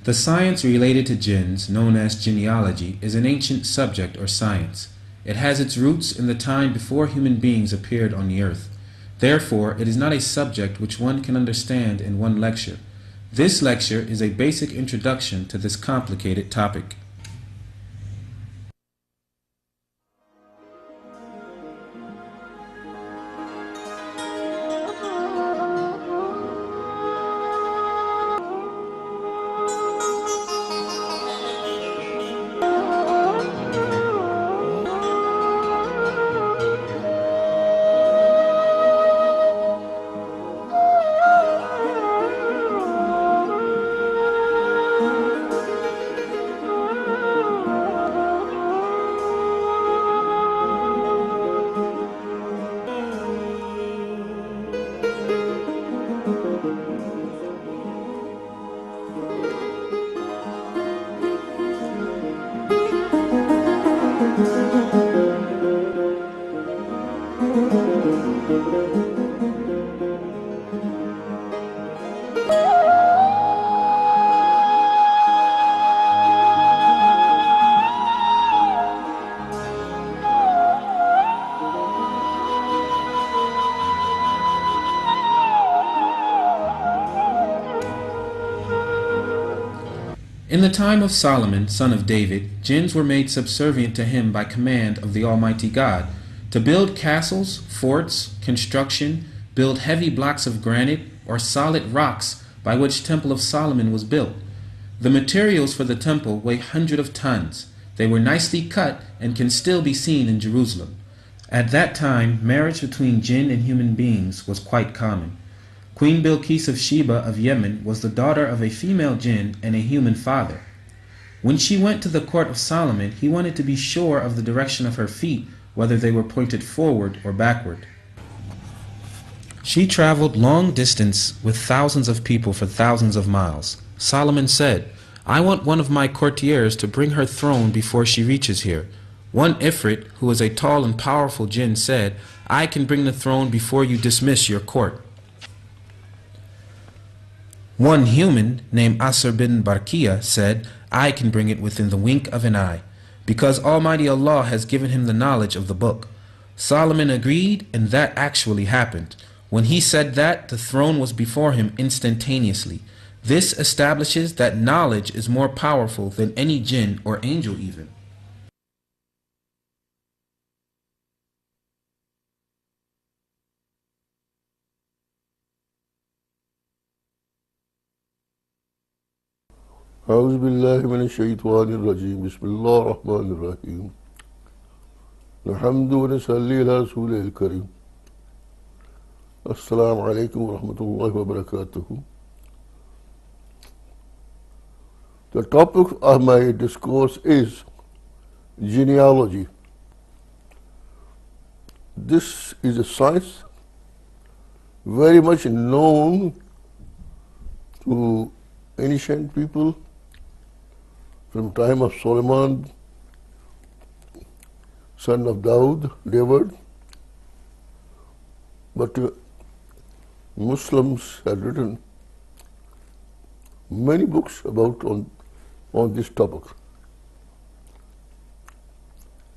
The science related to jinns, known as Jinniology, is an ancient subject or science. It has its roots in the time before human beings appeared on the earth. Therefore, it is not a subject which one can understand in one lecture. This lecture is a basic introduction to this complicated topic. In the time of Solomon, son of David, jinns were made subservient to him by command of the Almighty God, to build castles, forts, construction, build heavy blocks of granite or solid rocks by which Temple of Solomon was built. The materials for the temple weigh hundreds of tons. They were nicely cut and can still be seen in Jerusalem. At that time, marriage between jinn and human beings was quite common. Queen Bilqis of Sheba of Yemen was the daughter of a female jinn and a human father. When she went to the court of Solomon, he wanted to be sure of the direction of her feet, whether they were pointed forward or backward. She traveled long distance with thousands of people for thousands of miles. Solomon said, "I want one of my courtiers to bring her throne before she reaches here." One Ifrit, who was a tall and powerful jinn, said, "I can bring the throne before you dismiss your court." One human, named Asr bin Barkiya, said, "I can bring it within the wink of an eye, because Almighty Allah has given him the knowledge of the book." Solomon agreed, and that actually happened. When he said that, the throne was before him instantaneously. This establishes that knowledge is more powerful than any jinn or angel even. أعوذ بالله من الشيطان الرجيم بسم الله الرحمن الرحيم الحمد ونصلي على رسوله الكريم السلام عليكم ورحمة الله وبركاته. The topic of my discourse is genealogy. This is a science very much known to ancient people from time of Solomon, son of David, but Muslims had written many books on this topic,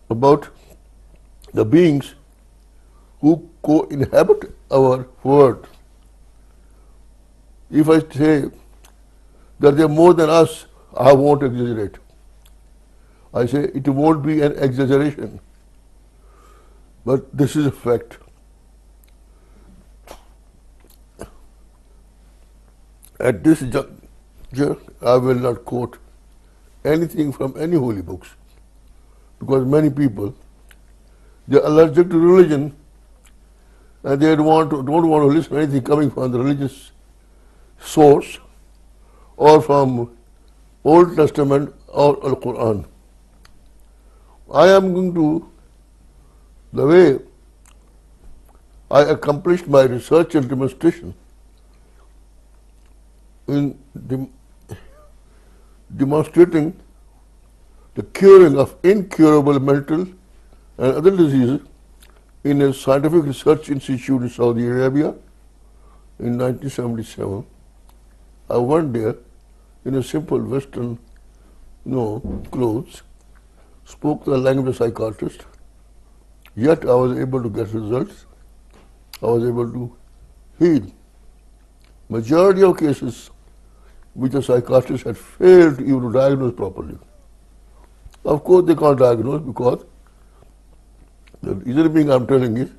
about the beings who co-inhabit our world. If I say that they are more than us, I won't exaggerate. I say it won't be an exaggeration, but this is a fact. At this juncture, I will not quote anything from any holy books, because many people, they are allergic to religion and they don't want to listen to anything coming from the religious source or from Old Testament or Al-Quran. I am going to, the way I accomplished my research and demonstration in demonstrating the curing of incurable mental and other diseases in a scientific research institute in Saudi Arabia in 1977. I went there in a simple Western, clothes, spoke the language of psychiatrist, yet I was able to get results. I was able to heal. Majority of cases which the psychiatrist had failed even to diagnose properly. Of course they can't diagnose because the reason being I'm telling you,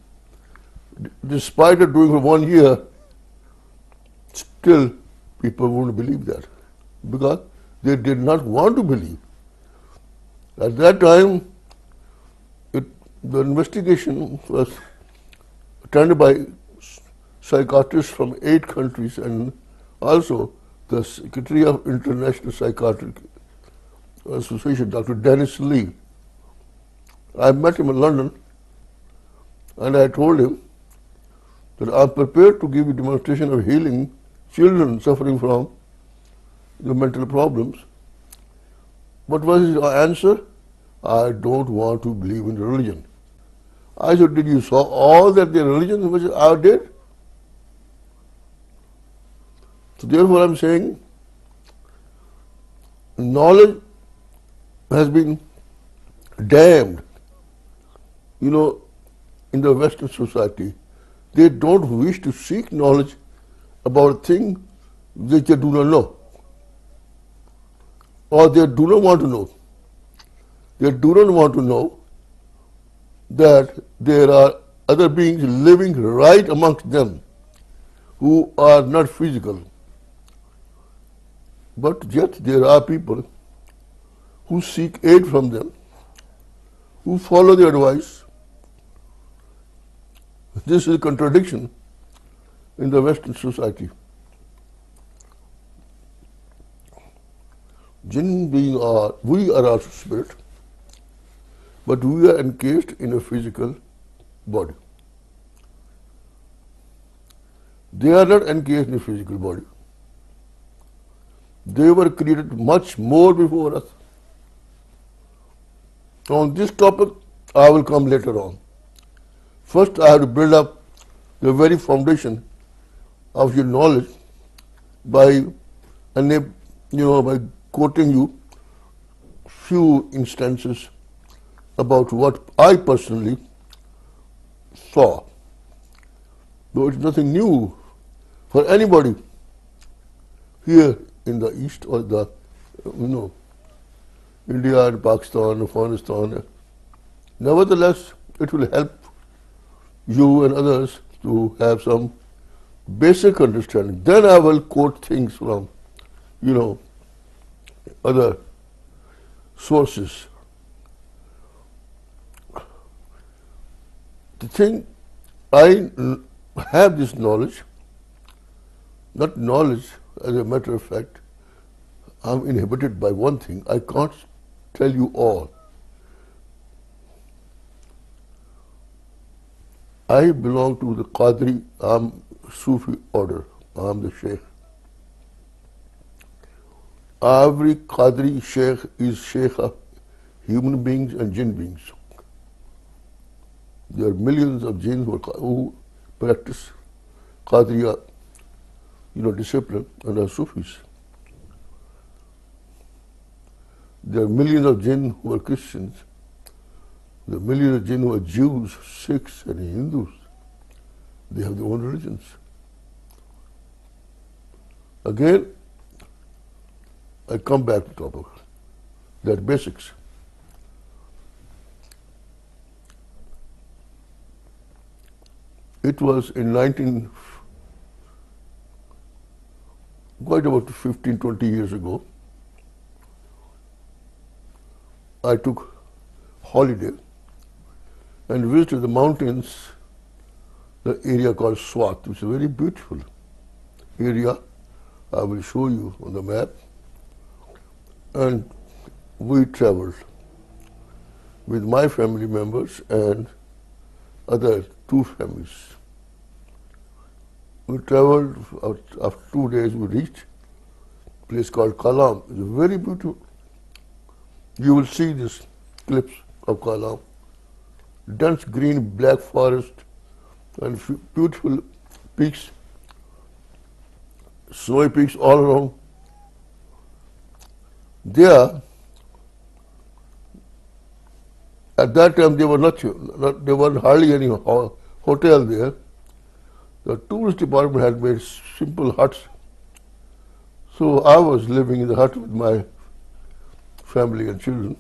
despite of doing for 1 year, still people wouldn't believe that because they did not want to believe. At that time, the investigation was attended by psychiatrists from 8 countries and also the Secretary of International Psychiatric Association, Dr. Dennis Lee. I met him in London and I told him that I'm prepared to give you demonstration of healing children suffering from the mental problems. What was his answer? I don't want to believe in religion. I said, did you saw all that the religion which I did? So therefore I'm saying, knowledge has been damned, in the Western society. They don't wish to seek knowledge about a thing which they do not know. Or they do not want to know. They do not want to know that there are other beings living right amongst them who are not physical. But yet there are people who seek aid from them, who follow their advice. This is a contradiction in the Western society. Jinn being we are also spirit, but we are encased in a physical body. They are not encased in a physical body. They were created much more before us. On this topic, I will come later on. First, I have to build up the very foundation of your knowledge by quoting you few instances about what I personally saw. Though it's nothing new for anybody here in the East or the, India and Pakistan, Afghanistan. Nevertheless, it will help you and others to have some basic understanding. Then I will quote things from, other sources. The thing, I have this knowledge, not knowledge, as a matter of fact, I'm inhibited by one thing. I can't tell you all. I belong to the Qadir, I'm Sufi order, I'm the Sheikh. Every Qadri Sheikh is Sheikh of human beings and Jinn beings. There are millions of Jinns who practice Qadriya, discipline and are Sufis. There are millions of Jinn who are Christians. There are millions of Jinn who are Jews, Sikhs and Hindus. They have their own religions. Again, I come back to the topic, that basics. It was in quite about 15, 20 years ago, I took holiday and visited the mountains, the area called Swat, which is a very beautiful area. I will show you on the map. And we traveled with my family members and other 2 families. We traveled, after 2 days we reached a place called Kalam. It's very beautiful. You will see these clips of Kalam. Dense green black forest and beautiful peaks, snowy peaks all around. there, at that time there were hardly any hotel there. The tourist department had made simple huts. So I was living in the hut with my family and children.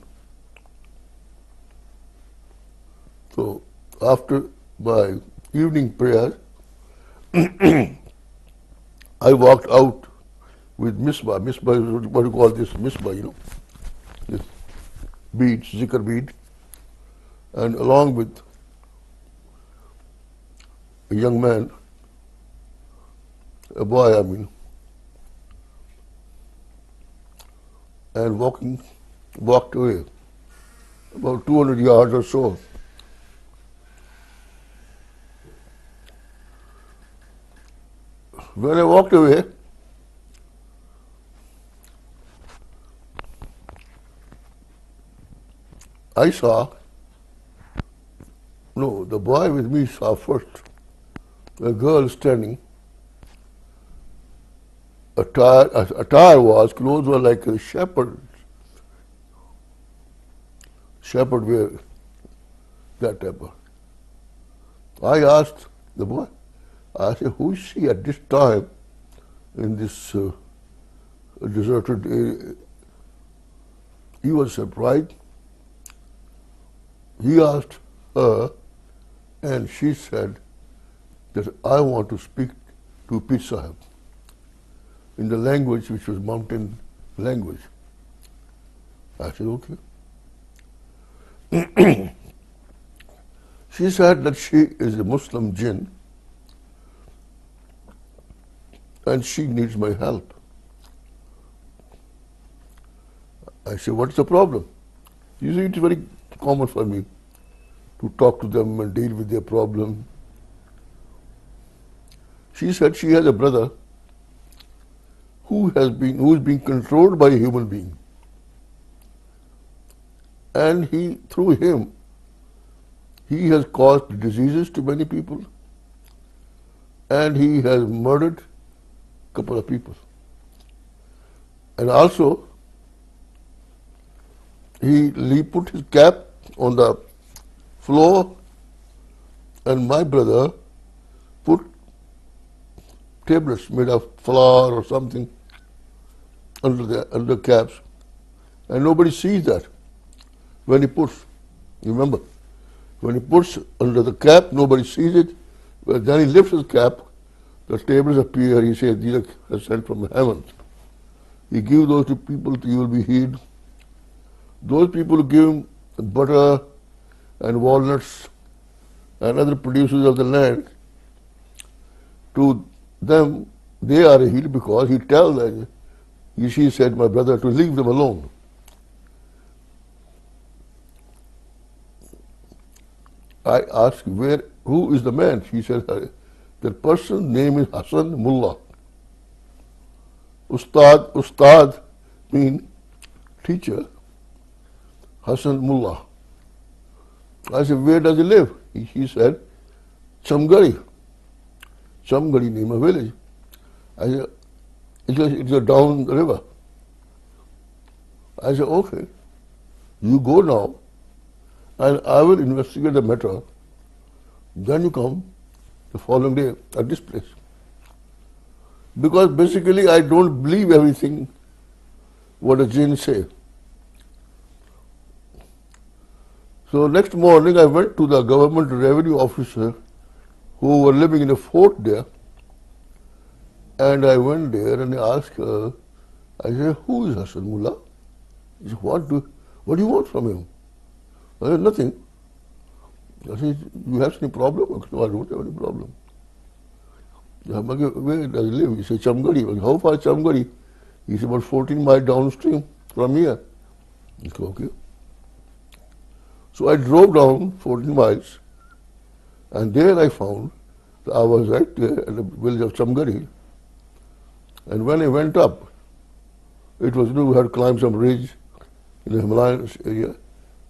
So after my evening prayer, I walked out with misbah. Misbah is what you call this misbah, this bead, zikr bead, and along with a young man, a boy, and walked away about 200 yards or so. When I walked away, the boy with me saw first a girl standing. Clothes were like a shepherd wear, that type of. I asked the boy, I said, who is she at this time in this deserted area? He was surprised. He asked her, and she said that I want to speak to Pir Sahib in the language which was mountain language. I said, okay. She said that she is a Muslim Jinn and she needs my help. I said, what's the problem? You see, it's very common for me to talk to them and deal with their problem. She said she has a brother who is being controlled by a human being. And through him, he has caused diseases to many people, and he has murdered a couple of people. And also, he put his cap on the floor, and my brother put tablets made of flour or something under the caps, and nobody sees that when he puts. Remember, when he puts under the cap, nobody sees it. But then he lifts his cap, the tables appear. He says, these are sent from heaven. He gives those to people, you will be healed. Those people who give him butter and walnuts and other producers of the land, to them, they are healed because he tells them, she said, my brother, to leave them alone. I asked, who is the man? She said, that person's name is Hassan Mullah. Ustad means teacher, Hassan Mullah. I said, where does he live? He said, Chamgari. Chamgari name of village. I said, it's a down the river. I said, okay, you go now and I will investigate the matter. Then you come the following day at this place. Because basically I don't believe everything what the Jinns say. So next morning I went to the government revenue officer who were living in a fort there, and I went there and I asked her, I said, who is Hassan Mullah? She said, what do you want from him? I said, nothing. I said, you have any problem? No, I don't have any problem. Where does he live? He said, Chamgari. How far is Chamgari? He said, about 14 miles downstream from here. I said, okay. So I drove down 14 miles, and there I found that I was right there at the village of Chamgari. And when I went up, it was, we had climbed some ridge in the Himalayan area.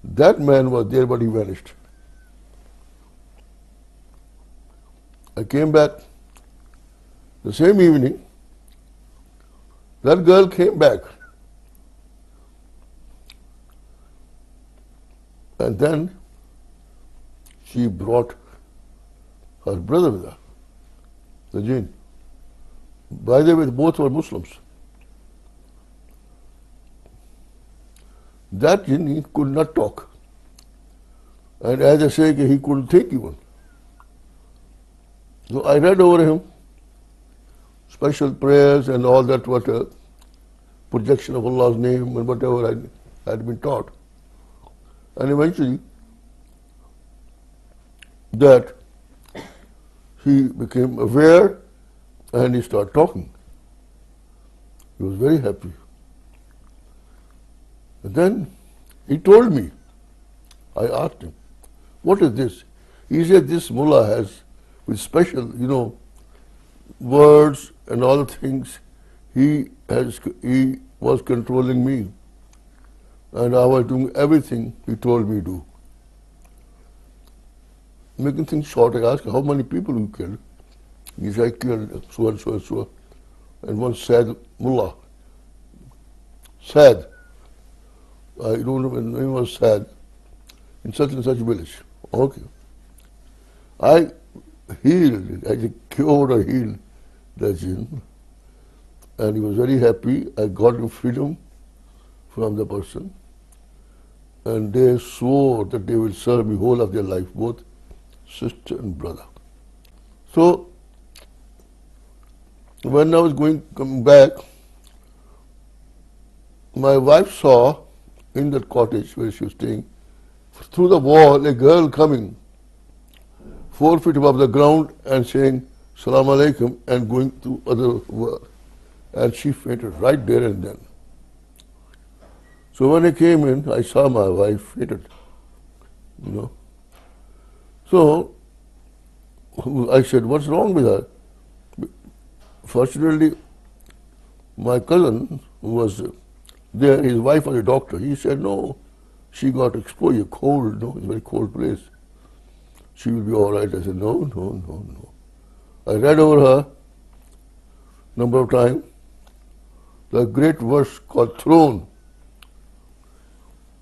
That man was there, but he vanished. I came back the same evening. That girl came back And then she brought her brother with her, the Jinn. By the way, both were Muslims. That Jinn, he could not talk. And as I say, he couldn't think even. So I read over him special prayers and all that, what a projection of Allah's name and whatever I had been taught. And eventually, that he became aware and he started talking. He was very happy. And then he told me, I asked him, what is this? He said, this mullah has, with special, words and all the things, he was controlling me. And I was doing everything he told me to do. Making things short, I asked, how many people you killed? He said, I killed so and so and so. And one Syed mullah. Syed. I don't know, his name was Syed. In such and such village. Okay. I cured or healed the Jinn. And he was very happy. I got him freedom from the person. And they swore that they will serve me whole of their life, both sister and brother. So, when I was coming back, my wife saw in that cottage where she was staying, through the wall, a girl coming 4 feet above the ground and saying, Salaam alaikum, and going to other world. And she fainted right there and then. So when I came in, I saw my wife fainted, So I said, what's wrong with her? Fortunately, my cousin who was there, his wife was a doctor. He said, no, she got exposure, cold, it's a very cold place. She will be all right. I said, no. I read over her number of times the great verse called throne.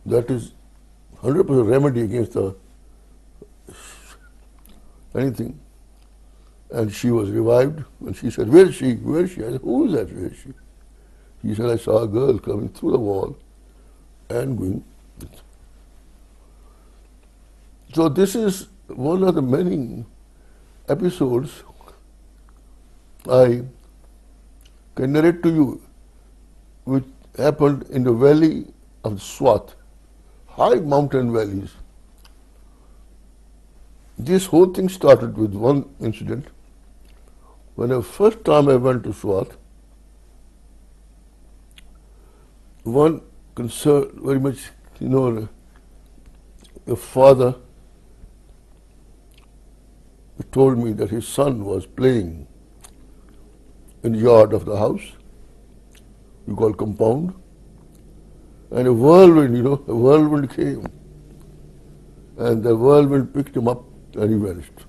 That is 100% remedy against anything. And she was revived, and she said, where is she? Where is she? I said, who is that? Where is she? He said, I saw a girl coming through the wall and going. So this is one of the many episodes I can narrate to you, which happened in the valley of Swat, high mountain valleys. This whole thing started with one incident. When the first time I went to Swat, one concern very much, a father told me that his son was playing in the yard of the house, we call compound, and a whirlwind came, and the whirlwind picked him up and he vanished.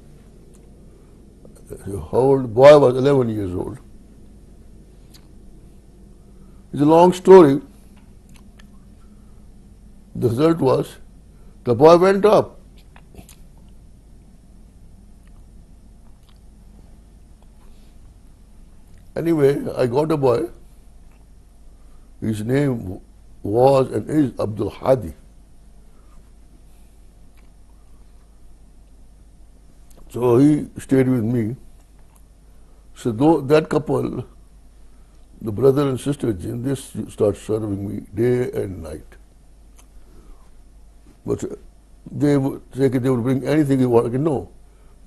The boy was 11 years old. It's a long story. The result was, the boy went up. Anyway, I got a boy. His name was and is Abdul Hadi. So he stayed with me. So that couple, the brother and sister Jinn, they start serving me day and night. But they would say they would bring anything you want. I said, no,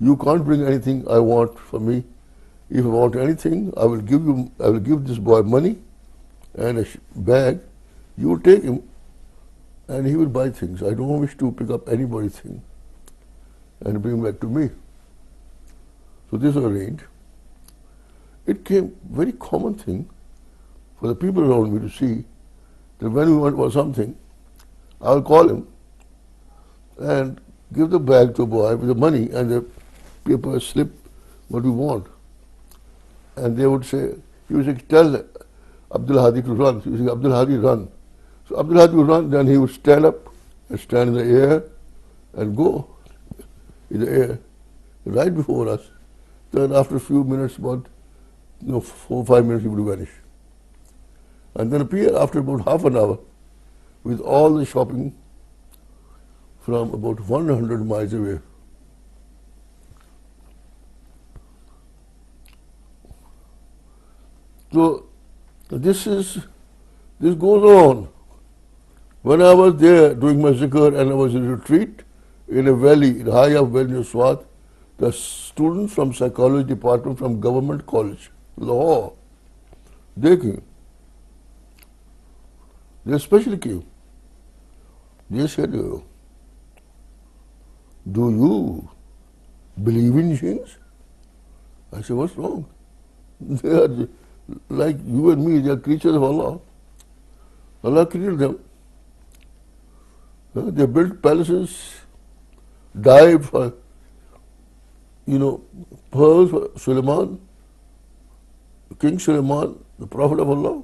you can't bring anything I want for me. If I want anything, I will give this boy money and a bag. You will take him and he will buy things. I don't wish to pick up anybody's thing and bring back to me. So this was arranged. It came very common thing for the people around me to see that when we want for something, I'll call him and give the bag to a boy with the money and the paper slip what we want. And they would say, he would say, tell Abdul Hadi to run. He would say, Abdul Hadi, run. So Abdul Hadi would run, then he would stand up and stand in the air and go in the air right before us. Then after a few minutes, about 4 or 5 minutes, it would vanish. And then appear after about half an hour with all the shopping from about 100 miles away. So this goes on. When I was there doing my zikr and I was in a retreat in a valley, in high up valley in Swat, the students from psychology department from government college, Lahore, they came. They especially came. They said, do you believe in jinns? I said, what's wrong? They are like you and me, they are creatures of Allah. Allah created them. They built palaces, died for, pearls for Suleiman, King Suleiman, the Prophet of Allah.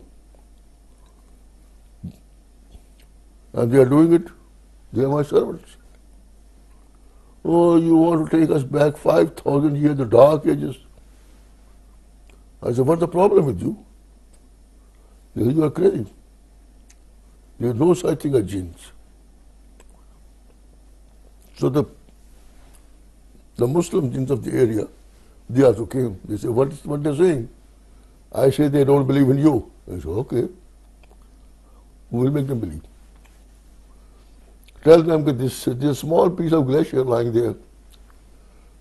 And they are doing it. They are my servants. Oh, you want to take us back 5,000 years, the dark ages? I said, what's the problem with you? They said, you are crazy. There is no such thing as jinns. So the Muslim jinns of the area, they also came. They said, what they're saying? I say they don't believe in you. I said, okay. We'll make them believe. Tell them that this small piece of glacier lying there,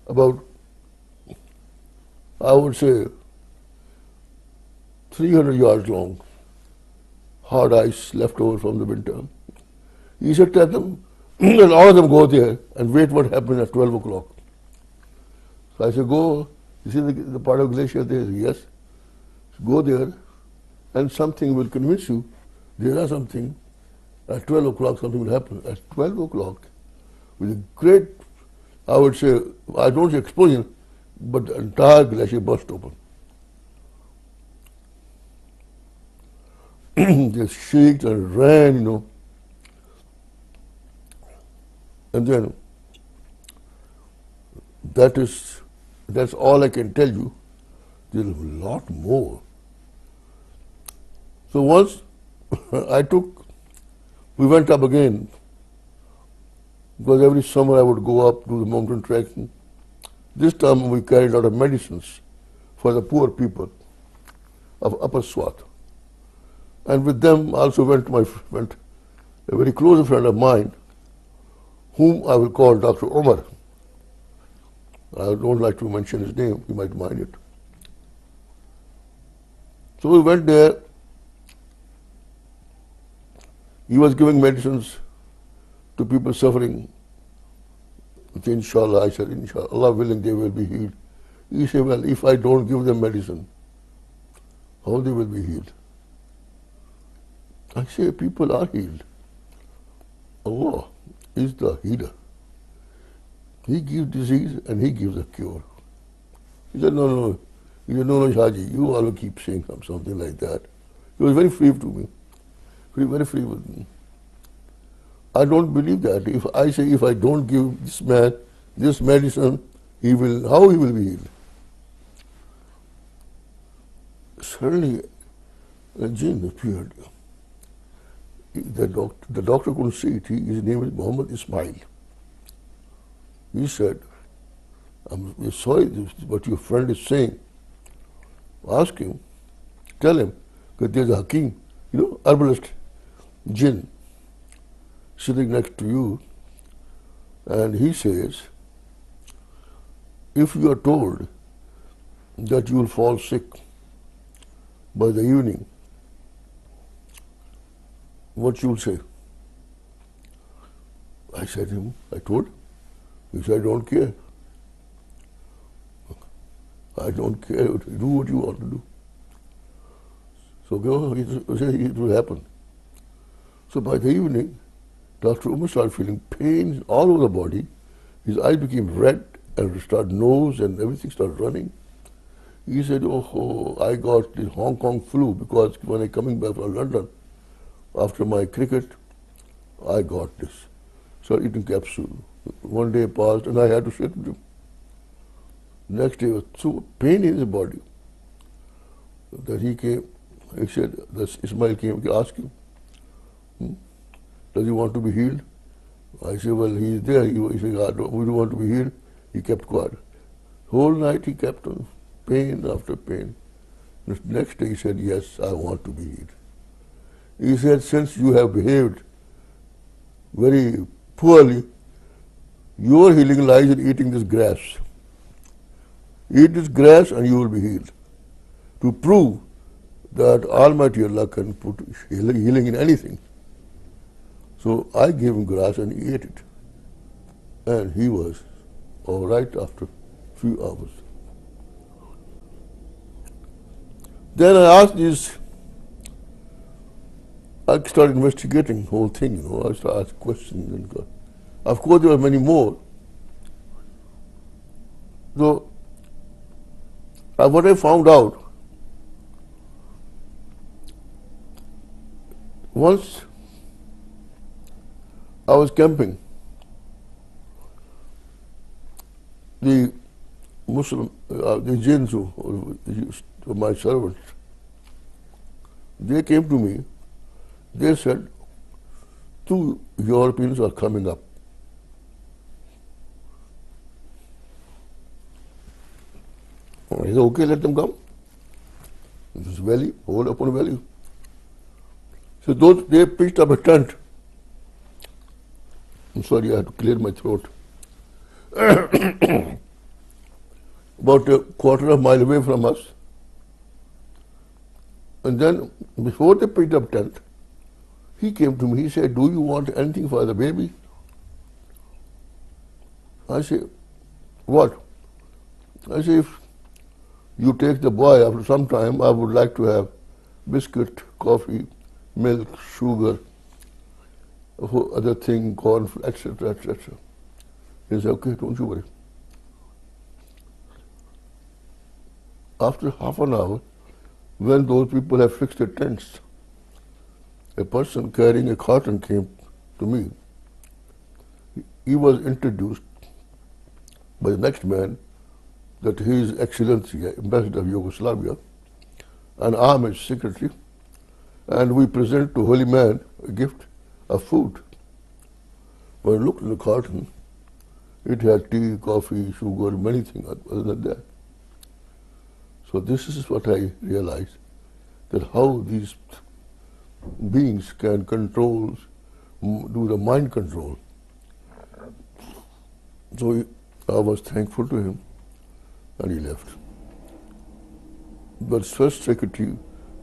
about, I would say, 300 yards long, hard ice left over from the winter. He said, tell them, and all of them go there and wait what happens at 12 o'clock. So I said, go, you see the part of glacier there? Yes. Go there and something will convince you there is something. At 12 o'clock something will happen. At 12 o'clock, with a great, I would say, I don't say explosion, but the entire glacier burst open. They shaked and ran, And then, that's all I can tell you. There's a lot more. So once we went up again, because every summer I would go up to the mountain trekking. This time we carried a lot of medicines for the poor people of Upper Swat. And with them also went a very close friend of mine, whom I will call Dr. Omar. I don't like to mention his name, he might mind it. So we went there. He was giving medicines to people suffering. Inshallah, I said, inshallah, Allah willing, they will be healed. He said, well, if I don't give them medicine, how they will be healed? I say, people are healed. Allah is the healer. He gives disease and He gives a cure. He said, no. He said, no, Shaji, you all keep saying something like that. He was very free to me. Very free with me. I don't believe that. If I don't give this man this medicine, how he will be healed? Suddenly, a jinn appeared. The doctor couldn't see it. His name is Muhammad Ismail. He said, I'm sorry what your friend is saying. Ask him, tell him that there's a Hakim, herbalist, Jinn, sitting next to you, and he says, if you are told that you will fall sick by the evening, what you will say? I said to him, I told him. He said, I don't care. I don't care. Do what you want to do. So go, it will happen. So by the evening, Dr. Umar started feeling pains all over the body. His eyes became red and started nose and everything started running. He said, oh, I got the Hong Kong flu because when I coming back from London, after my cricket, I got this. So eating capsule. One day passed and I had to sit with him. Next day was so pain in his body that he came. He said, Ismail came to ask him, does he want to be healed? I said, well, he is there. He said, we don't want to be healed. He kept quiet. Whole night he kept on pain after pain. The next day he said, yes, I want to be healed. He said, since you have behaved very poorly, your healing lies in eating this grass. Eat this grass and you will be healed. To prove that Almighty Allah can put healing in anything. So I gave him grass and he ate it. And he was all right after a few hours. Then I asked this, I started investigating the whole thing, I started asking questions. And of course, there were many more. So, what I found out, once I was camping, the Muslim, the Jinns who were my servants, they came to me, they said, 2 Europeans are coming up. I said, okay, let them come. This is valley, whole open valley. So they pitched up a tent. I'm sorry, I had to clear my throat. About a quarter of a mile away from us. And then, before they pitched up tent, he came to me, he said, do you want anything for the baby? I said, what? I said, if you take the boy after some time, I would like to have biscuit, coffee, milk, sugar, other thing, corn, etc., etc. He said, okay, don't you worry. After half an hour, when those people have fixed their tents, a person carrying a carton came to me. He was introduced by the next man that he is Excellency, Ambassador of Yugoslavia, and I'm his secretary, and we present to Holy Man a gift of food. When I looked in the carton, it had tea, coffee, sugar, many things other than that. So this is what I realized, that how these beings can control, do the mind control. So I was thankful to him, and he left. But first secretary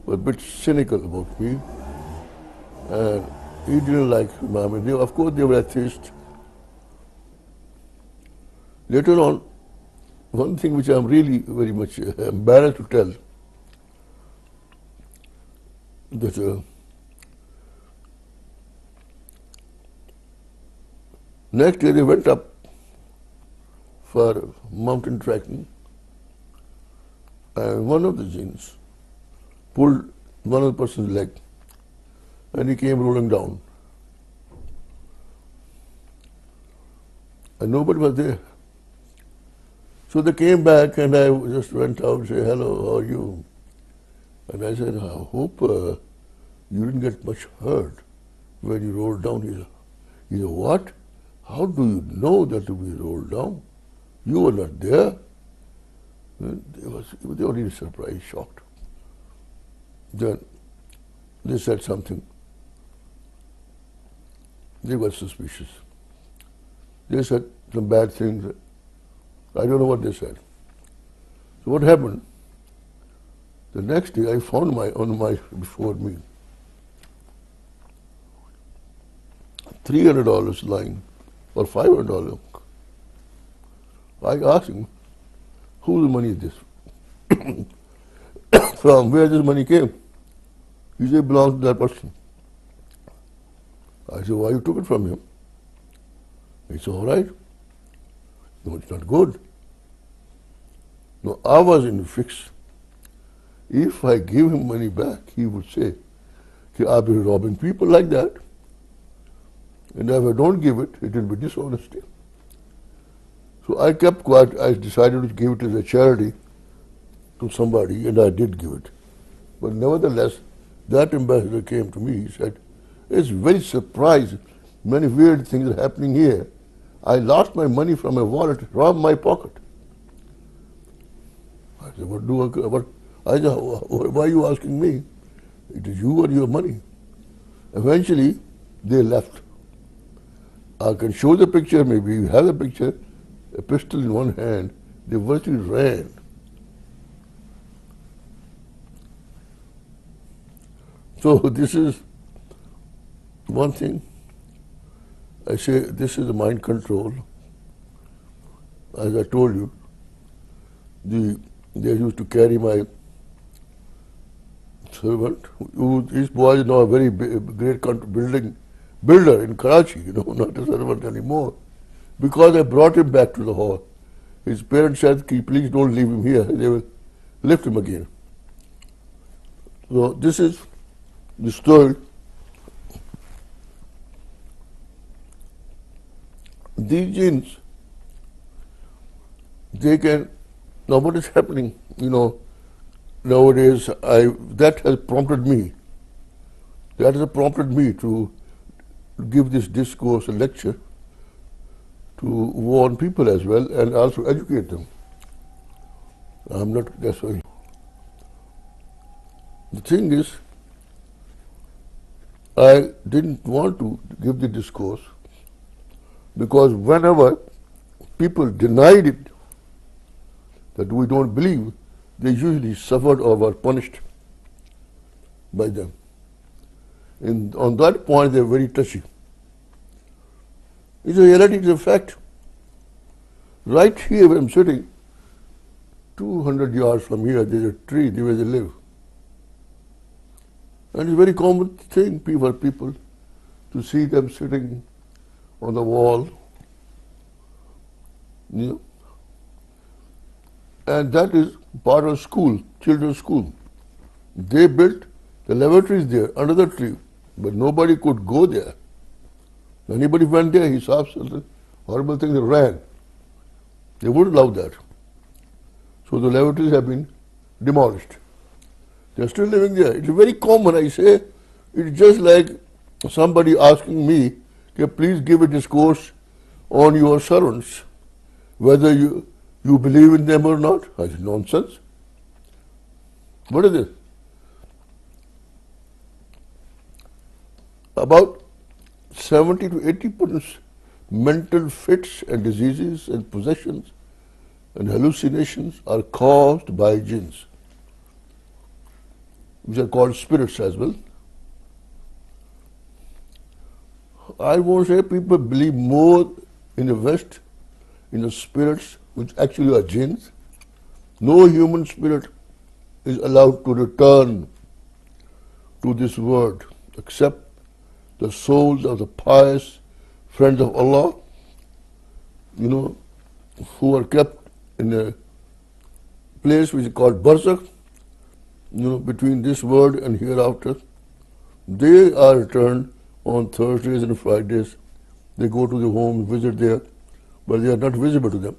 was a bit cynical about me, and he didn't like Muhammad. Of course, they were atheists. Later on, one thing which I'm really very much embarrassed to tell, that next day they went up for mountain trekking, and one of the Jinns pulled one of the person's leg, and he came rolling down. And nobody was there. So they came back, and I just went out and said, hello, how are you? And I said, I hope you didn't get much hurt when you rolled down. He said, what? How do you know that we rolled down? You were not there. And they were really surprised, shocked. Then they said something. They were suspicious. They said some bad things. I don't know what they said. So what happened? The next day I found before me, $300 lying, or $500. I asked him, whose money is this? From where this money came? He said, it belongs to that person. I said, why you took it from him? He said, all right. No, it's not good. No, I was in a fix. If I give him money back, he would say, I've been robbing people like that. And if I don't give it, it will be dishonesty. So I kept quiet. I decided to give it as a charity to somebody, and I did give it. But nevertheless, that ambassador came to me. He said, "It's very surprised. Many weird things are happening here. I lost my money from my wallet, from my pocket." I said, why are you asking me? It is you or your money. Eventually, they left. I can show the picture, maybe you have the picture, a pistol in one hand. They virtually ran. So this is one thing. I say this is the mind control. As I told you, they used to carry my servant. His boy is now a very great builder in Karachi, not a servant anymore. Because I brought him back to Lahore. His parents said, "Please don't leave him here." They will lift him again. So this is the story. These jinns, they can, now what is happening, nowadays, that has prompted me to give this discourse, a lecture, to warn people as well and also educate them. That's why. The thing is, I didn't want to give the discourse because whenever people denied it, that we don't believe, they usually suffered or were punished by them. And on that point, they're very touchy. It's a reality, it's a fact. Right here where I'm sitting, 200 yards from here, there's a tree where they live. And it's a very common thing for people to see them sitting on the wall. And that is part of school, children's school. They built the lavatories there under the tree, but nobody could go there. Anybody went there, he saw something horrible thing, they ran. They wouldn't allow that. So the lavatories have been demolished. They're still living there. It's very common, I say. It's just like somebody asking me, "Okay, please give a discourse on your servants, whether you believe in them or not." I said, nonsense. What is this? About 70 to 80% mental fits and diseases and possessions and hallucinations are caused by jinns, which are called spirits as well. I won't say people believe more in the West in the spirits which actually are jinns. No human spirit is allowed to return to this world except the souls of the pious friends of Allah, who are kept in a place which is called Barzakh, between this world and hereafter. They are returned on Thursdays and Fridays. They go to the home, visit there, but they are not visible to them.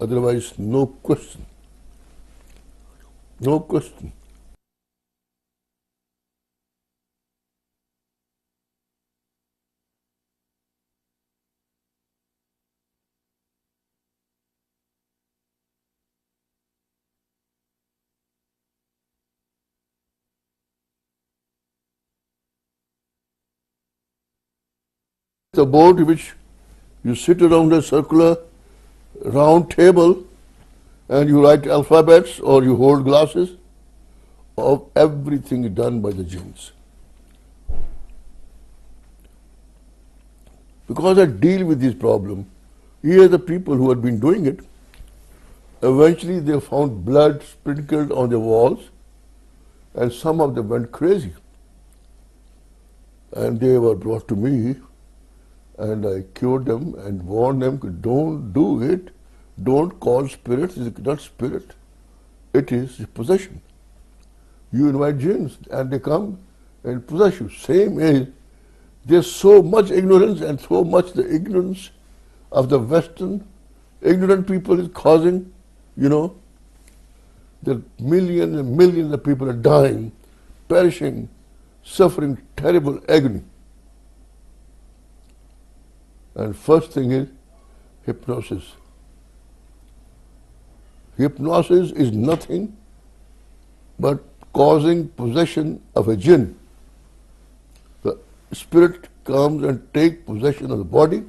Otherwise, no question. No question. The board which you sit around a circular round table and you write alphabets or you hold glasses, of everything done by the jinns. Because I deal with this problem, here the people who had been doing it, eventually they found blood sprinkled on the walls and some of them went crazy. And they were brought to me and I cured them and warned them, don't do it, don't call spirits, it's not spirit, it is possession. You invite jinns and they come and possess you. Same is, there's so much ignorance and so much the ignorance of the Western ignorant people is causing, you know, that millions and millions of people are dying, perishing, suffering terrible agony. And first thing is hypnosis. Hypnosis is nothing but causing possession of a jinn. The spirit comes and takes possession of the body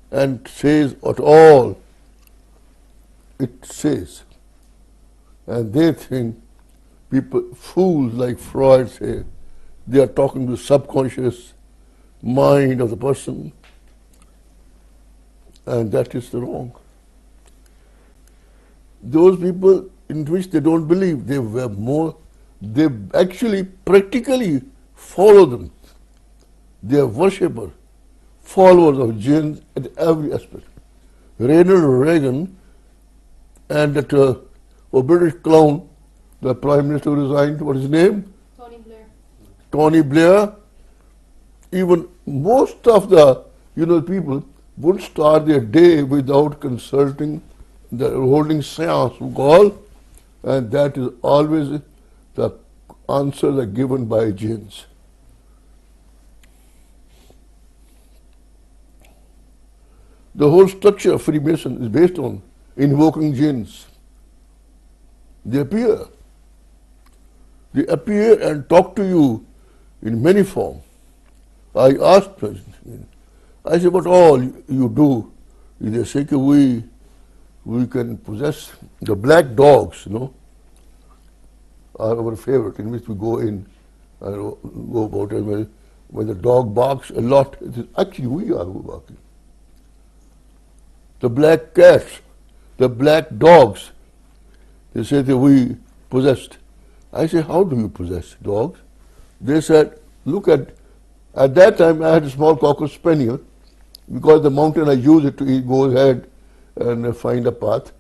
and says what all it says. And they think, people, fools like Freud say, they are talking to the subconscious mind of the person, and that is wrong. Those people in which they don't believe, they actually practically follow them. They are worshippers, followers of Jinns at every aspect. Ronald Reagan and that British clown, the Prime Minister who resigned, what is his name? Tony Blair. Tony Blair. Even most of the people wouldn't start their day without consulting, holding seance we call, and that is always the answers are given by jinns. The whole structure of Freemason is based on invoking jinns. They appear and talk to you in many forms. I asked them, I said, what all you do? They say, we can possess the black dogs, are our favorite, in which we go in and go about it. When the dog barks a lot, it is actually we are who are barking. The black cats, the black dogs, they say that we possessed. I say, how do you possess dogs? They said, look at that time I had a small cocker spaniel, because the mountain I use it to go ahead and find a path.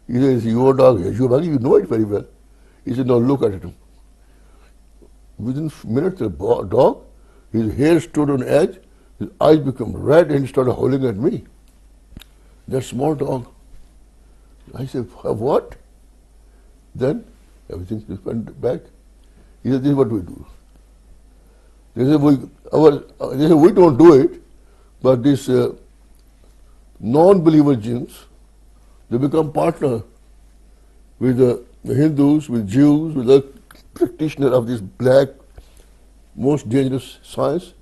He says, your dog, your dog, you know it very well. He said, no, look at it. Within minutes, the dog, his hair stood on edge, his eyes became red, and he started howling at me. That small dog. I said, what? Then everything just went back. He said, this is what we do. They said, we don't do it, but these non-believer jinns, they become partner with the Hindus, with Jews, with the practitioner of this black, most dangerous science.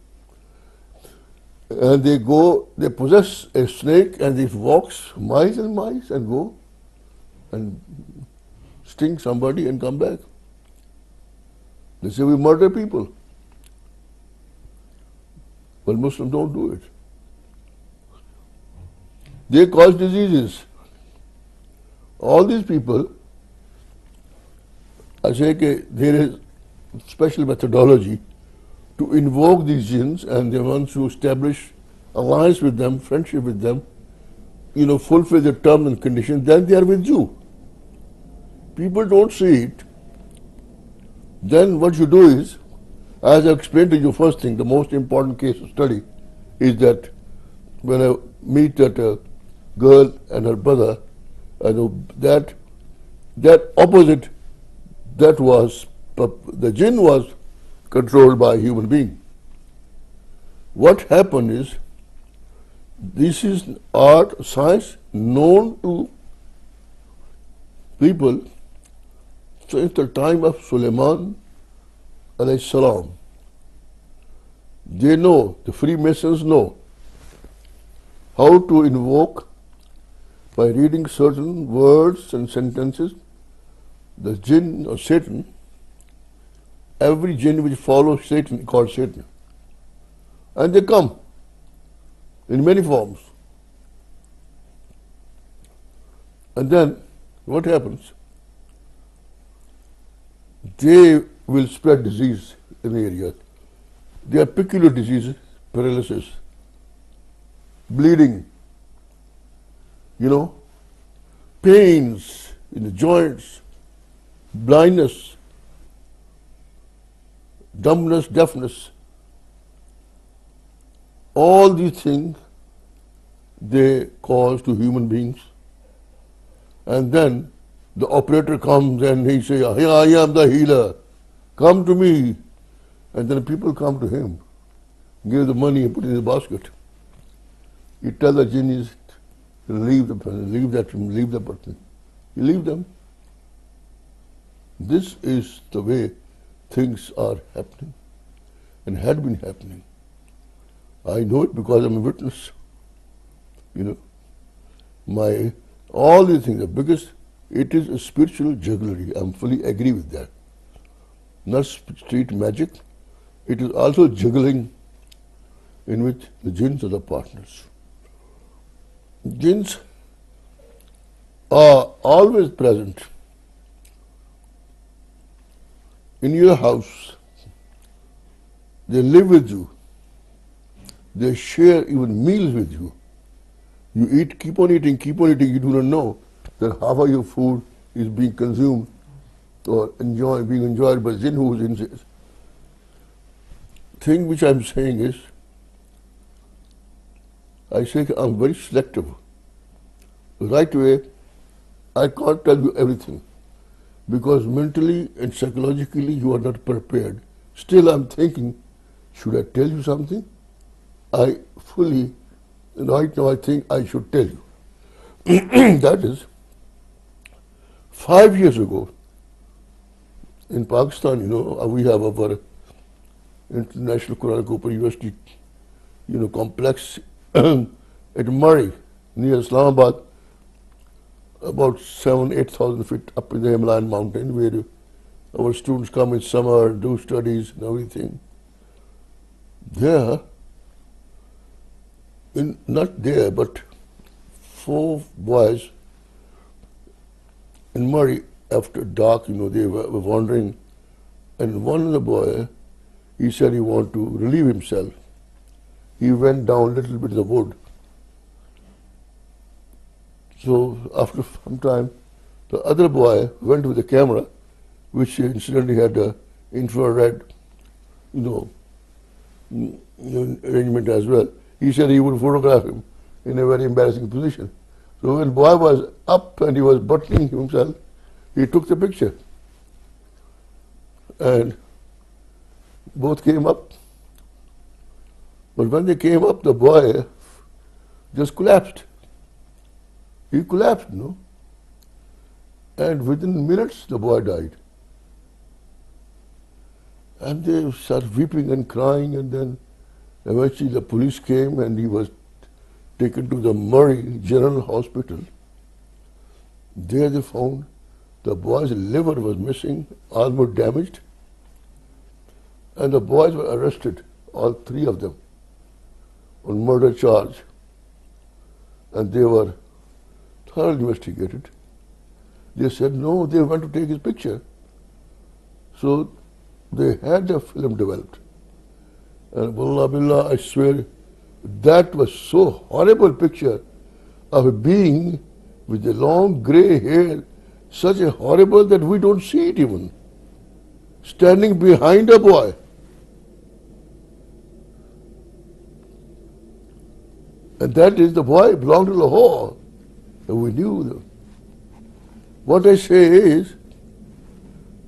And they possess a snake, and it walks miles and miles and go and sting somebody and come back. They say we murder people. But Muslims don't do it. They cause diseases. All these people, I say there is special methodology to invoke these jinns, and they want to establish alliance with them, friendship with them, fulfill their terms and conditions, then they are with you. People don't see it. Then what you do is, as I explained to you, first thing, the most important case of study is that when I meet that girl and her brother, I know that opposite, that was, the jinn was controlled by a human being. What happened is, this is art, science, known to people since the time of Sulaiman alayhi salam. They know, the Freemasons know, how to invoke by reading certain words and sentences the jinn or Satan. Every jinn which follows Satan is called Satan. And they come in many forms. And then what happens? They will spread disease in the area. They are peculiar diseases, paralysis, bleeding, pains in the joints, blindness, dumbness, deafness. All these things they cause to human beings. And then the operator comes and he says, "Here I am the healer, come to me." And then people come to him, give the money and put it in the basket. You tell the jinnis to leave the person, leave the person. You leave them. This is the way things are happening and had been happening. I know it because I'm a witness. You know, all these things, the biggest, it is a spiritual jugglery. I'm fully agree with that. Not street magic. It is also juggling in which the jinns are the partners. Jinns are always present in your house. They live with you. They share even meals with you. You eat, keep on eating, you do not know that half of your food is being consumed or being enjoyed by Jinn who is in. Thing which I'm saying is, I say I'm very selective. Right away, I can't tell you everything because mentally and psychologically you are not prepared. Still I'm thinking, should I tell you something? Right now I think I should tell you. That is, 5 years ago, in Pakistan, we have our International Quranic Open University, complex at Murray, near Islamabad, about 7,000-8,000 feet up in the Himalayan mountain, where our students come in summer, do studies and everything. There, not there, but 4 boys in Murray after dark, they were wandering, and one of the boy, he said he wanted to relieve himself. He went down a little bit in the wood. So after some time, the other boy went with the camera, which incidentally had an infrared, arrangement as well. He said he would photograph him in a very embarrassing position. So when the boy was up and he was buttoning himself, he took the picture. And both came up. But when they came up, the boy just collapsed. He collapsed, And within minutes, the boy died. And they started weeping and crying, and then eventually the police came and he was taken to the Murray General Hospital. There they found the boy's liver was missing, almost damaged, and the boys were arrested, all 3 of them, on murder charge. And they were thoroughly investigated. They said no, they went to take his picture. So they had the film developed. And Wallah Billah, I swear, that was so horrible picture of a being with the long grey hair, such a horrible that we don't see it even, standing behind a boy. And that is the boy belonged to Lahore. And we knew them. What I say is,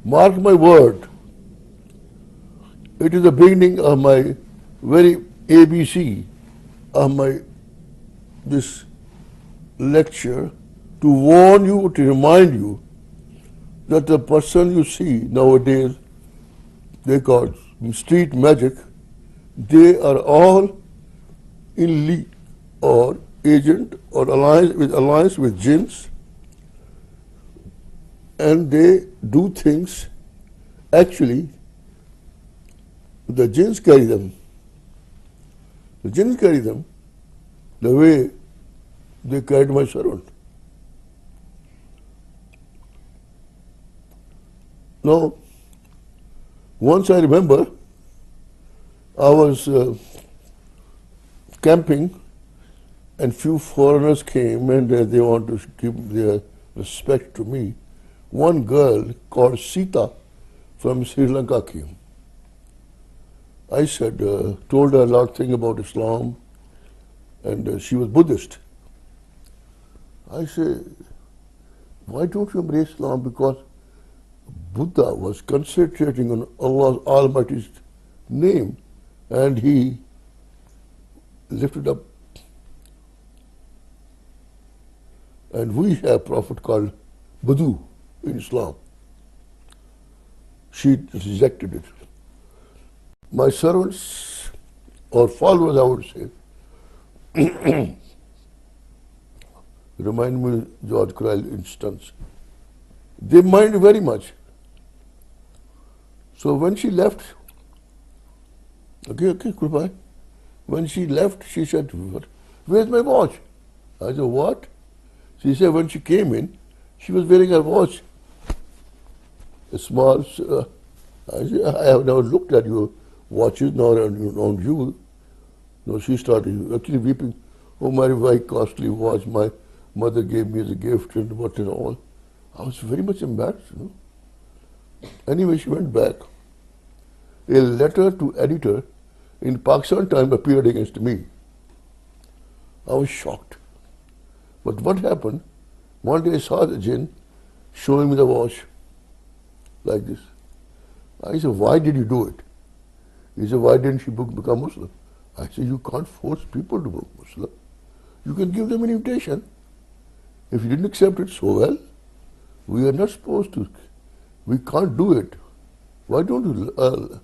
mark my word, it is the beginning of my very ABC of this lecture to warn you, to remind you that the person you see nowadays, they call street magic, they are all in league or agent or alliance with jinns, and they do things. Actually, the jinns carry them. The jinns carry them the way they carried my servant. Now, once I remember, I was camping, and few foreigners came and they want to give their respect to me. One girl called Sita from Sri Lanka came. I said, told her a lot of things about Islam and she was Buddhist. I say, why don't you embrace Islam? Because Buddha was concentrating on Allah Almighty's name, and he lifted up. And we have a prophet called Buddha in Islam. She rejected it. My servants or followers, I would say, remind me of George Cryle instance. They mind very much. So when she left, okay, goodbye. When she left, she said, where's my watch? I said, what? She said when she came in, she was wearing her watch. A small, I said, I have never looked at your watches, nor on you. No, she started actually weeping. Oh, my very costly watch, my mother gave me as a gift and what and all. I was very much embarrassed, you know. Anyway, she went back. A letter to editor in Pakistan Times appeared against me. I was shocked. But what happened? One day I saw the Jinn showing me the watch like this. I said, why did you do it? He said, why didn't you become Muslim? I said, you can't force people to become Muslim. You can give them an invitation. If you didn't accept it, so well. We are not supposed to. We can't do it. Why don't you?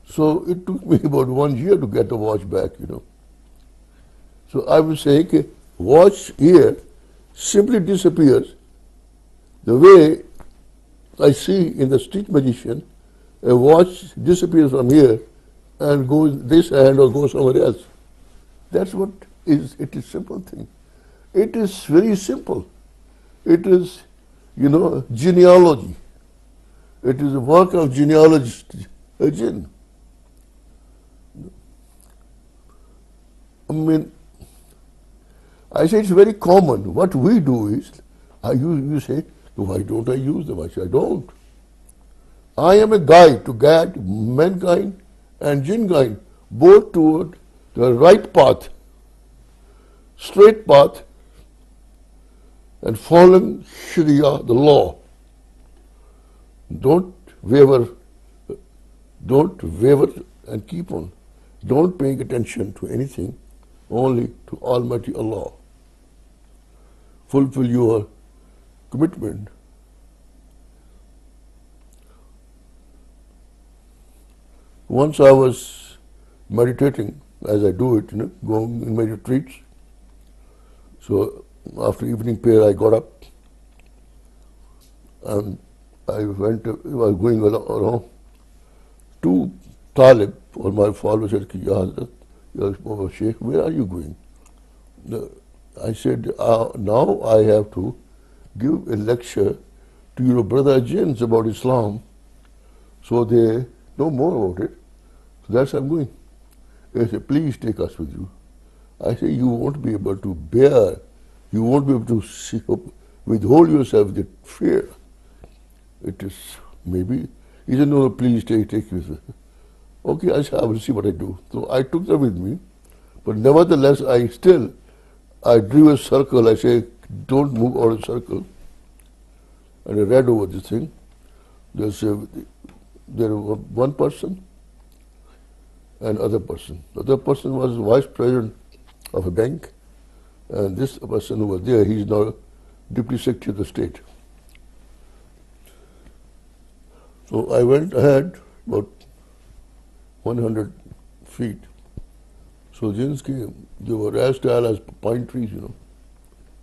So it took me about 1 year to get the watch back, you know. So I was saying, watch here simply disappears. The way I see in the street magician, a watch disappears from here and goes this hand or goes somewhere else. That's what is, it is simple thing. It is very simple. It is, you know, genealogy. It is a work of genealogist, a Jinn. I mean, I say it's very common. What we do is, you say, why don't I use them? I say, I don't. I am a guide to guide mankind and jinkind both toward the right path, straight path, and following Sharia, the law. Don't waver and keep on. Don't pay attention to anything, only to Almighty Allah. Fulfill your commitment. Once I was meditating, as I do it, you know, going in my retreats. So after evening prayer, I got up and I was going around. Two Talib, or my father said, Ya Sheikh, where are you going? I said, now I have to give a lecture to your brother Jinns about Islam, so they know more about it. So that's why I'm going. They said, please take us with you. I say, you won't be able to bear, you won't be able to withhold yourself with fear. It is maybe, he said, no, please take me. Okay, I said, I will see what I do. So I took them with me, but nevertheless, I drew a circle. I say, don't move out of the circle. And I read over this thing. There was one person and other person. The other person was vice president of a bank, and this person who was there, he's now deputy secretary of the state. So I went ahead about 100 feet. So Jinns came. They were as tall as pine trees, you know,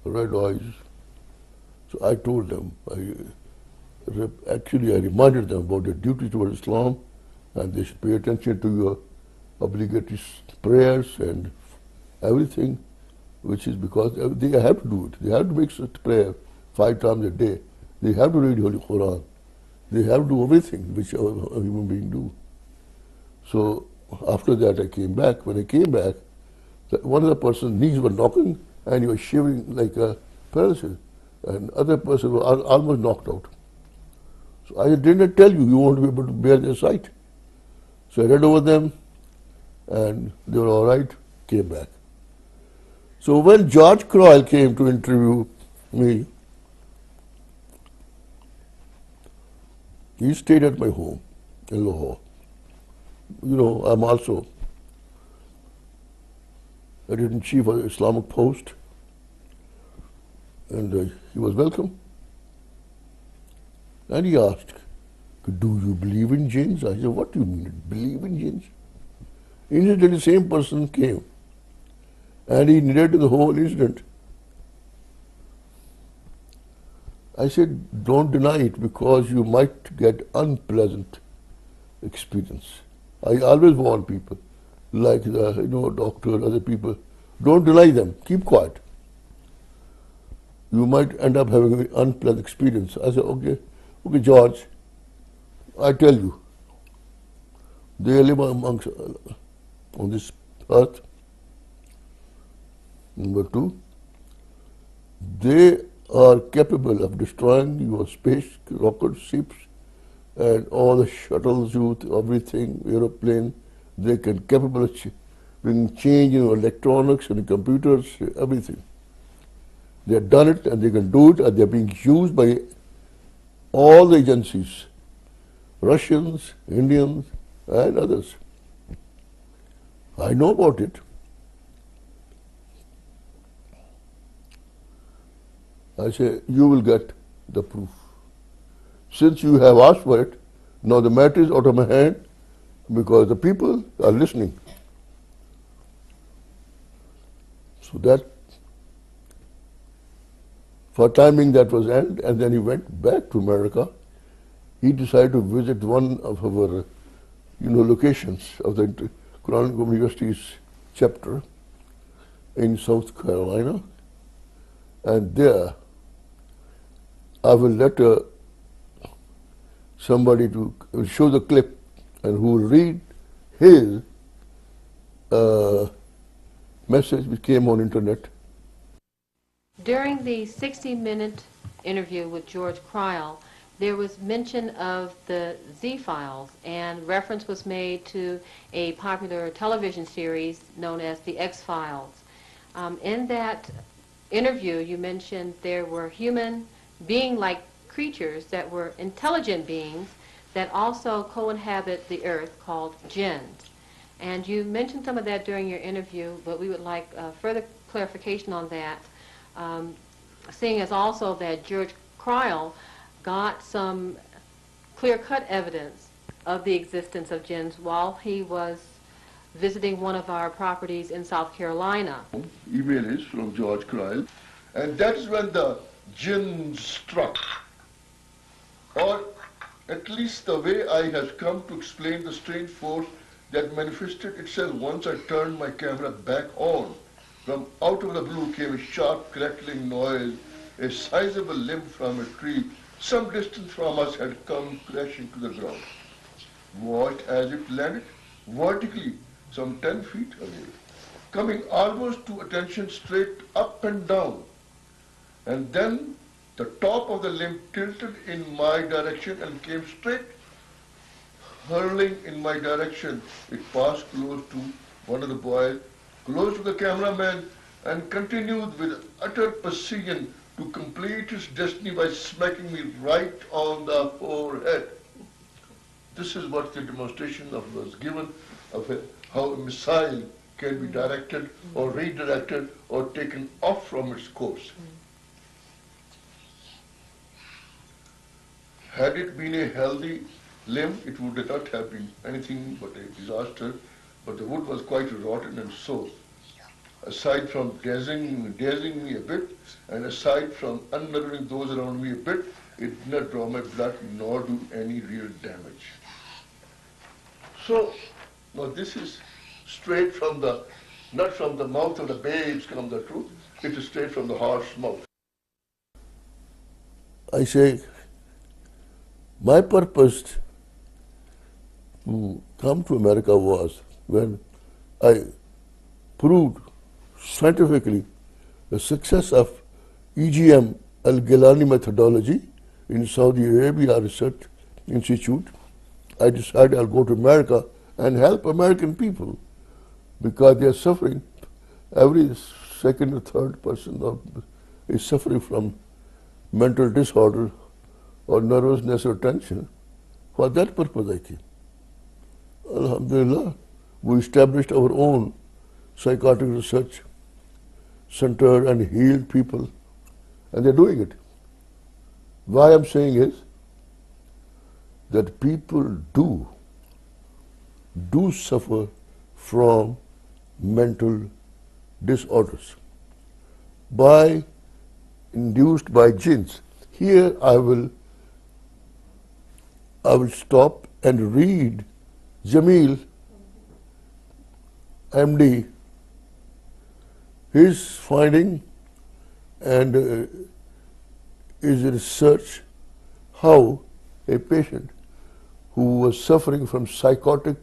red eyes. So I told them, I reminded them about their duty towards Islam, and they should pay attention to your obligatory prayers and everything, which is because they have to do it. They have to make such prayer 5 times a day. They have to read Holy Quran. They have to do everything which a human being do. So after that I came back. When I came back, one of the person's knees were knocking and he was shivering like a paralysis. And other person was almost knocked out. So I didn't tell you, you won't be able to bear their sight. So I read over them and they were all right, came back. So when George Crowell came to interview me, he stayed at my home in Lahore. You know, I'm also editor-in-chief of the Islamic Post, and he was welcome. And he asked, do you believe in jinns? I said, what do you mean, believe in jinns? Incidentally, the same person came, and he narrated the whole incident. I said, don't deny it, because you might get unpleasant experience. I always warn people, like the doctor, other people, don't deny them, keep quiet. You might end up having an unpleasant experience. I said, okay, George, I tell you, they live amongst on this earth. Number two, they are capable of destroying your space, rocket ships, and all the shuttles, everything, aeroplane. They can capable of bringing change in electronics and computers, everything. They have done it, and they can do it, and they are being used by all the agencies, Russians, Indians, and others. I know about it. I say, you will get the proof. Since you have asked for it, now the matter is out of my hand, because the people are listening. So that, for timing, that was end, and then he went back to America. He decided to visit one of our, locations of the Quranic University's chapter in South Carolina, and there I will let somebody to show the clip, and who will read his message which came on internet. During the 60-minute interview with George Crowell, there was mention of the Z-Files, and reference was made to a popular television series known as the X-Files. In that interview, you mentioned there were human being-like creatures that were intelligent beings that also co-inhabit the earth, called Jinns. And you mentioned some of that during your interview, but we would like further clarification on that, seeing as also that George Crowell got some clear-cut evidence of the existence of jinns while he was visiting one of our properties in South Carolina. Email is from George Crowell, and that's when the jinn struck, or at least the way I have come to explain the strange force that manifested itself once I turned my camera back on. From out of the blue came a sharp crackling noise. A sizable limb from a tree some distance from us had come crashing to the ground. Watched as it landed vertically some 10 feet away, coming almost to attention straight up and down. And then the top of the limb tilted in my direction and came straight, hurling in my direction. It passed close to one of the boys, close to the cameraman, and continued with utter precision to complete its destiny by smacking me right on the forehead. This is what the demonstration was given of how a missile can be directed or redirected or taken off from its course. Had it been a healthy limb, it would not have been anything but a disaster, but the wood was quite rotten, and so, aside from dazing me a bit, and aside from unnerving those around me a bit, it did not draw my blood nor do any real damage. So, now this is straight from the, not from the mouth of the babes come the truth, it is straight from the horse's mouth. I say, my purpose to come to America was when I proved scientifically the success of EGM Gillani methodology in Saudi Arabia Research Institute. I decided I'll go to America and help American people because they are suffering every second or third person is suffering from mental disorder or nervousness or tension, for that purpose I came. Alhamdulillah, we established our own psychiatric research center and healed people, and they're doing it. Why I'm saying is that people do suffer from mental disorders induced by jinns. Here I will stop and read Jamil, MD, his finding and his research how a patient who was suffering from psychotic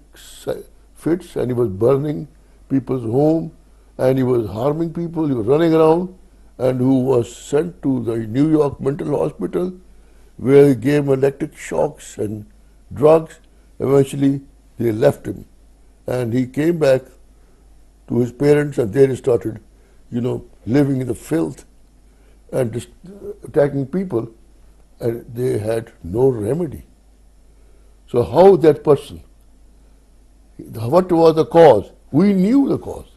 fits and he was burning people's home and he was harming people, he was running around, and who was sent to the New York mental hospital where he gave him electric shocks and drugs. Eventually they left him and he came back to his parents, and there he started, living in the filth and just attacking people, and they had no remedy. So how that person, what was the cause? We knew the cause.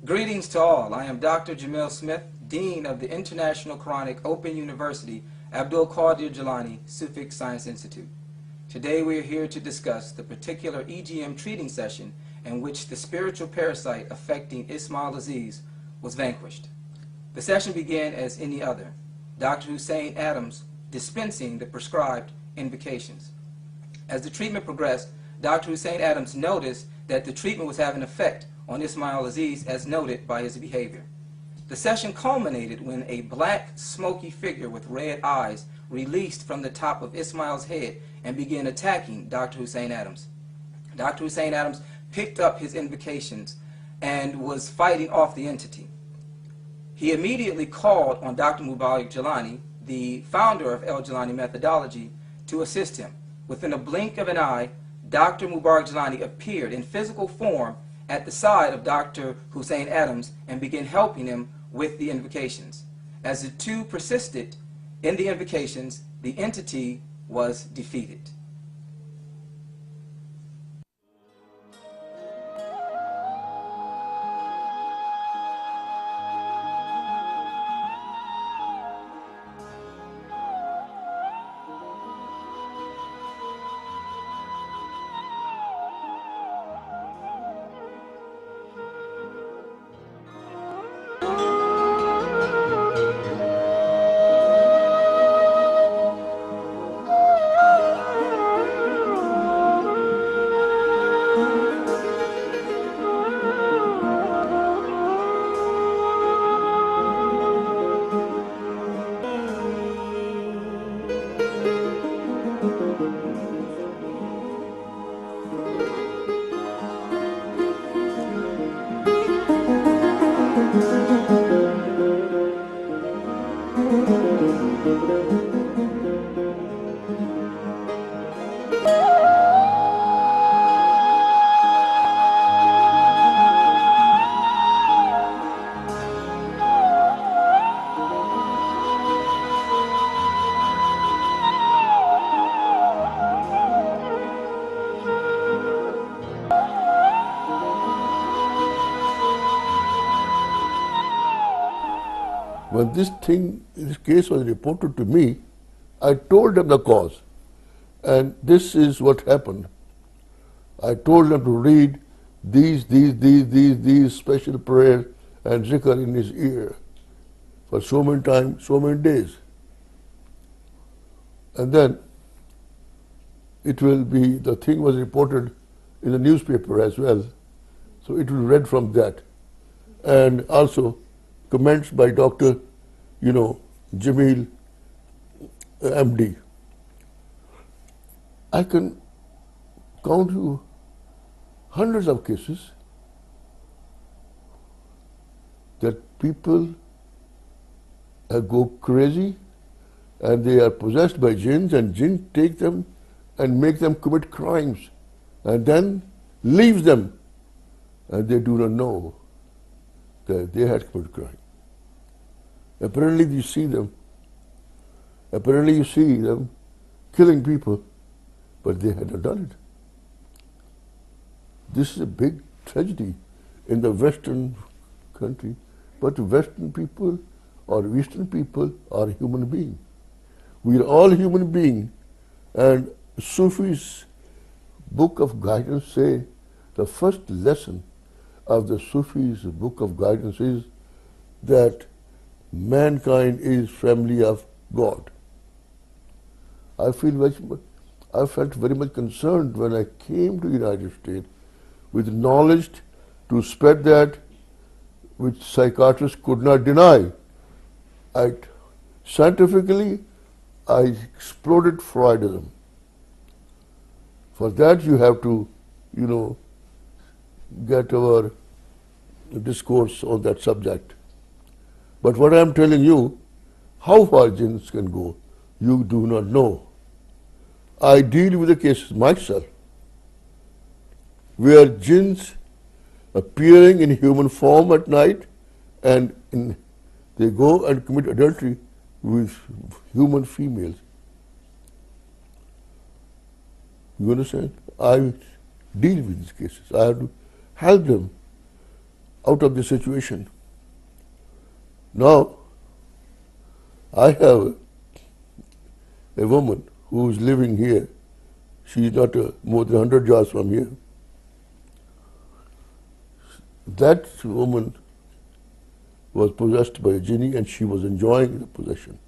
Greetings to all. I am Dr. Jamil Smith, Dean of the International Quranic Open University, Abdul Qadir Gillani, Sufic Science Institute. Today we are here to discuss the particular EGM treating session in which the spiritual parasite affecting Ismail Aziz was vanquished. The session began as any other, Dr. Hussein Adams dispensing the prescribed invocations. As the treatment progressed, Dr. Hussein Adams noticed that the treatment was having effect on Ismail Aziz as noted by his behavior. The session culminated when a black, smoky figure with red eyes released from the top of Ismail's head and began attacking Dr. Hussein Adams. Dr. Hussein Adams picked up his invocations and was fighting off the entity. He immediately called on Dr. Mubarak Gillani, the founder of El Gillani methodology, to assist him. Within a blink of an eye, Dr. Mubarak Gillani appeared in physical form at the side of Dr. Hussein Adams and began helping him with the invocations. As the two persisted in the invocations, the entity was defeated. When this case was reported to me, I told them the cause. And this is what happened. I told them to read these special prayers and zikr in his ear for so many times, so many days. And then the thing was reported in the newspaper as well. So it was read from that. And also comments by Dr. Jamil, MD. I can count you hundreds of cases that people go crazy and they are possessed by jinns, and jinn take them and make them commit crimes and then leaves them, and they do not know that they had committed crime. Apparently you see them killing people, but they had not done it. This is a big tragedy in the Western country, but Western people or Eastern people are human beings. We are all human beings, and Sufi's book of guidance say the first lesson of the Sufi's book of guidance is that mankind is family of God. I felt very much concerned when I came to the United States with knowledge to spread that which psychiatrists could not deny. Scientifically, I exploded Freudism. For that you have to, get our discourse on that subject. But what I am telling you, how far jinns can go, you do not know. I deal with the cases myself, where jinns appearing in human form at night, and they go and commit adultery with human females. You understand? I deal with these cases. I have to help them out of the situation. Now, I have a woman who is living here. She is not more than 100 yards from here. That woman was possessed by a jinni, and she was enjoying the possession.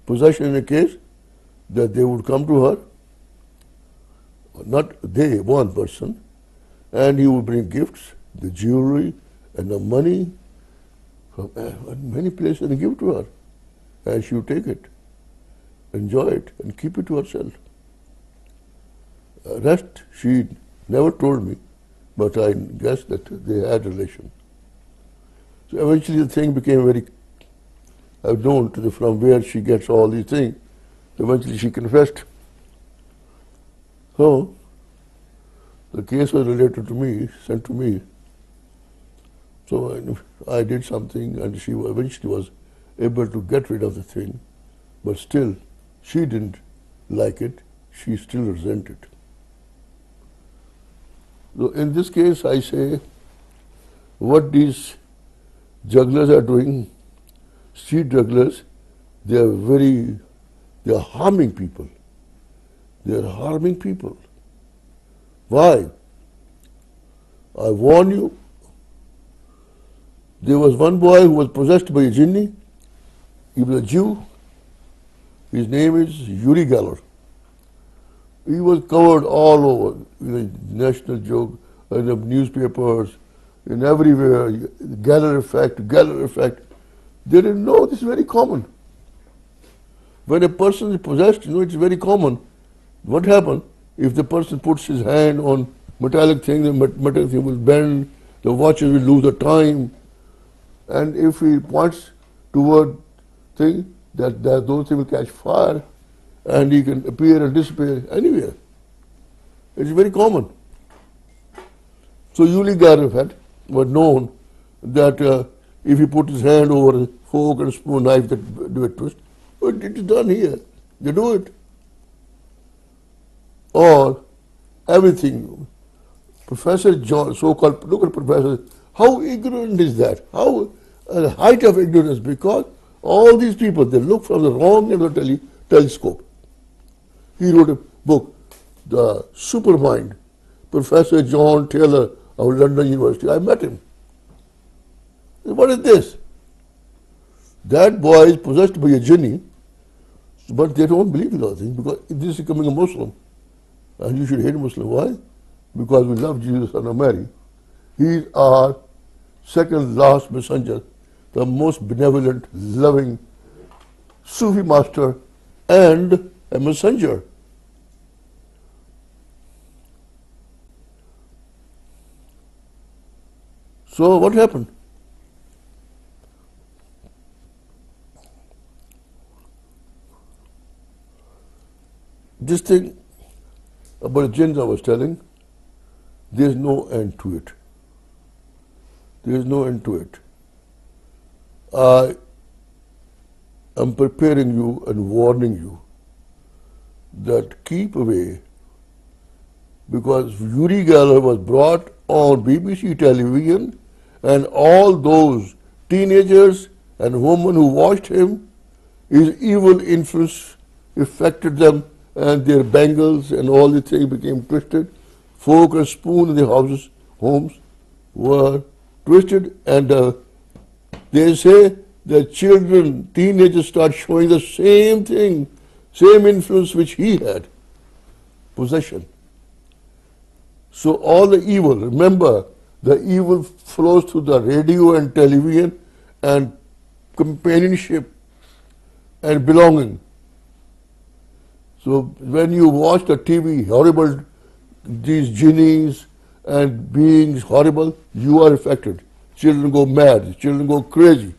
Possession in a case that they would come to her, not they, one person, and he would bring gifts, the jewelry and the money from many places and give to her. And she would take it, enjoy it, and keep it to herself. Rest, she never told me, but I guess that they had a relation. So eventually the thing became very, I've known from where she gets all these things. Eventually she confessed. So the case was related to me, sent to me. So I did something, and she eventually was able to get rid of the thing, but still she didn't like it, she still resented. So in this case I say, what these jugglers are doing, street jugglers, they are harming people. They are harming people. Why? I warn you, there was one boy who was possessed by a jinni. He was a Jew. His name is Uri Geller. He was covered all over, national joke, in the newspapers, in everywhere, Geller effect, Geller effect. They didn't know this is very common. When a person is possessed, it's very common. What happens? If the person puts his hand on metallic thing, the metallic thing will bend, the watches will lose the time. And if he points toward thing, that those things will catch fire, and he can appear and disappear anywhere. It's very common. So Uli Garifat was known that if he put his hand over a fork and spoon knife that do a twist, but it is done here. They do it. Or everything. Professor John, so-called, look at Professor, how ignorant is that? How the height of ignorance, because all these people, they look from the wrong end of the telescope. He wrote a book, The Supermind, Professor John Taylor of London University. I met him. What is this? That boy is possessed by a jinni, but they don't believe in those things because this is becoming a Muslim. And you should hate a Muslim. Why? Because we love Jesus and Mary. He is our second last messenger, the most benevolent, loving Sufi master and a messenger. So what happened? this thing about the jinns I was telling, there's no end to it. There is no end to it. I am preparing you and warning you that keep away, because Uri Geller was brought on BBC television, and all those teenagers and women who watched him, his evil influence affected them, and their bangles and all the things became twisted. Fork and spoon in the houses, homes were twisted, and they say that children, teenagers start showing the same thing, same influence which he had, possession. So all the evil, remember, the evil flows through the radio and television and companionship and belonging. So when you watch the TV, horrible, these jinnis and beings horrible, you are affected. Children go mad, children go crazy.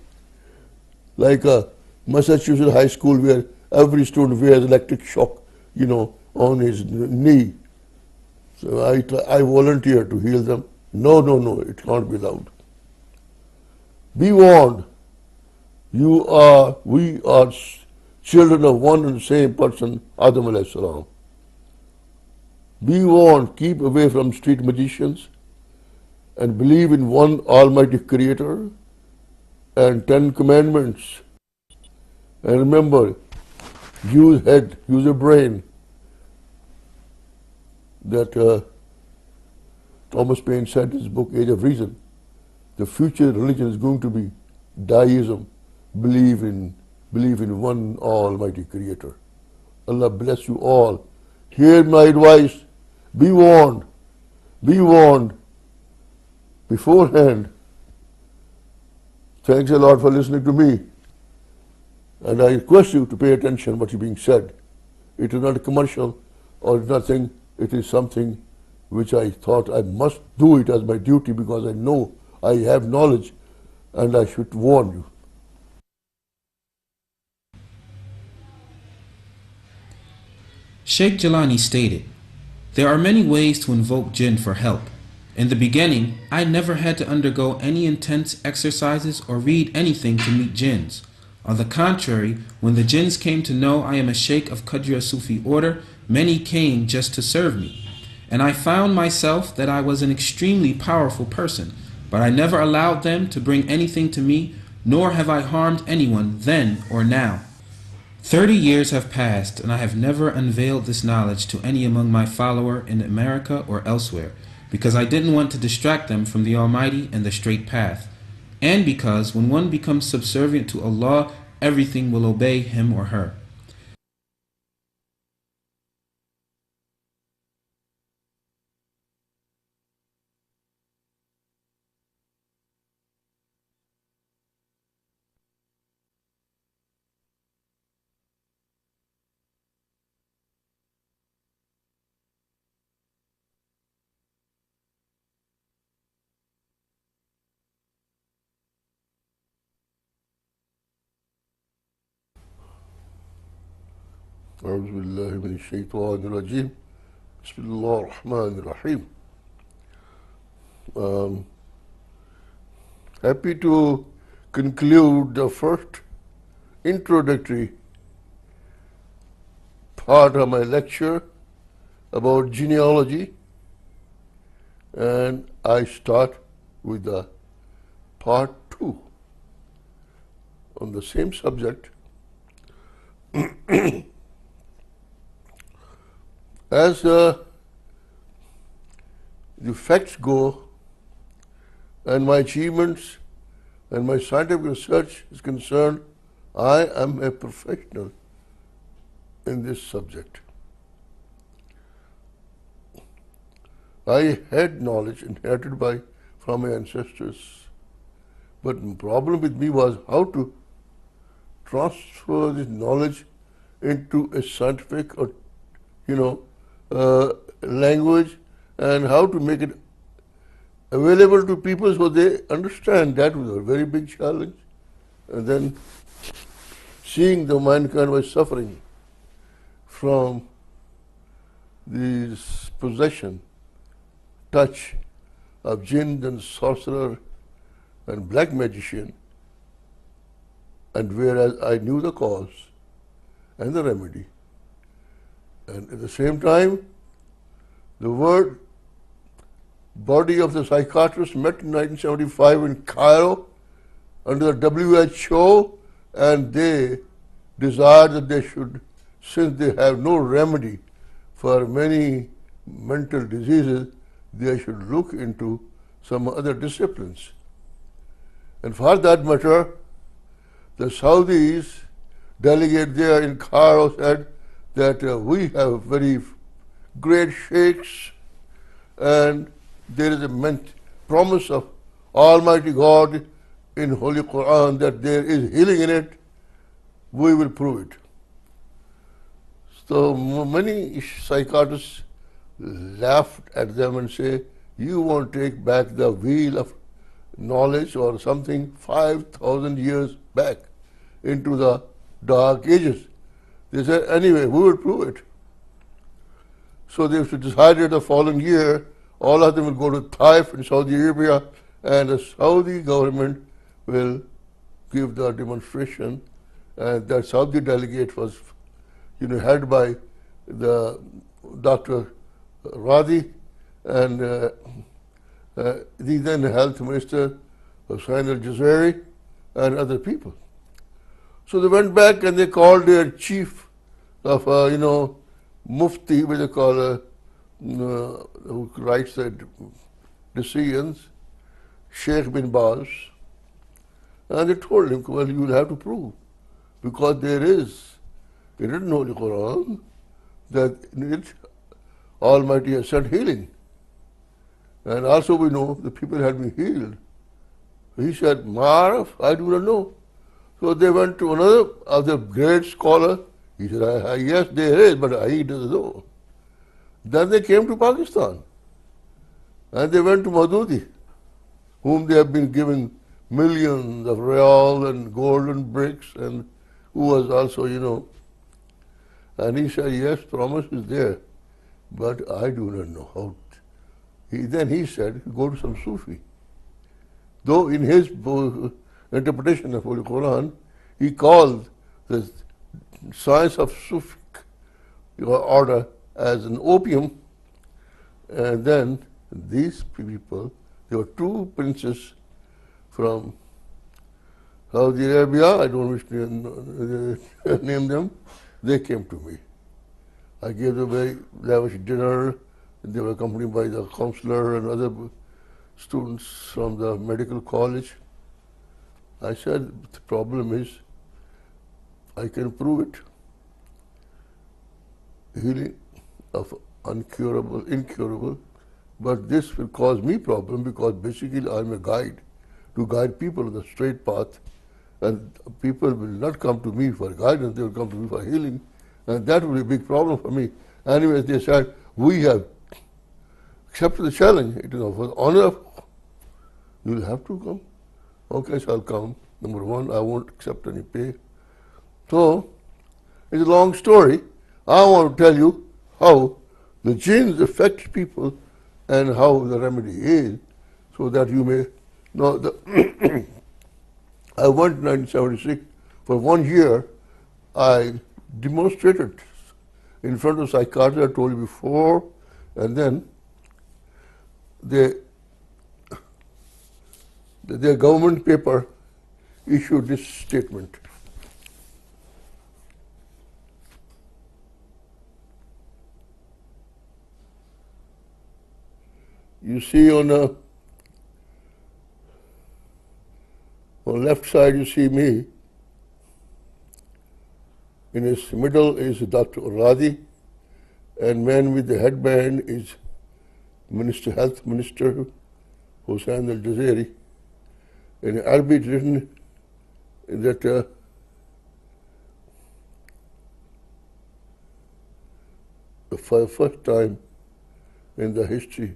Like a Massachusetts high school where every student wears electric shock, on his knee. So I volunteer to heal them. No, it can't be allowed. Be warned. We are children of one and the same person, Adam alayhi salam. Be warned, keep away from street magicians and believe in one Almighty Creator and 10 Commandments. And remember, use head, use your brain. That Thomas Paine said in his book, Age of Reason, the future religion is going to be deism, believe in one Almighty Creator. Allah bless you all. Hear my advice. Be warned. Be warned. Beforehand. Thanks a lot for listening to me. And I request you to pay attention to what is being said. It is not a commercial or nothing. It is something which I thought I must do it as my duty, because I know I have knowledge and I should warn you. Sheikh Gillani stated, "There are many ways to invoke jinn for help. In the beginning, I never had to undergo any intense exercises or read anything to meet jinns. On the contrary, when the jinns came to know I am a Sheikh of Qadir Sufi order, many came just to serve me. And I found myself that I was an extremely powerful person, but I never allowed them to bring anything to me, nor have I harmed anyone then or now. 30 years have passed, and I have never unveiled this knowledge to any among my follower in America or elsewhere, because I didn't want to distract them from the Almighty and the straight path, and because when one becomes subservient to Allah, everything will obey him or her." أعوذ بالله من الشيطان الرجيم. بسم الله الرحمن الرحيم. Happy to conclude the first introductory part of my lecture about genealogy, and I start with the part 2 on the same subject. As the facts go, and my achievements and my scientific research is concerned, I am a professional in this subject. I had knowledge inherited from my ancestors, but the problem with me was how to transfer this knowledge into a scientific or language, and how to make it available to people so they understand. That was a very big challenge. And then seeing the mankind was suffering from this possession, touch of jinn and sorcerer and black magician, and whereas I knew the cause and the remedy. And at the same time, the word body of the psychiatrist met in 1975 in Cairo under the WHO, and they desired that they should, since they have no remedy for many mental diseases, they should look into some other disciplines. And for that matter, the Saudis delegate there in Cairo said that we have very great sheikhs, and there is a promise of Almighty God in Holy Quran that there is healing in it. We will prove it. So many psychiatrists laughed at them and say, you won't take back the wheel of knowledge or something 5,000 years back into the dark ages. They said, anyway, we will prove it. So they decided the following year, all of them will go to Taif in Saudi Arabia, and the Saudi government will give the demonstration. And that Saudi delegate was, headed by the Dr. Radi and the then health minister, Hussain al-Jazairi, and other people. So they went back and they called their chief of, Mufti, which they call, who writes the decisions, Sheikh bin Baz, and they told him, well, you will have to prove, because there is, in the Holy Quran, that in it, Almighty has sent healing. And also we know the people had been healed. He said, Maraf, I do not know. So they went to another of the great scholar. He said, yes, there is, but he doesn't know. Then they came to Pakistan. And they went to Madudi, whom they have been giving millions of real and golden bricks, and who was also, and he said, yes, promise is there, but I do not know how. Then he said, go to some Sufi. Though in his interpretation of Holy Quran, he called the science of Sufic order as an opium, and then these people, there were two princes from Saudi Arabia, I don't wish to name them, they came to me. I gave them a very lavish dinner. They were accompanied by the counselor and other students from the medical college. I said, the problem is, I can prove it. Healing of incurable, but this will cause me problem because basically I'm a guide to guide people on the straight path, and people will not come to me for guidance, they will come to me for healing, and that will be a big problem for me. Anyways, they said, we have accepted the challenge. It is of honor. You will have to come. Okay, so I'll come. Number one, I won't accept any pay. So, it's a long story. I want to tell you how the jinns affect people and how the remedy is, so that you may know. I went in 1976. For 1 year, I demonstrated in front of psychiatrists I told you before, and then their government paper issued this statement. You see on the left side, you see me. In his middle is Dr. Radi, and man with the headband is Health Minister Hussain al-Jazairi. In Arabic written that for the first time in the history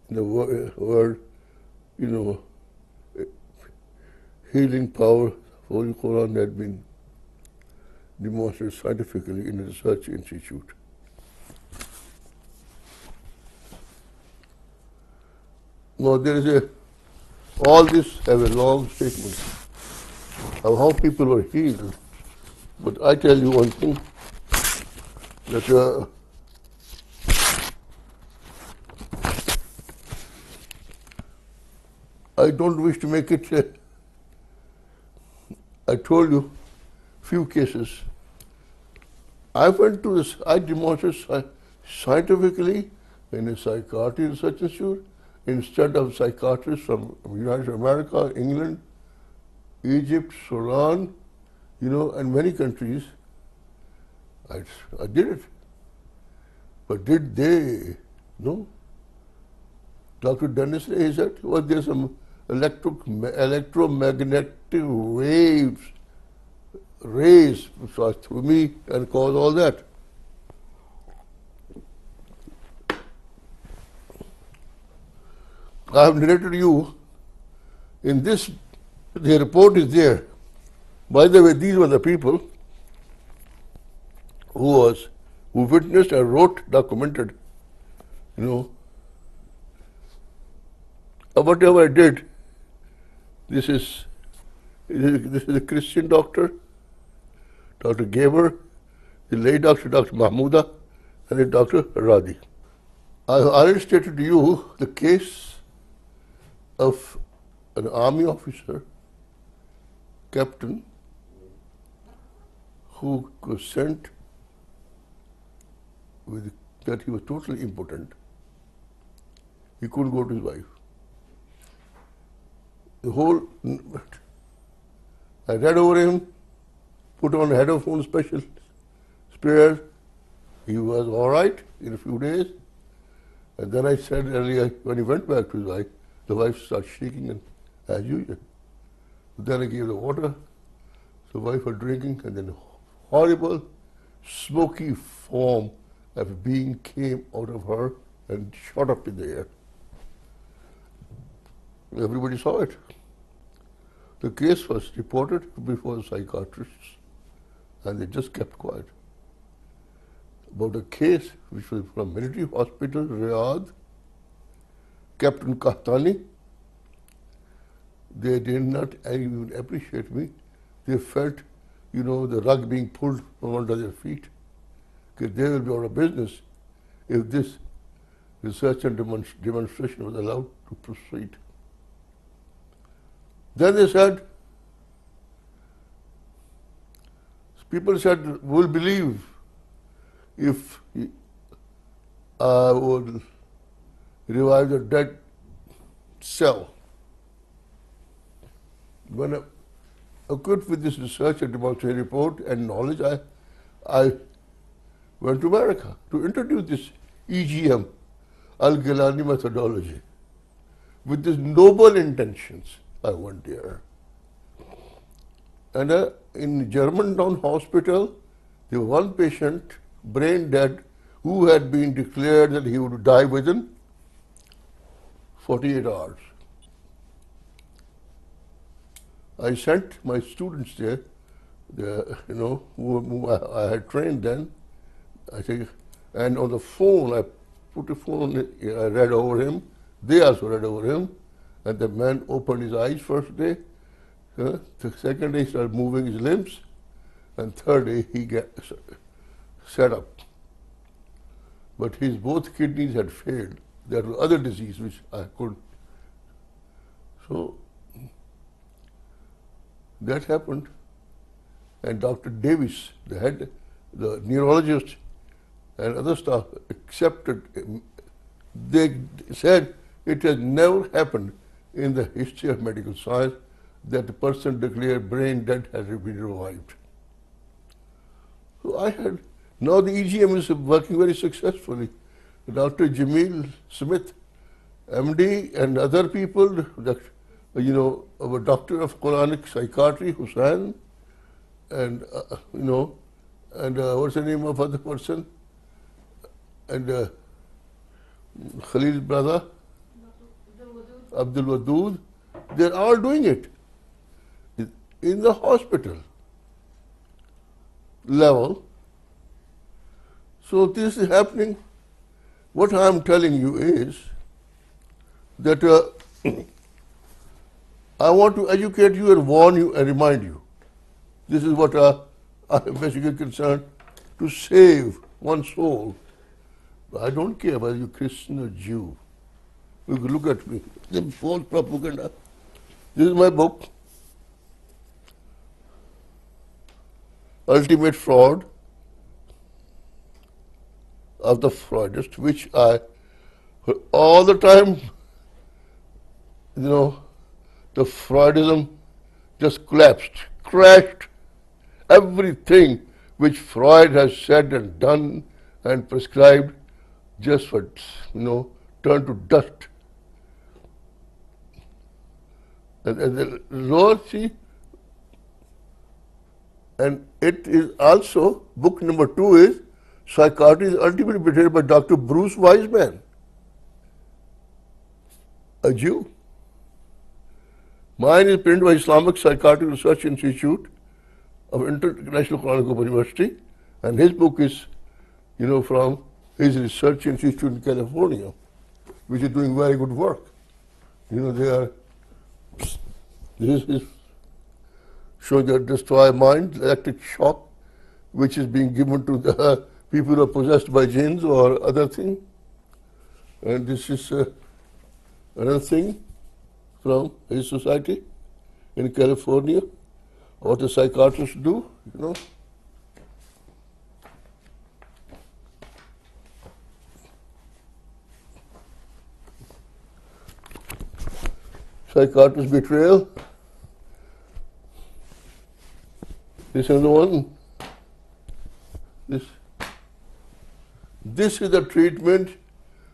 in the world, healing power of Holy Quran had been demonstrated scientifically in a research institute. No, there is a, all this have a long statement of how people were healed. But I tell you one thing, that I don't wish to make it, I told you few cases. I went to this, I demonstrated scientifically in a psychiatry research institute instead of psychiatrists from United States of America, England, Egypt, Sudan, and many countries. I did it. But did they? No. Dr. Dennis, he said, well, there's some electromagnetic rays pass through me and cause all that. I have narrated you in this, the report is there. By the way, these were the people who witnessed and wrote, documented, whatever I did. This is a Christian doctor, Dr. Gaber, the lay doctor, Dr. Mahmouda, and the Dr. Radi. I already stated to you the case of an army officer, captain, who was sent with that he was totally impotent. He couldn't go to his wife. The whole, I read over him, put on headphone special spares. He was all right in a few days. And then I said earlier, when he went back to his wife, the wife started shaking and as usual. Then I gave the water. The wife was drinking, and then horrible, smoky form of a being came out of her and shot up in the air. Everybody saw it. The case was reported before the psychiatrists, and they just kept quiet. About a case which was from military hospital, Riyadh, Captain Kahtani, they did not even appreciate me. They felt, the rug being pulled from under their feet. Because they will be out of business if this research and demonstration was allowed to proceed. Then they said, people said, we'll believe if I would revive the dead cell. When I equipped with this research and demonstration report and knowledge, I went to America to introduce this EGM, Gillani methodology. With these noble intentions, I went there. And in Germantown Hospital, there was one patient, brain dead, who had been declared that he would die within 48 hours. I sent my students there, whom I had trained then. I think, and on the phone, I put the phone, I read over him. They also read over him. And the man opened his eyes first day. The second day, he started moving his limbs. And third day, he sat up. But his both kidneys had failed. There were other diseases which I couldn't. So that happened. And Dr. Davis, the head, the neurologist, and other staff accepted. They said it has never happened in the history of medical science that a person declared brain dead has been revived. So I had, now the EGM is working very successfully. Dr. Jamil Smith, MD, and other people, our doctor of Quranic psychiatry, Hussain, and, and what's the name of other person? And Khalil's brother, Abdul Wadud, they're all doing it in the hospital level. So this is happening. What I'm telling you is that I want to educate you and warn you and remind you. This is what I am basically concerned, to save one soul. I don't care whether you're Christian or Jew. You can look at me. The false propaganda. This is my book, Ultimate Fraud of the Freudists, which I all the time, the Freudism just collapsed, crashed. Everything which Freud has said and done and prescribed just for, turned to dust. And the result, see, and it is also, book number 2 is Psychiatry is ultimately betrayed by Dr. Bruce Wiseman, a Jew. Mine is printed by Islamic Psychiatric Research Institute of International Quranic University, and his book is, from his research institute in California, which is doing very good work. This is showing the destroy mind, electric shock, which is being given to the people who are possessed by jinns or other thing. And this is another thing from his society in California, what the psychiatrists do, Psychiatrist betrayal. This is another one. This is the treatment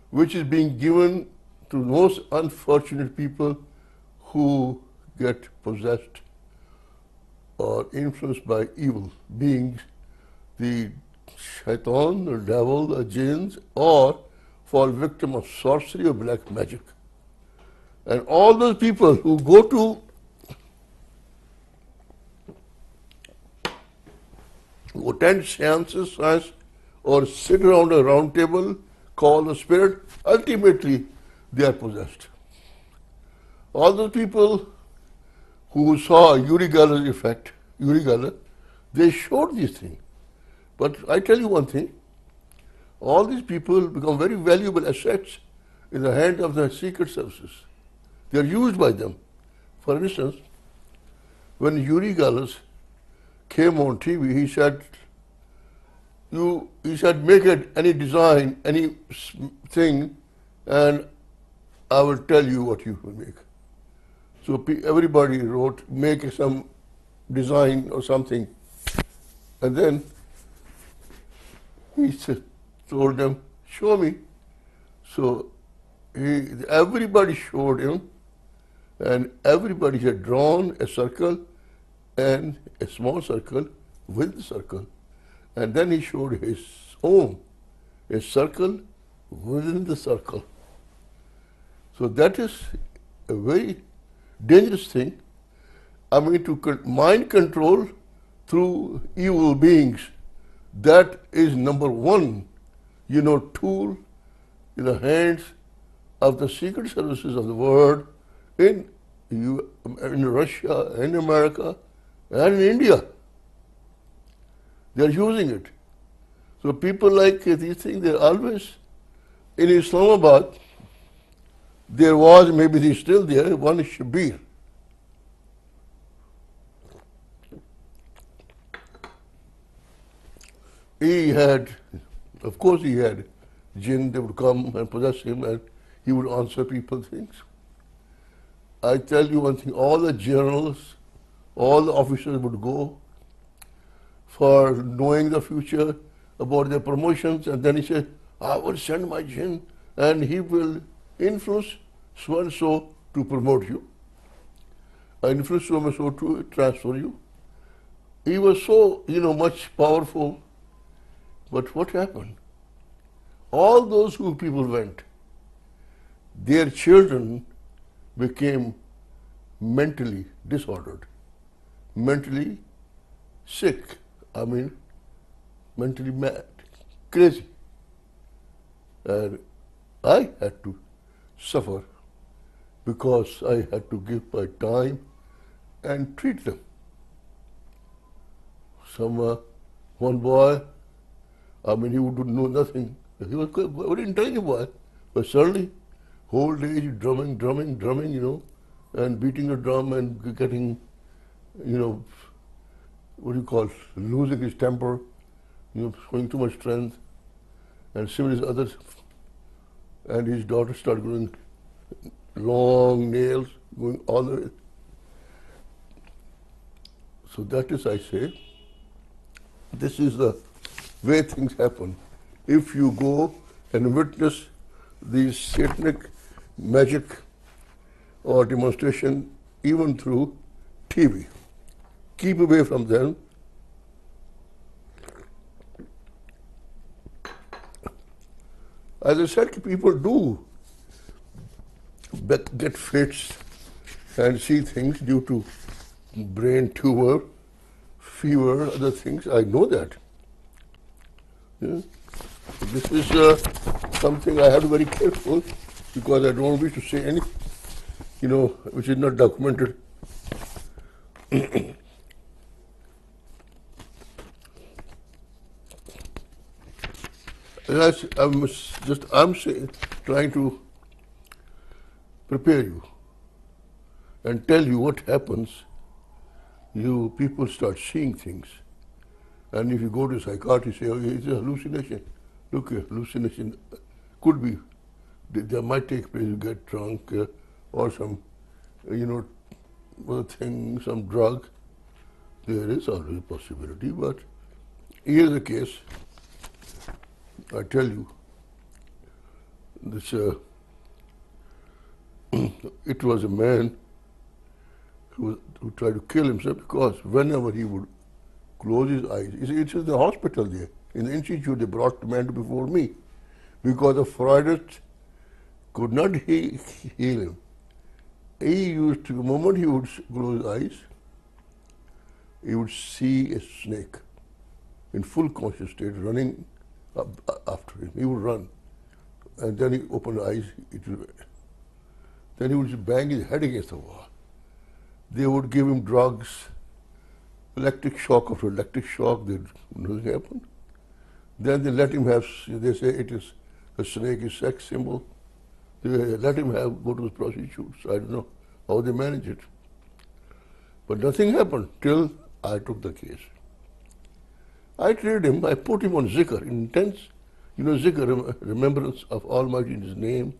which is being given to most unfortunate people who get possessed or influenced by evil beings, the shaitan, the devil, the jinns, or fall victim of sorcery or black magic. And all those people who go to attend seances, or sit around a round table, call the spirit, ultimately they are possessed. All those people who saw Uri Geller's effect, Uri Geller, they showed these things. But I tell you one thing, all these people become very valuable assets in the hand of the secret services. They are used by them. For instance, when Uri Geller came on TV, he said, make it any design, any thing, and I will tell you what you will make. So everybody wrote, make some design or something. And then he told them, show me. So everybody showed him, and everybody had drawn a circle and a small circle with the circle. And then he showed his own, a circle within the circle. So that is a very dangerous thing. I mean, to mind control through evil beings, that is number one, tool in the hands of the secret services of the world in Russia, in America, and in India. They are using it. So people like these things, they're always in Islamabad. There was, maybe he's still there, one is Shabir. He had, of course he had jinn, they would come and possess him and he would answer people things. I tell you one thing, all the generals, all the officers would go for knowing the future about their promotions, and then he said, I will send my jinn and he will influence so and so to promote you. I influence so and so to transfer you. He was so, much powerful. But what happened? All those who people went, their children became mentally disordered, mentally sick, mentally mad, crazy. And I had to suffer because I had to give my time and treat them. One boy, I mean, he would know nothing. He was a very intelligent boy, but suddenly, whole day drumming, and beating the drum and getting, what do you call, losing his temper, showing too much strength, and similarly others. And his daughter started growing long nails, going all the way. So that is, I say, this is the way things happen. If you go and witness these satanic magic or demonstration even through TV, keep away from them. As I said, people do get fits and see things due to brain tumor, fever, other things. I know that. Yeah. This is something I have to be very careful because I don't wish to say anything, which is not documented. I'm trying to prepare you and tell you what happens. You people start seeing things, and if you go to a psychiatrist, say, "Oh, it's a hallucination." Look, hallucination could be. There might take place. You get drunk or some, other thing, some drug. There is always a possibility, but here's the case. I tell you, this it was a man who tried to kill himself because whenever he would close his eyes, it's in the hospital there, in the institute, they brought the man before me because the Freudists could not heal him. He used to, the moment he would close his eyes, he would see a snake in full conscious state running after him. He would run, and then he opened his eyes. Then he would just bang his head against the wall. They would give him drugs, electric shock after electric shock. Nothing happened. Then they let him have. They say it is a snake is sex symbol. They let him go to the prostitutes. I don't know how they manage it, but nothing happened till I took the case. I treated him, I put him on zikr, intense, zikr, remembrance of Almighty in His name,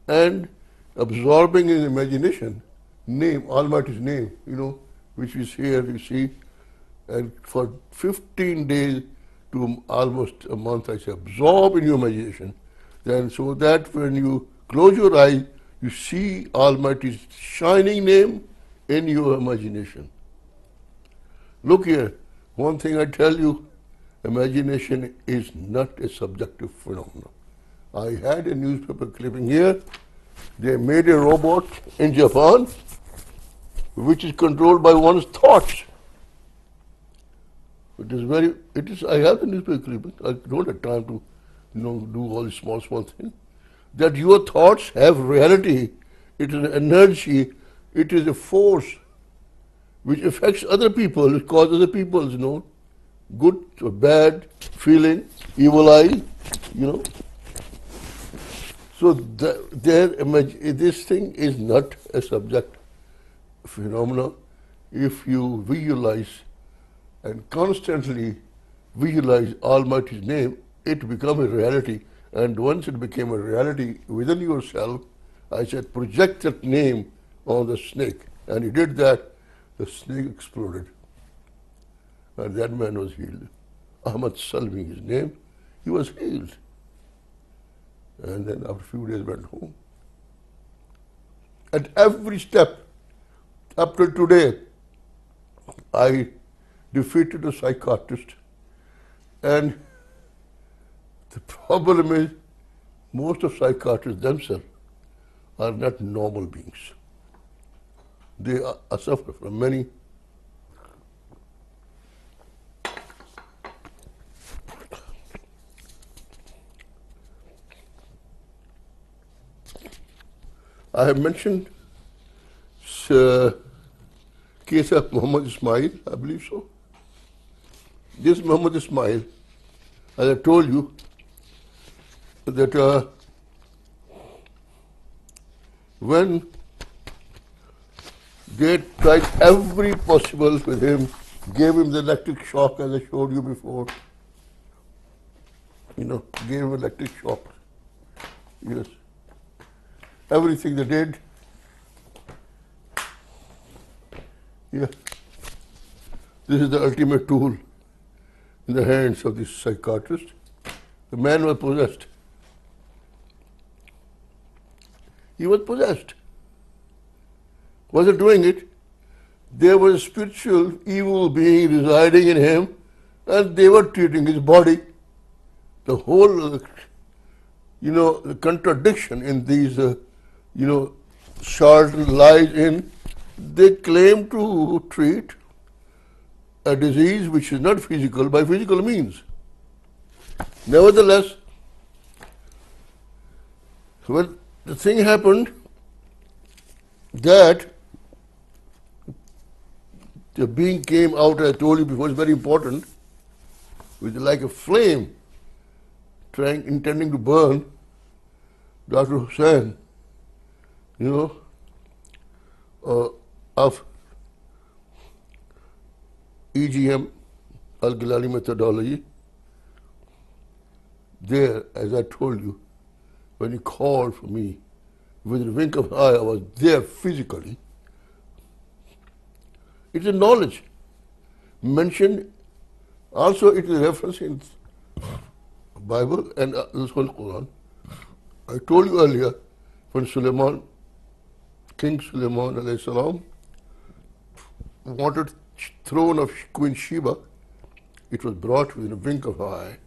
and absorbing in imagination, Almighty's name, which is here, you see, and for 15 days to almost a month, I say, absorb in your imagination, then so that when you close your eyes, you see Almighty's shining name in your imagination. Look here, one thing I tell you, imagination is not a subjective phenomenon. I had a newspaper clipping here. They made a robot in Japan which is controlled by one's thoughts. I have the newspaper clipping. I don't have time to, do all these small things. That your thoughts have reality. It is an energy. It is a force which affects other people. It causes other people, good or bad feeling, evil eye, So this thing is not a subject phenomena. If you visualize and constantly visualize Almighty's name, it becomes a reality. And once it became a reality within yourself, I said, project that name on the snake. And he did that, the snake exploded. And that man was healed. Ahmad Salmi, his name, he was healed. And then after a few days went home. At every step, up till today, I defeated a psychiatrist. And the problem is, most of psychiatrists themselves are not normal beings. They suffer from many I have mentioned case of Muhammad Ismail, I believe so. This Muhammad Ismail, as I told you, that when they tried every possible with him, gave him the electric shock as I showed you before. You know, gave him electric shock. Yes. Everything they did. Yeah. This is the ultimate tool in the hands of this psychiatrist. The man was possessed. He was possessed. Wasn't doing it. There was a spiritual evil being residing in him, and they were treating his body. The whole, the contradiction in these, charlatans lies in, they claim to treat a disease which is not physical by physical means. Nevertheless, when the thing happened that the being came out, as I told you before, it's very important, with like a flame, intending to burn Dr. Hussain, of EGM, Al-Gillani methodology. There, as I told you, when he called for me, with a wink of eye, I was there physically. It's a knowledge mentioned. Also, it is a reference in Bible and the whole Quran. I told you earlier, when King Suleiman alayhi salam wanted throne of Queen Sheba, it was brought within a wink of an eye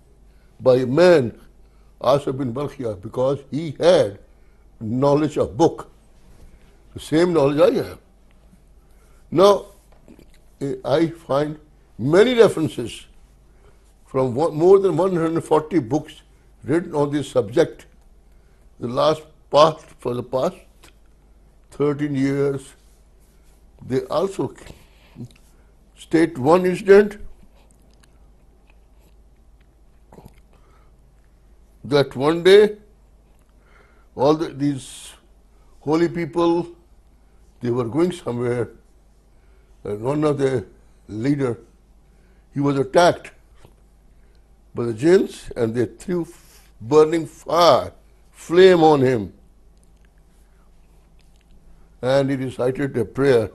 by a man, Asa bin Balkhia, because he had knowledge of book, the same knowledge I have. Now, I find many references from more than 140 books written on this subject. For the past 13 years, they also state one incident that one day all these holy people, they were going somewhere, and one of the leader, he was attacked by the Jinns, and they threw burning flame on him. And he recited a prayer,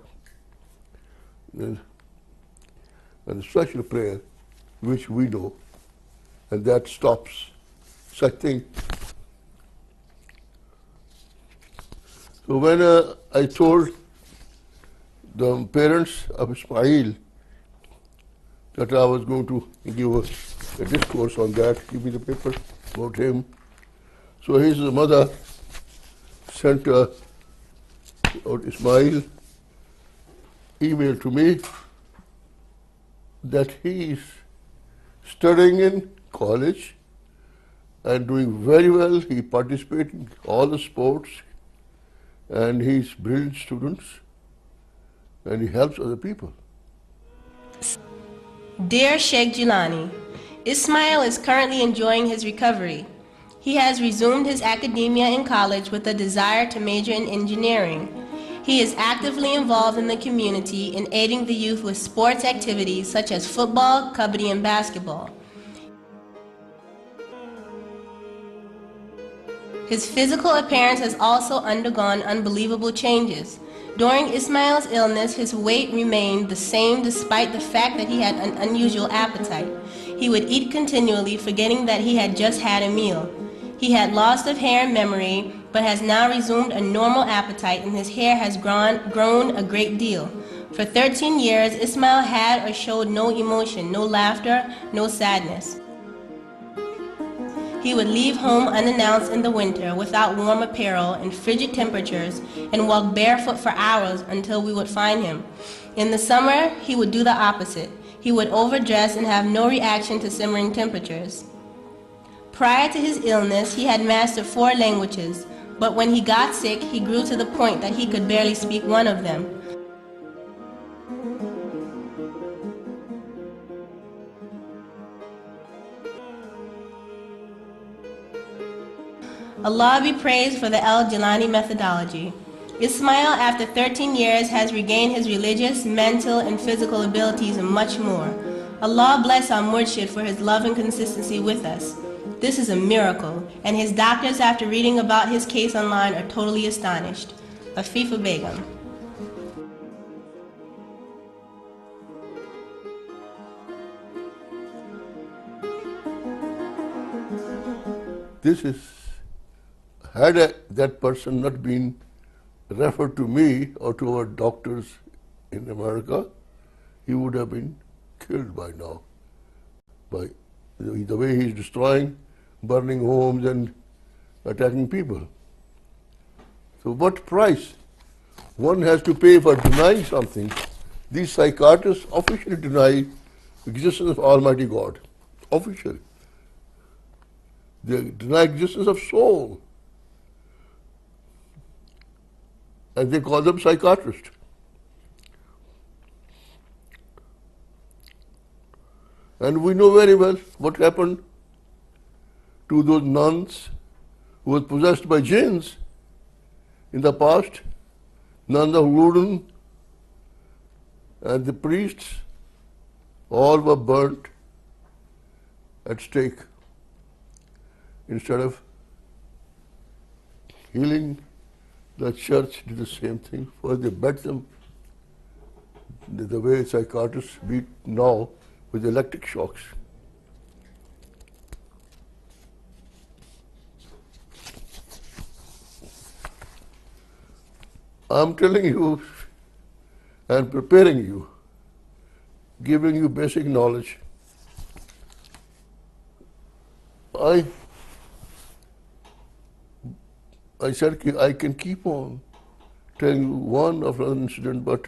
a special prayer, which we know, and that stops such thing. So when I told the parents of Ismail that I was going to give a discourse on that, give me the paper about him. So his mother sent Ismail email to me that he is studying in college and doing very well. He participates in all the sports, and he's brilliant students, and he helps other people. Dear Sheikh Gillani, Ismail is currently enjoying his recovery. He has resumed his academia in college with a desire to major in engineering. He is actively involved in the community in aiding the youth with sports activities such as football, kabaddi, and basketball. His physical appearance has also undergone unbelievable changes. During Ismail's illness, his weight remained the same despite the fact that he had an unusual appetite. He would eat continually, forgetting that he had just had a meal. He had loss of hair and memory, but has now resumed a normal appetite, and his hair has grown a great deal. For 13 years, Ismail had or showed no emotion, no laughter, no sadness. He would leave home unannounced in the winter without warm apparel in frigid temperatures and walk barefoot for hours until we would find him. In the summer, he would do the opposite. He would overdress and have no reaction to simmering temperatures. Prior to his illness, he had mastered 4 languages, but when he got sick, he grew to the point that he could barely speak one of them. Allah be praised for the Gillani methodology. Ismail, after 13 years, has regained his religious, mental, and physical abilities and much more. Allah bless our murshid for his love and consistency with us. This is a miracle, and his doctors, after reading about his case online, are totally astonished. Afifa Begum. This is, had that person not been referred to me or to our doctors in America, he would have been killed by now. By the way he's destroying, burning homes and attacking people. So what price one has to pay for denying something? These psychiatrists officially deny the existence of Almighty God. Officially. They deny existence of soul. And they call them psychiatrists. And we know very well what happened to those nuns who were possessed by jinns in the past. Nuns of Loudun and the priests all were burnt at stake. Instead of healing, the church did the same thing. First they beat them the way psychiatrists beat now with electric shocks. I'm telling you and preparing you, giving you basic knowledge. I said I can keep on telling you one of an incident, but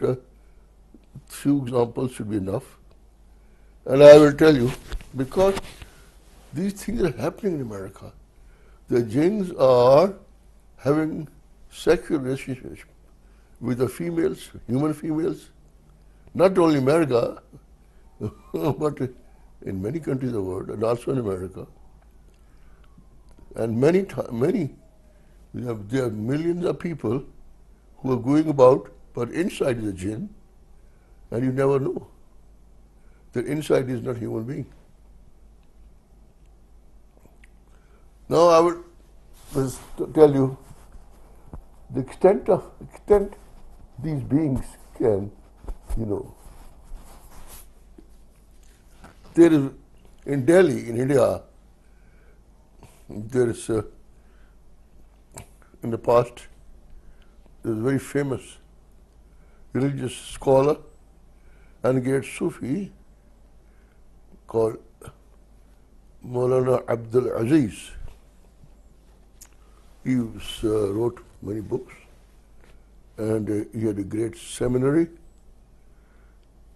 few examples should be enough. And I will tell you, because these things are happening in America. The jinns are having sexual relationships with the females, human females, not only America, but in many countries of the world, and also in America. And there are millions of people who are going about, but inside is a jinn, and you never know that inside is not human being. Now I will just tell you the extent these beings can, There is, in Delhi, in India, there is, in the past, there was a very famous religious scholar and great Sufi called Maulana Abdul Aziz. He wrote many books, and he had a great seminary,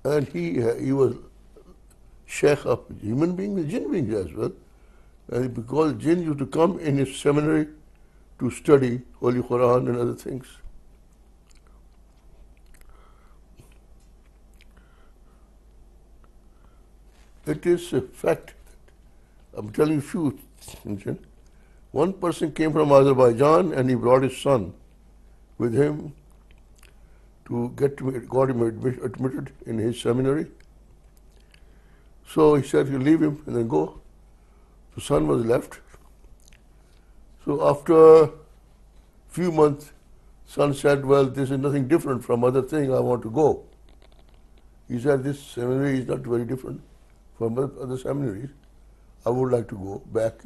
and he was Sheikh of human beings, jinn beings as well. And because jinn used to come in his seminary to study Holy Quran and other things. It is a fact that I'm telling you a few things. One person came from Azerbaijan and he brought his son with him to got him admitted in his seminary. So he said, you leave him and then go. The son was left. So after a few months, son said, well, this is nothing different from other things, I want to go. He said, this seminary is not very different from other seminaries. I would like to go back.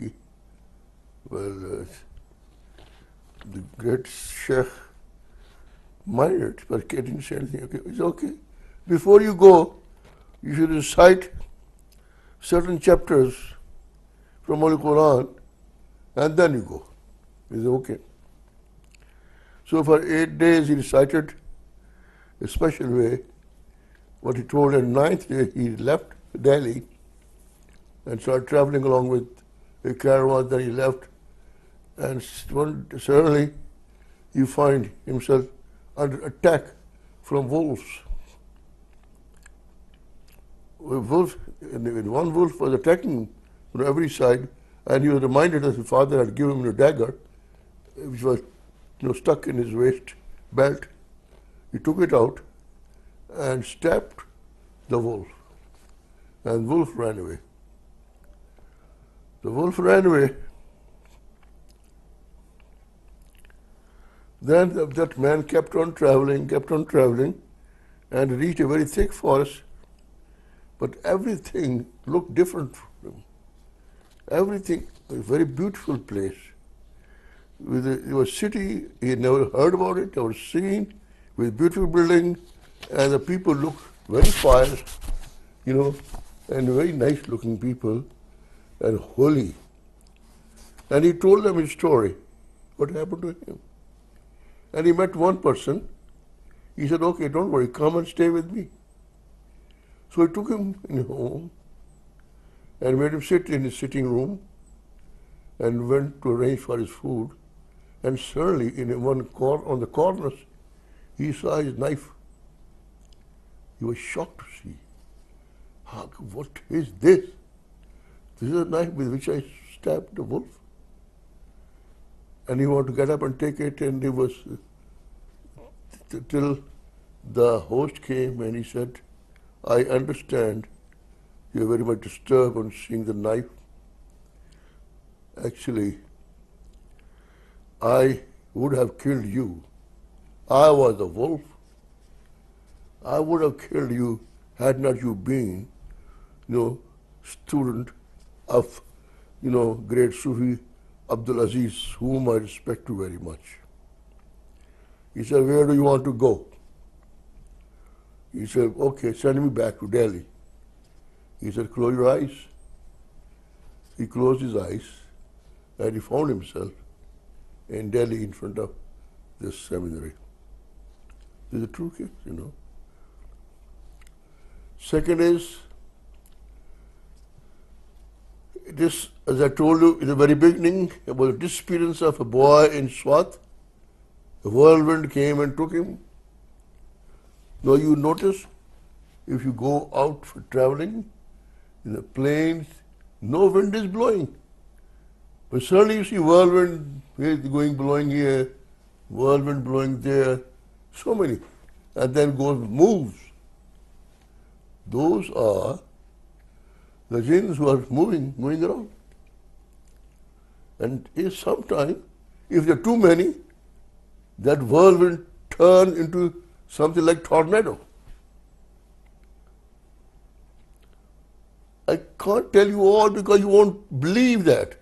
Well, the great Sheikh minded, but he didn't say anything. Okay, it's okay. Before you go, you should recite certain chapters from Holy Quran, and then you go. He said, okay. So for 8 days he recited a special way. What he told on the 9th day, he left Delhi and started traveling along with a caravan that he left. And suddenly you find himself under attack from wolves. One wolf was attacking him from every side, and he was reminded that his father had given him a dagger, which was stuck in his waist belt. He took it out and stabbed the wolf, and wolf ran away. The wolf ran away. Then that man kept on traveling, and reached a very thick forest, but everything looked different from him. Everything, a very beautiful place. It was a city, he had never heard about it, never seen, with beautiful building, and the people looked very pious, and very nice looking people, and holy. And he told them his story, what happened to him. And he met one person. He said, okay, don't worry, come and stay with me. So he took him in his home and made him sit in his sitting room and went to arrange for his food. And suddenly, on the corners, he saw his knife. He was shocked to see. What is this? This is a knife with which I stabbed the wolf. And he wanted to get up and take it, and it was till the host came and he said, I understand you're very much disturbed on seeing the knife. Actually, I would have killed you. I was a wolf. I would have killed you had not you been, student of, great Sufi Abdul Aziz, whom I respect very much. He said, where do you want to go? He said, okay, send me back to Delhi. He said, close your eyes. He closed his eyes and he found himself in Delhi in front of this seminary. This is a true case, Second is, this, as I told you in the very beginning, about the disappearance of a boy in Swat. The whirlwind came and took him. Now you notice, if you go out for traveling in the plains, no wind is blowing. But suddenly you see whirlwind blowing here, whirlwind blowing there, so many, and then moves. Those are the jinns who are going around. And sometimes, if there are too many, that whirlwind turns into something like tornado. I can't tell you all because you won't believe that.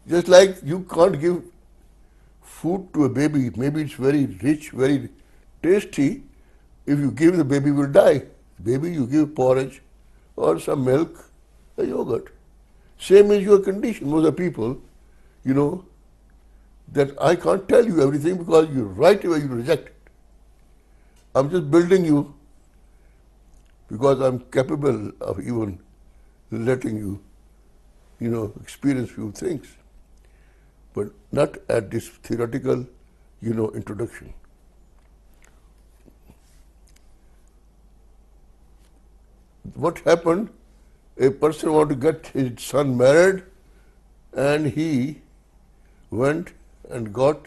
Just like you can't give food to a baby, maybe it's very rich, very tasty, if you give the baby will die. Baby, you give porridge or some milk, a yogurt. Same is your condition. Most of the people, that I can't tell you everything because you right away you reject it. I'm just building you because I'm capable of even letting you, experience few things, but not at this theoretical, introduction. What happened? A person wanted to get his son married, and he went and got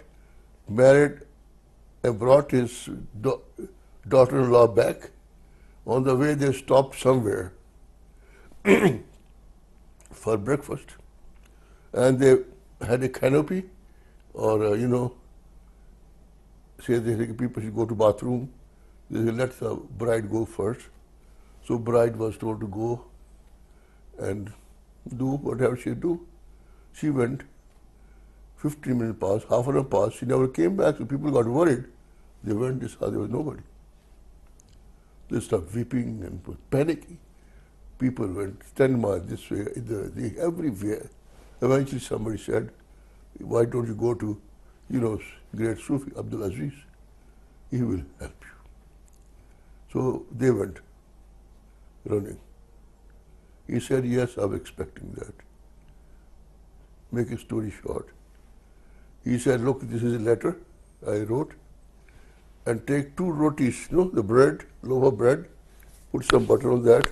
married and brought his daughter-in-law back. On the way, they stopped somewhere for breakfast, and they had a canopy, or say people should go to bathroom. They said, let the bride go first. So bride was told to go and do whatever she do. She went. 15 minutes passed, half an hour passed. She never came back. So people got worried. They went. They saw there was nobody. They started weeping and panicking. People went 10 miles this way, everywhere. Eventually somebody said, why don't you go to, great Sufi Abdul Aziz? He will help you. So they went running. He said, yes, I'm expecting that. Make a story short. He said, look, this is a letter I wrote, and take 2 rotis, the bread, loaf of bread, put some butter on that,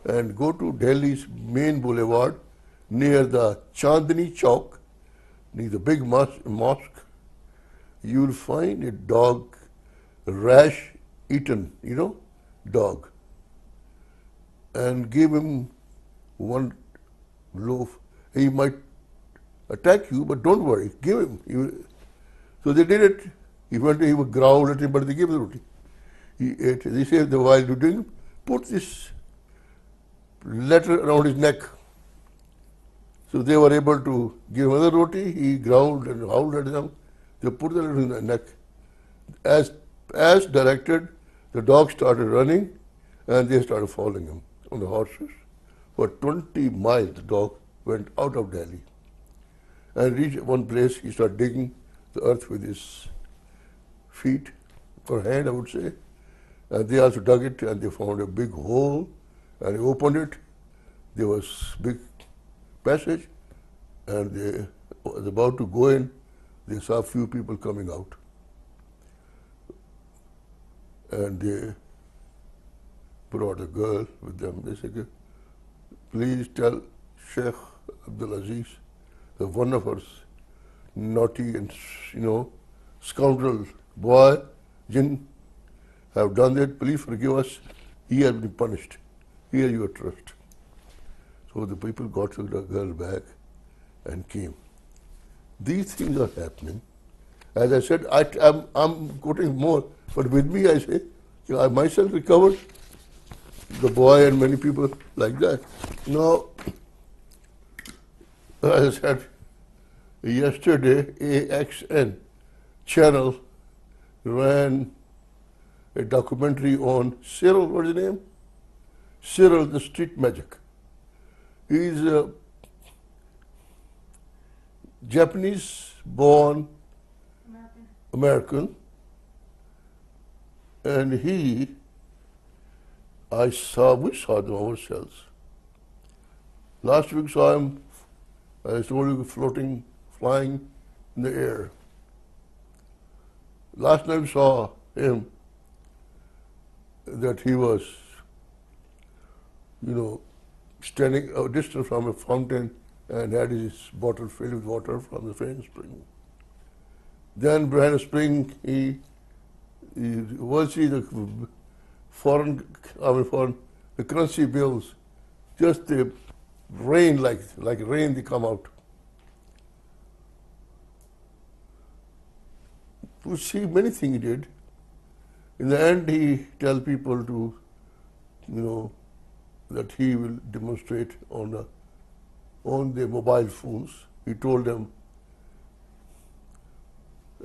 and go to Delhi's main boulevard near the Chandni Chowk. near the big mosque, you will find a dog, rash eaten, dog, and give him one loaf. He might attack you, but don't worry, give him. So they did it. He went, he would growl at him, but they gave him the roti. He ate. They said, while you're doing, put this letter around his neck. So they were able to give him another roti. He growled and howled at them. They put the letter in the neck. As directed, the dog started running, and they started following him on the horses. For 20 miles, the dog went out of Delhi and reached one place. He started digging the earth with his feet, or hand, I would say. And they also dug it, and they found a big hole, and they opened it. There was big passage, and they was about to go in. They saw a few people coming out, and they brought a girl with them. They said, please tell Sheikh Abdul Aziz that one of us naughty and scoundrel boy, Jinn, have done that. Please forgive us. He has been punished. Here your trust. So the people got the girl back and came. These things are happening. As I said, I'm quoting more, but with me I say, I myself recovered, the boy and many people like that. Now, as I said, yesterday AXN channel ran a documentary on Cyril, what's his name? Cyril, the street magic. He's a Japanese-born American, and we saw them ourselves. Last week saw him, I told you, floating, flying in the air. Last night saw him that he was, standing a distance from a fountain and had his bottle filled with water from the famous spring. Then behind the spring, he was see the the currency bills, just the rain, like rain, they come out. To see many things he did. In the end, he tell people to, that he will demonstrate on their mobile phones. He told them,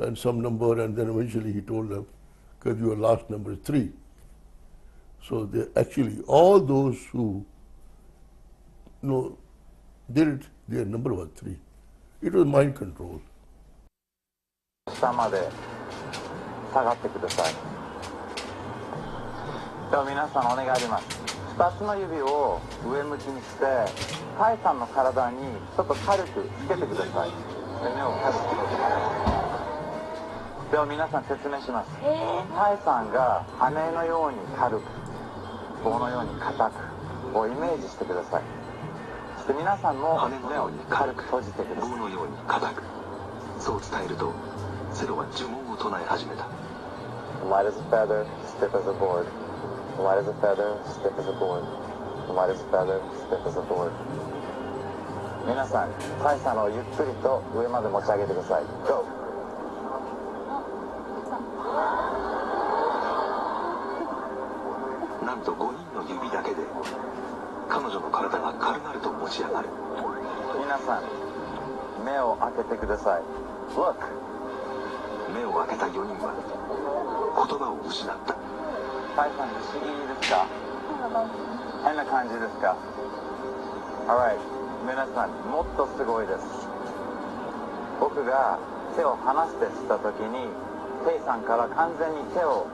and some number, and then eventually he told them, because your last number is 3. So they actually, all those who did it, their number was 3. It was mind control. 下まで下がってください。では皆さんお願いあります。2つの指を上向きにして、タイさんの体にちょっと軽くつけてください。で目を軽く閉じます。では皆さん説明します。タイさんが羽のように軽く、棒のように硬くをイメージしてください。そして皆さんも目を軽く閉じてください。棒のように硬く。そう伝えると、セロは呪文を唱え始めた。Light as a feather, stiff as a board. Light as a feather, stiff as a board. Light as a feather, stiff as a board. 皆さん、タイさんをゆっくりと上まで持ち上げてください。Go! なんと5人の指だけで彼女の体が軽々と持ち上がる。皆さん、目を開けてください。Look! 目を開けた4人は言葉を失った。タイさん不思議ですか？変な感じですか？ Alright、皆さん、もっとすごいです。僕が手を離してしたときに、テイさんから完全に手を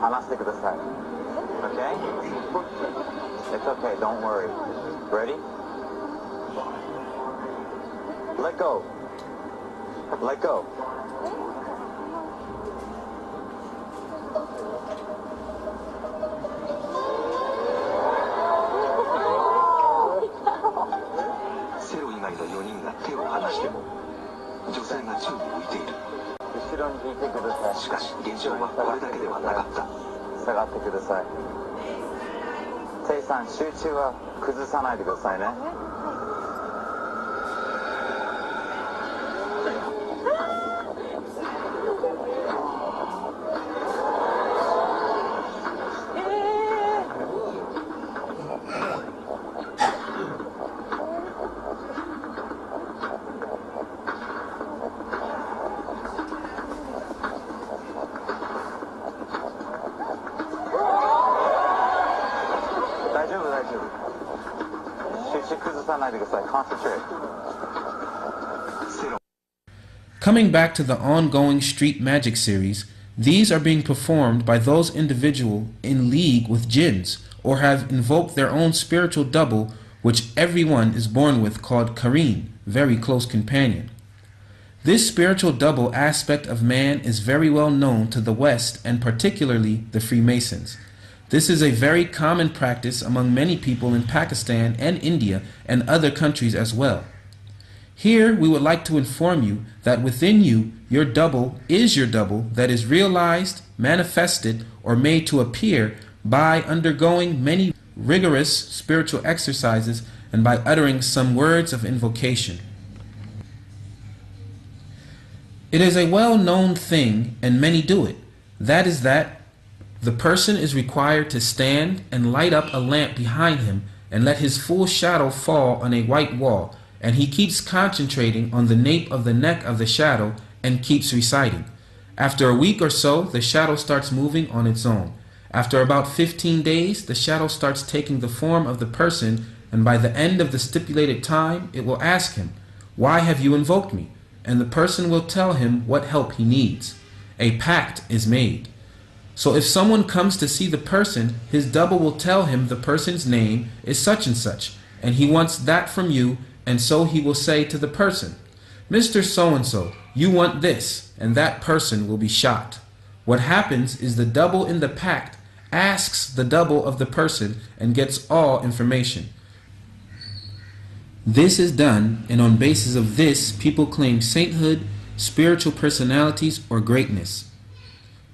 離してください。Okay? It's okay, don't worry. Ready? Let go. Let go. ように引いてください。しかし現状はこれだけではなかった。下がってください。テイさん、集中は崩さないでくださいね。Coming back to the ongoing street magic series, these are being performed by those individuals in league with jinns or have invoked their own spiritual double, which everyone is born with, called Qareen, very close companion. This spiritual double aspect of man is very well known to the West and particularly the Freemasons. This is a very common practice among many people in Pakistan and India and other countries as well. Here we would like to inform you that within you, your double is your double that is realized, manifested, or made to appear by undergoing many rigorous spiritual exercises and by uttering some words of invocation. It is a well-known thing, and many do it. That is that the person is required to stand and light up a lamp behind him and let his full shadow fall on a white wall, and he keeps concentrating on the nape of the neck of the shadow and keeps reciting. After a week or so, the shadow starts moving on its own. After about 15 days, the shadow starts taking the form of the person, and by the end of the stipulated time, it will ask him, "Why have you invoked me?" And the person will tell him what help he needs. A pact is made. So if someone comes to see the person, his double will tell him the person's name is such and such, and he wants that from you, and so he will say to the person, "Mr. So-and-so, you want this," and that person will be shot. What happens is the double in the pact asks the double of the person and gets all information. This is done, and on basis of this, people claim sainthood, spiritual personalities, or greatness.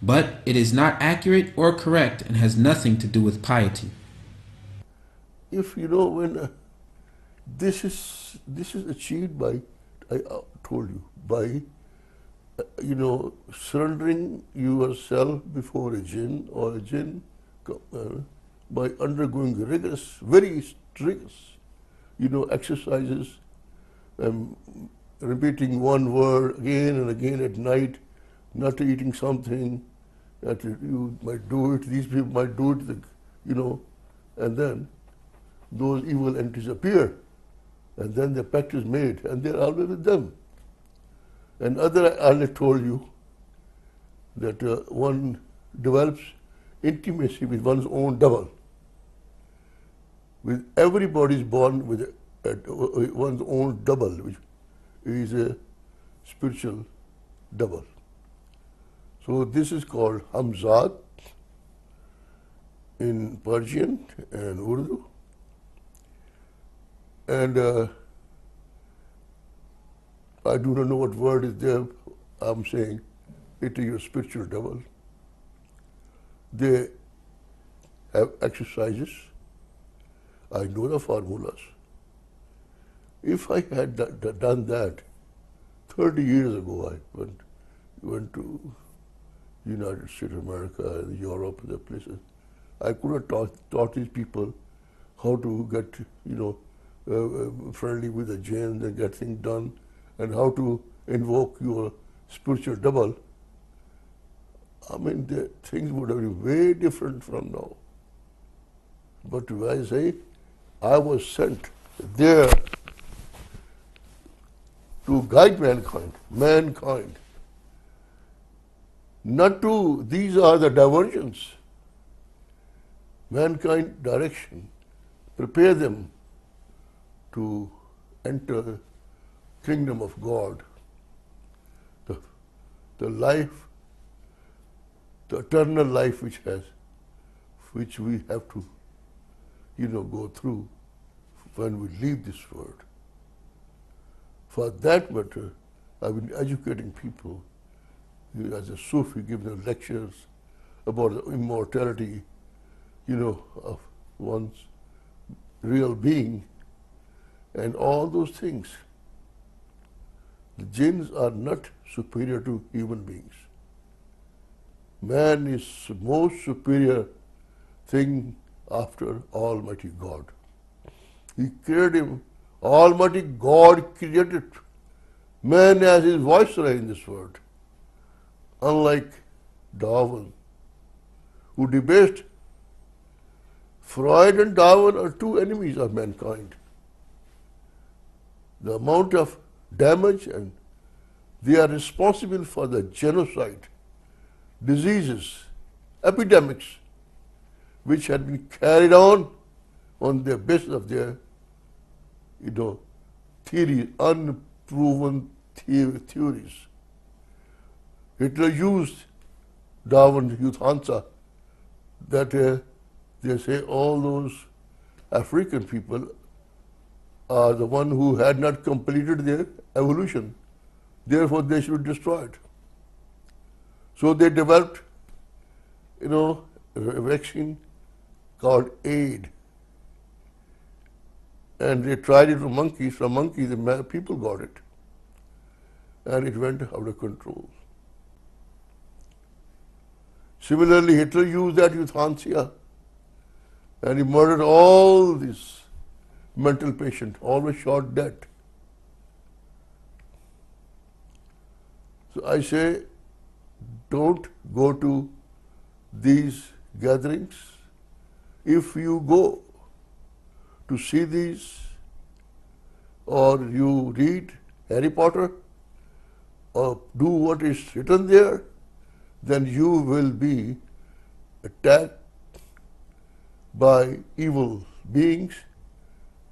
But it is not accurate or correct and has nothing to do with piety. If you know when this is achieved by, I told you, by surrendering yourself before a jinn or a jinn, by undergoing rigorous, very rigorous, exercises, repeating one word again and again at night, not eating something that you might do it, these people might do it, and then those evil entities appear, and then the pact is made, and they're always with them. And I told you that one develops intimacy with one's own double. With everybody is born with one's own double, which is a spiritual double. So this is called Hamzat in Persian and Urdu. And I do not know what word is there. I'm saying it is your spiritual double. They have exercises. I know the formulas. If I had done that 30 years ago, I went to United States of America, Europe, other places. I could have taught these people how to get, friendly with the Jinns and get things done, and how to invoke your spiritual double. I mean, the things would have been way different from now. But as I say, I was sent there to guide mankind. Not to, these are the diversions. Mankind direction, prepare them to enter kingdom of God. The life, the eternal life which we have to, go through when we leave this world. For that matter, I've been educating people as a Sufi, giving lectures about the immortality, of one's real being, and all those things. The jinns are not superior to human beings. Man is the most superior thing after Almighty God. He created him. Almighty God created man as his viceroy in this world. Unlike Darwin, who debased. Freud and Darwin are two enemies of mankind. The amount of damage, and they are responsible for the genocide, diseases, epidemics, which had been carried on the basis of their, theory, unproven theories. Hitler used Darwin's euthanasia, that they say all those African people are the one who had not completed their evolution. Therefore, they should be destroyed. So they developed, a vaccine called AIDS. And they tried it on monkeys. From monkeys, the people got it. And it went out of control. Similarly, Hitler used that euthanasia, and he murdered all these mental patients, always shot dead. So I say, don't go to these gatherings. If you go to see these, or you read Harry Potter, or do what is written there, then you will be attacked by evil beings.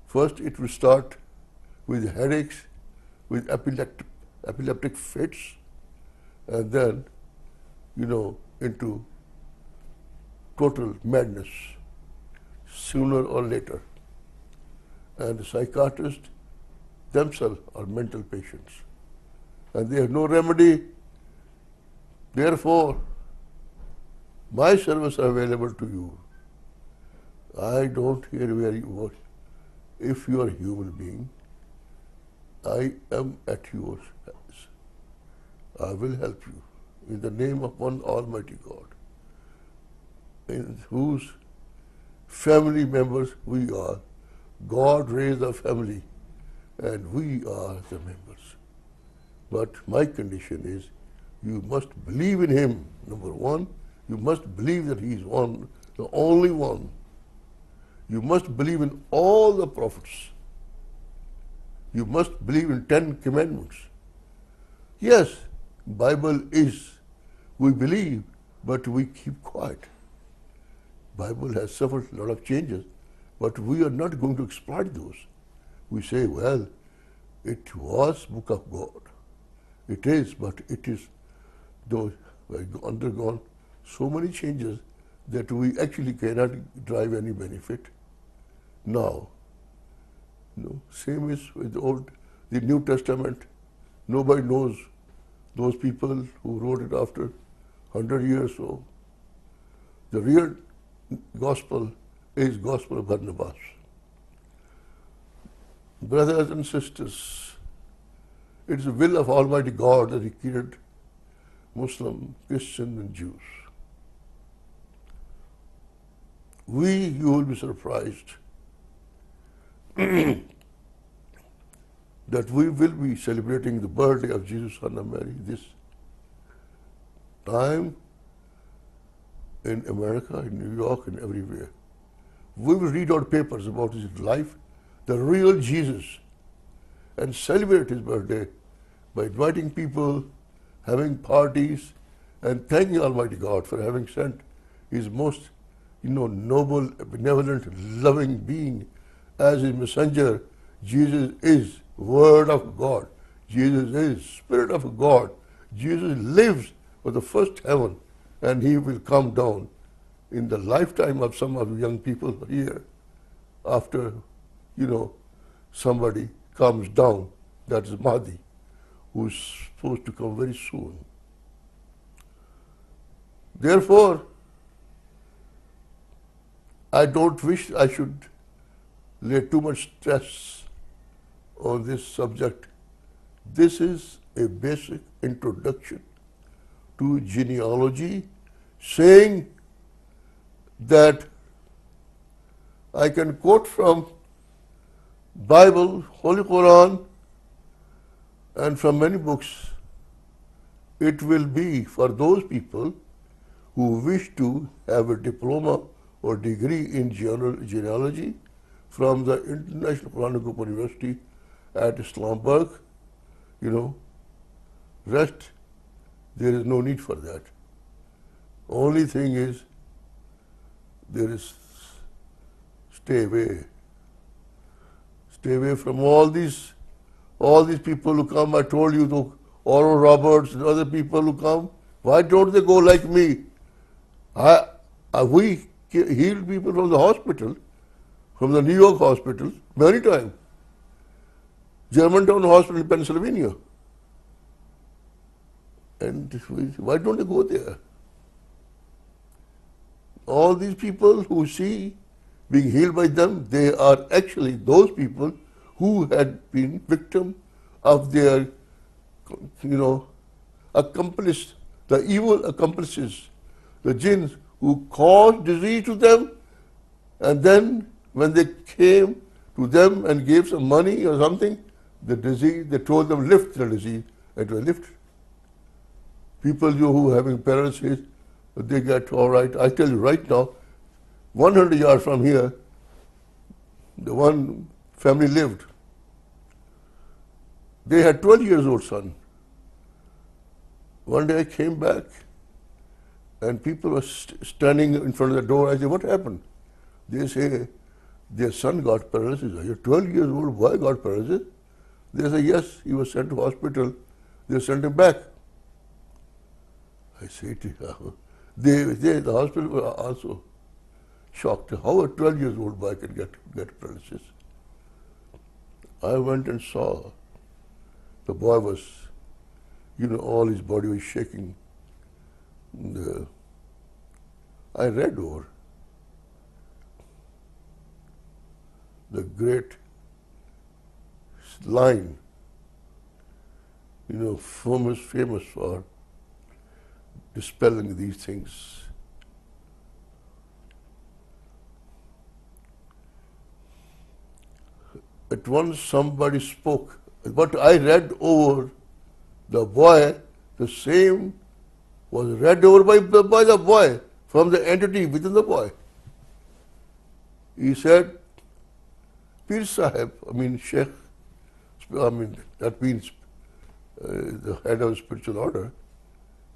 First, it will start with headaches, with epileptic fits, and then, into total madness sooner or later. And the psychiatrists themselves are mental patients, and they have no remedy. Therefore, my services are available to you. I don't care where you are. If you are a human being, I am at your service. I will help you in the name of one Almighty God, in whose family members we are. God raised a family, and we are the members. But my condition is, you must believe in Him, number one. You must believe that He is one, the only one. You must believe in all the prophets. You must believe in 10 commandments. Yes, Bible is, we believe, but we keep quiet. Bible has suffered a lot of changes, but we are not going to exploit those. We say, well, it was Book of God. It is, but it is, though undergone so many changes that we actually cannot derive any benefit now. Same is with the New Testament. Nobody knows those people who wrote it after 100 years or so. The real gospel is gospel of Barnabas. Brothers and sisters, it is the will of Almighty God that He created Muslim, Christian, and Jews. You will be surprised that we will be celebrating the birthday of Jesus, son of Mary, this time in America, in New York, and everywhere. We will read out papers about His life, the real Jesus, and celebrate His birthday by inviting people, having parties, and thanking Almighty God for having sent His most, noble, benevolent, loving being as His messenger. Jesus is Word of God. Jesus is Spirit of God. Jesus lives for the first heaven, and He will come down in the lifetime of some of the young people here after, somebody comes down. That is Mahdi, who is supposed to come very soon. Therefore, I don't wish I should lay too much stress on this subject. This is a basic introduction to genealogy, saying that I can quote from Bible, Holy Quran, and from many books. It will be for those people who wish to have a diploma or degree in genealogy from the International Quranic Open University at Islamabad. Rest, there is no need for that. Only thing is, there is stay away. Stay away from all these people who come. I told you, the Oral Roberts and other people who come. Why don't they go like me? We healed people from the hospital, from the New York hospital, many times. Germantown Hospital in Pennsylvania. And why don't they go there? All these people who see being healed by them, they are actually those people who had been victim of their, accomplice, the evil accomplices, the jinns who caused disease to them, and then when they came to them and gave some money or something, the disease, they told them lift the disease, and it was lifted. People who are having paralysis, they get all right. I tell you right now, 100 yards from here, the one family lived. They had 12 years old son. One day I came back and people were standing in front of the door. I said, what happened? They say, their son got paralysis. I said, 12 years old boy got paralysis? They say, yes, he was sent to hospital. They sent him back. I say to him, the hospital were also shocked. How a 12 years old boy can get paralysis? I went and saw. The boy was, all his body was shaking. I read over the great line, famous for dispelling these things. At once somebody spoke. But I read over the boy, the same was read over by the boy, from the entity within the boy. He said, Pir Sahib, Sheikh, that means the head of spiritual order,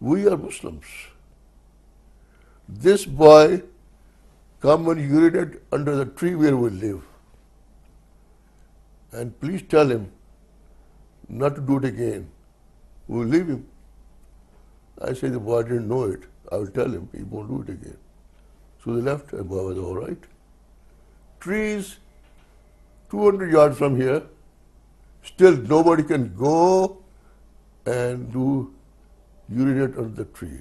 we are Muslims. This boy come and urinate under the tree where we live. And please tell him not to do it again. We'll leave him. I said, the boy didn't know it. I will tell him, he won't do it again. So they left, and the boy was all right. Trees 200 yards from here, still nobody can go and do urinate under the tree.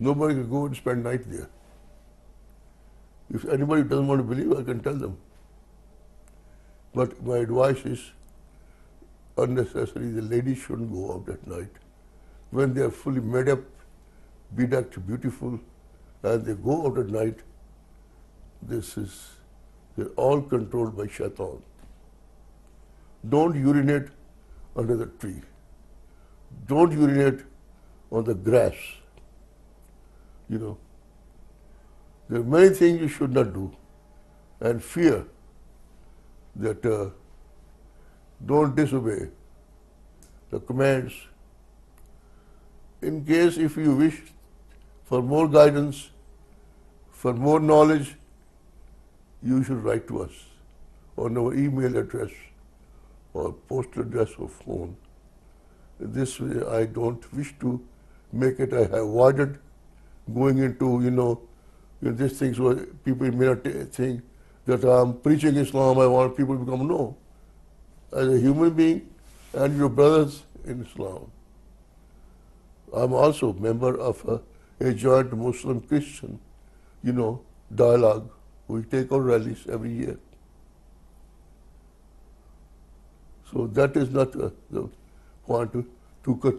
Nobody can go and spend night there. If anybody doesn't want to believe, I can tell them. But my advice is unnecessary. The ladies shouldn't go out at night. When they are fully made up, bedecked, beautiful, and they go out at night, they're all controlled by shaitan. Don't urinate under the tree. Don't urinate on the grass. There are many things you should not do. And fear that don't disobey the commands. In case if you wish for more guidance, for more knowledge, you should write to us on our email address or postal address or phone. This way I don't wish to make it. I have avoided going into, these things where people may not think that I'm preaching Islam, I want people to become, no. As a human being and your brothers in Islam, I'm also a member of a a joint Muslim-Christian, dialogue. We take our rallies every year. So that is not the point to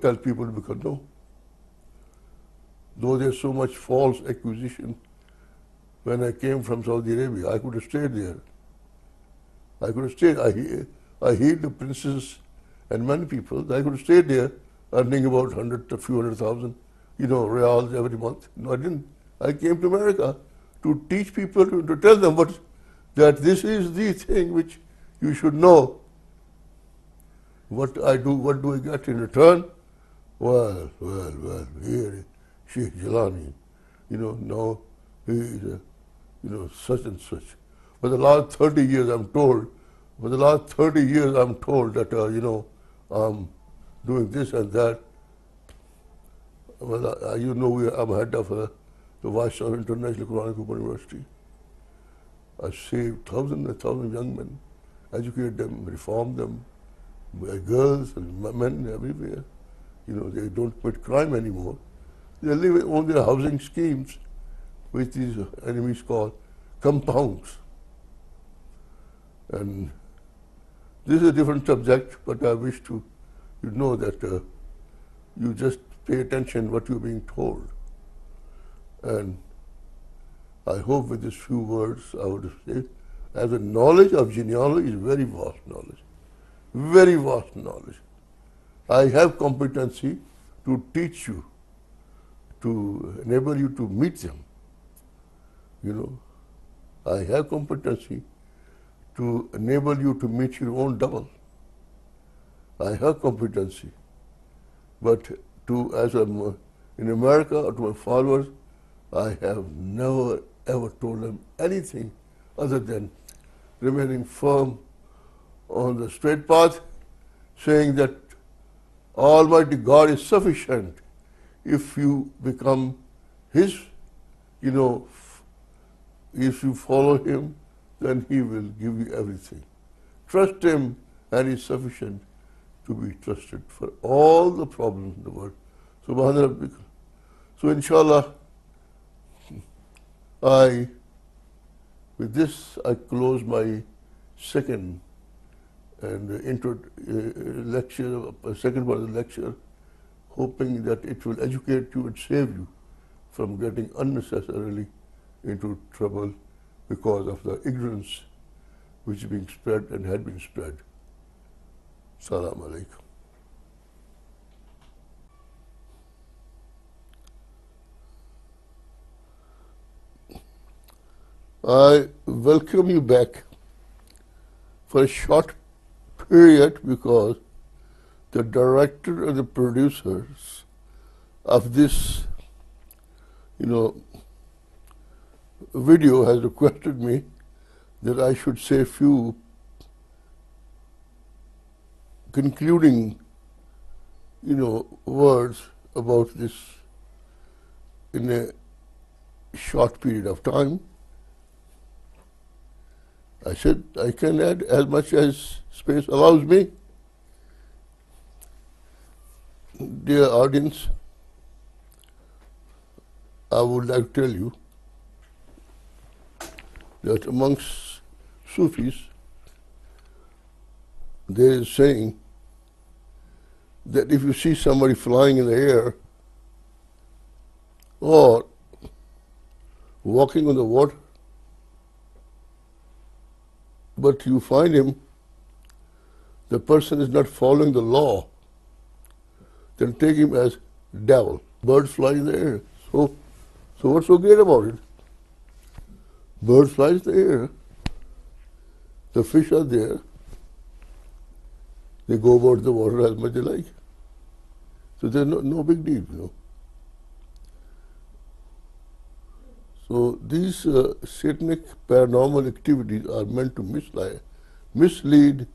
tell people to become no. Though there's so much false accusation, when I came from Saudi Arabia, I could have stayed there. I could have stayed. I healed the princes and many people. I could have stayed there, earning about a few hundred thousand, reals every month. No, I didn't. I came to America to teach people, to tell them that this is the thing which you should know. What I do, what do I get in return? Well, here, Sheikh Gillani, now he is such and such. For the last 30 years, I'm told that, I'm doing this and that. Well, I'm head of the Vice Chancellor of International Quranic Open University. I saved thousands and thousands of young men, educated them, reformed them, girls and men everywhere. They don't commit crime anymore. They live on their housing schemes, which these enemies call compounds. And this is a different subject, but I wish you know that you just pay attention what you're being told. And I hope with these few words I would say, as a knowledge of genealogy is very vast knowledge. Very vast knowledge. I have competency to teach you, to enable you to meet them. I have competency to enable you to meet your own double. I have competency. But in America, to my followers, I have never ever told them anything other than remaining firm on the straight path, saying that Almighty God is sufficient. If you become His, if you follow Him, then He will give you everything. Trust Him, and He's sufficient to be trusted for all the problems in the world. Subhana Rabbika. So inshallah, with this I close my second and second part of the lecture, hoping that it will educate you and save you from getting unnecessarily into trouble because of the ignorance which is being spread and had been spread. Salaam alaikum. I welcome you back for a short period because the director and the producers of this, video has requested me that I should say a few concluding, words about this in a short period of time. I said I can add as much as space allows me. Dear audience, I would like to tell you that amongst Sufis, there is saying that if you see somebody flying in the air or walking on the water, but you find him, the person is not following the law, then take him as devil. Birds fly in the air. So what's so great about it? Birds fly in the air. The fish are there. They go about the water as much as they like. So there's no big deal, So these satanic paranormal activities are meant to mislead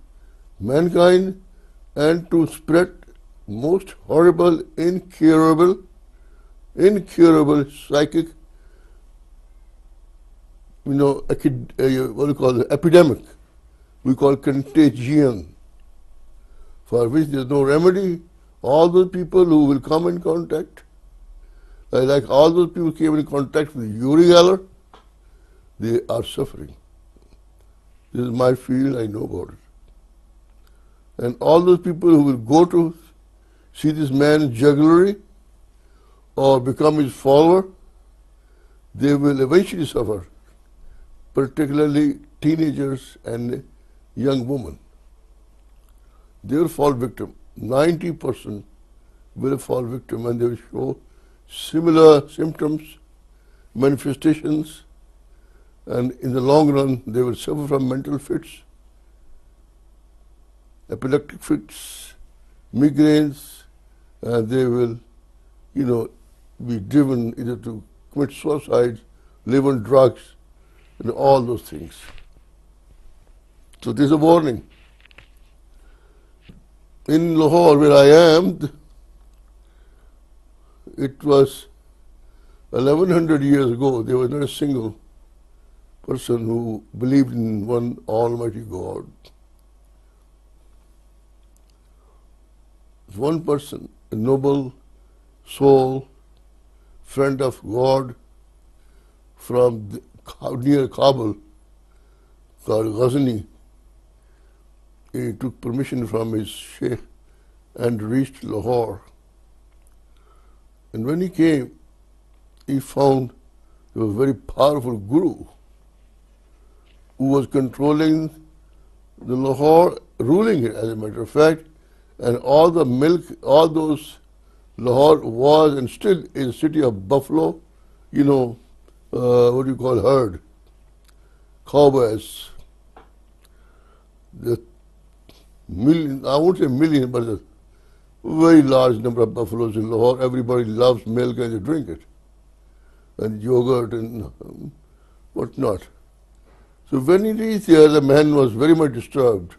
mankind and to spread most horrible, incurable psychic, what do you call it, epidemic. We call contagion, for which there's no remedy. All those people who will come in contact Like all those people came in contact with Uri Geller, they are suffering. This is my field, I know about it. And all those people who will go to see this man's jugglery or become his follower, they will eventually suffer, particularly teenagers and young women. They will fall victim. 90% will fall victim, and they will show similar symptoms, manifestations, and in the long run they will suffer from mental fits, epileptic fits, migraines, and they will, be driven either to commit suicide, live on drugs, and all those things. So this is a warning. In Lahore, where I am, it was 1100 years ago, there was not a single person who believed in one Almighty God. One person, a noble soul, friend of God from near Kabul, called Ghazni. He took permission from his Sheikh and reached Lahore. And when he came, he found there was a very powerful guru who was controlling the Lahore, ruling it as a matter of fact, and all the milk, all those Lahore was and still is a city of buffalo, what do you call herd, cowboys. The million, I won't say million, but a very large number of buffaloes in Lahore. Everybody loves milk and they drink it, and yogurt and whatnot. So when he reached there, the man was very much disturbed.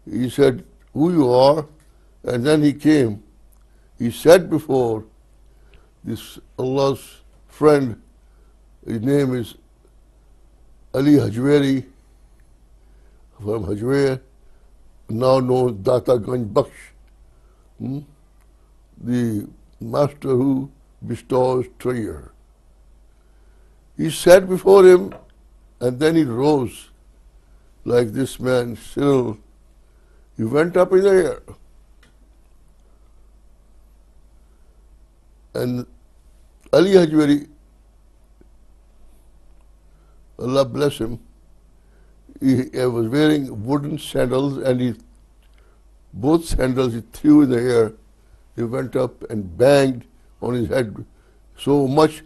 He said, "Who you are?" And then he came. He sat before this Allah's friend. His name is Ali Hajweri from Hajwer, now known as Data Ganj Baksh, the master who bestows treasure. He sat before him and then he rose like this man, Cyril. He went up in the air. And Ali Hajweri, Allah bless him, he was wearing wooden sandals, and both sandals he threw in the air. He went up and banged on his head so much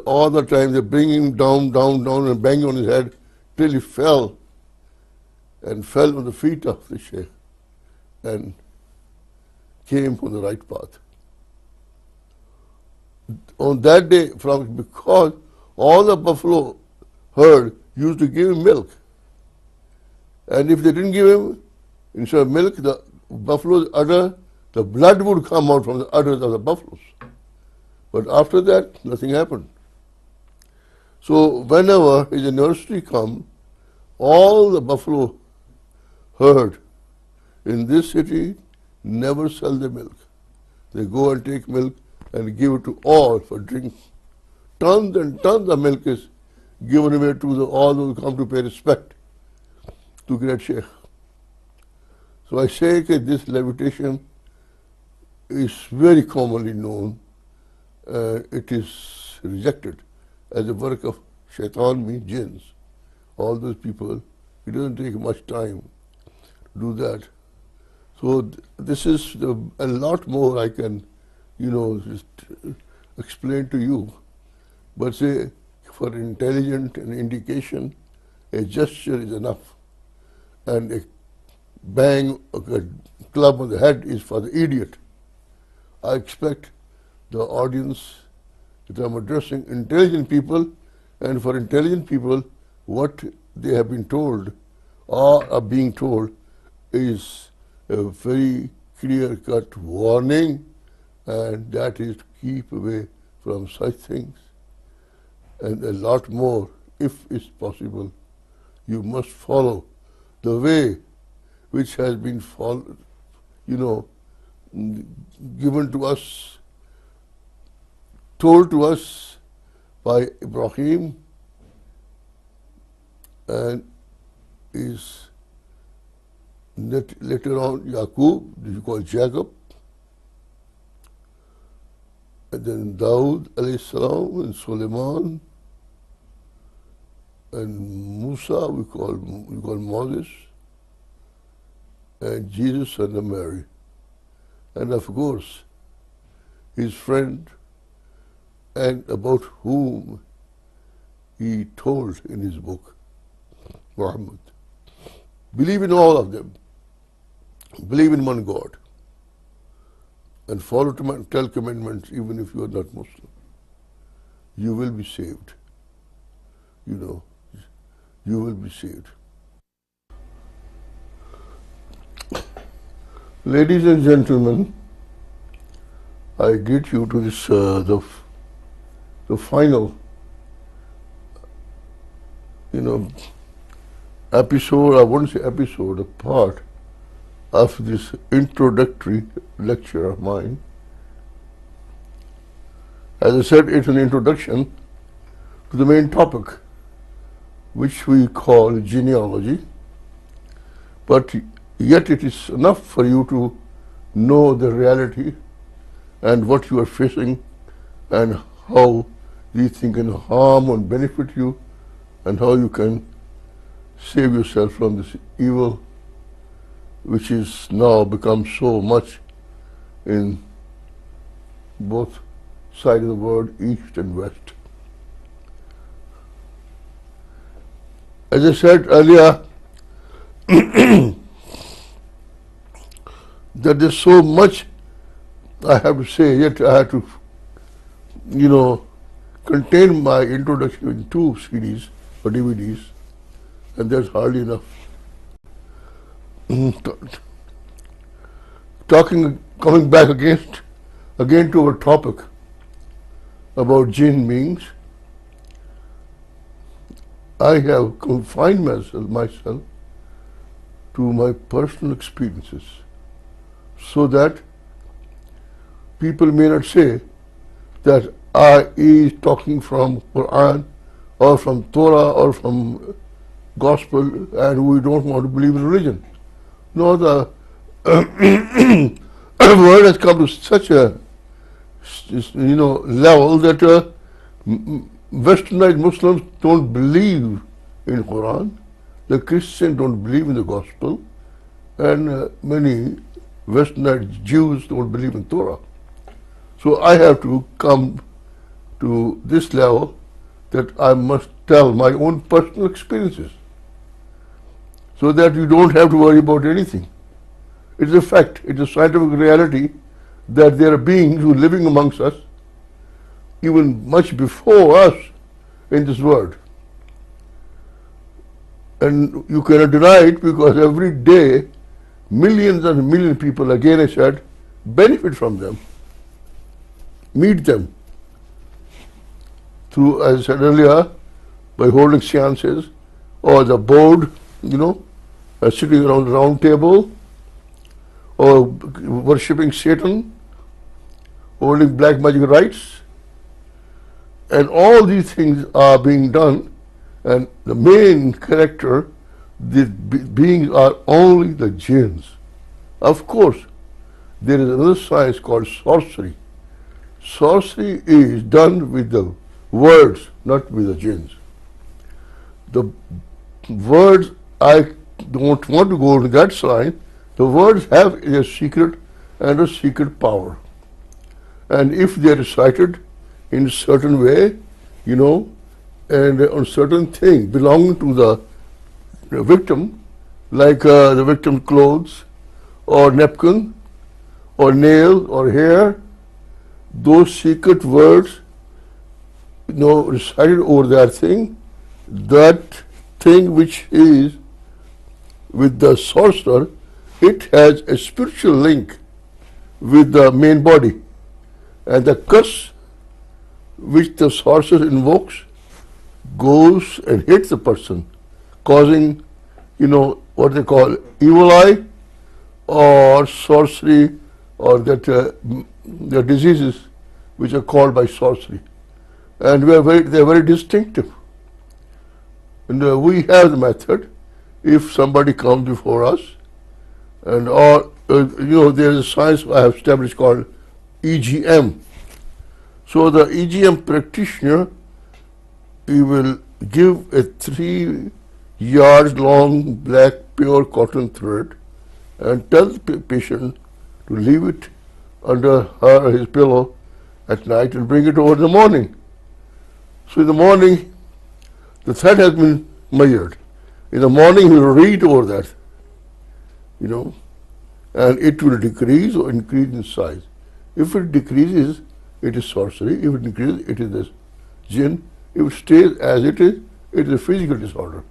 all the time they bring him down, and bang on his head till he fell and fell on the feet of the Sheikh and came on the right path. On that day, because all the buffalo herd used to give him milk, and if they didn't give him, instead of milk, the buffalo's udder, the blood would come out from the udders of the buffaloes. But after that, nothing happened. So whenever his anniversary comes, all the buffalo herd in this city never sell the milk. They go and take milk and give it to all for drink. Tons and tons of milk is given away to all those who come to pay respect to great Sheikh. So I say that this levitation is very commonly known. It is rejected as a work of shaitan, means jinns. All those people, it doesn't take much time to do that. So this is a lot more I can, just explain to you. But say, for intelligent and indication, a gesture is enough. And a bang, a club on the head is for the idiot. I expect the audience that I'm addressing intelligent people, and for intelligent people, what they have been told or are being told is a very clear-cut warning, and that is to keep away from such things. And a lot more, if it's possible, you must follow the way which has been given to us told to us by Ibrahim and is later on IQOU, this is called Jacob, and then Dawood alayhi salam and Suleiman, and Musa we call Moses, and Jesus son of Mary, and of course his friend, and about whom he told in his book, Muhammad. Believe in all of them. Believe in one God. And follow 12 commandments even if you are not Muslim. You will be saved. You know, you will be saved. Ladies and gentlemen, I greet you to this, the final, episode, I won't say episode, a part of this introductory lecture of mine. As I said, it's an introduction to the main topic, which we call Jinniology, but yet it is enough for you to know the reality and what you are facing and how these things can harm and benefit you and how you can save yourself from this evil which is now become so much in both sides of the world, east and west. As I said earlier, that there's so much I have to say, yet I have to, contain my introduction in 2 CDs or DVDs, and that's hardly enough. Coming back again to our topic about Jinn beings, I have confined myself to my personal experiences so that people may not say that I is talking from Quran or from Torah or from Gospel and we don't want to believe in religion. No, the world has come to such a level that Westernized Muslims don't believe in Quran, the Christians don't believe in the Gospel, and many Westernized Jews don't believe in Torah. So I have to come to this level that I must tell my own personal experiences so that you don't have to worry about anything. It's a fact, it's a scientific reality that there are beings who are living amongst us even much before us in this world. And you cannot deny it because every day millions and millions of people, again I said, benefit from them, meet them through, as I said earlier, by holding seances or the board, sitting around the round table or worshipping Satan, holding black magic rites, and all these things are being done, and the main character, the beings are only the Jinns. Of course, there is another science called sorcery. Sorcery is done with the words, not with the Jinns. The words, I don't want to go into that side. The words have a secret and a secret power. And if they are recited in a certain way, and on certain thing belonging to the victim, like the victim's clothes or napkin or nail or hair, those secret words, recited over that thing which is with the sorcerer, it has a spiritual link with the main body, and the curse which the sorcerer invokes goes and hits the person, causing, what they call evil eye or sorcery or that the diseases which are called by sorcery. And they're very distinctive. And we have the method, if somebody comes before us, and there is a science I have established called EGM. So the EGM practitioner, he will give a 3 yards long black pure cotton thread and tell the patient to leave it under her or his pillow at night and bring it over in the morning. So in the morning, the thread has been measured. In the morning, he will read over that, and it will decrease or increase in size. If it decreases, it is sorcery. If it increases, it is the jinn. If it stays as it is a physical disorder.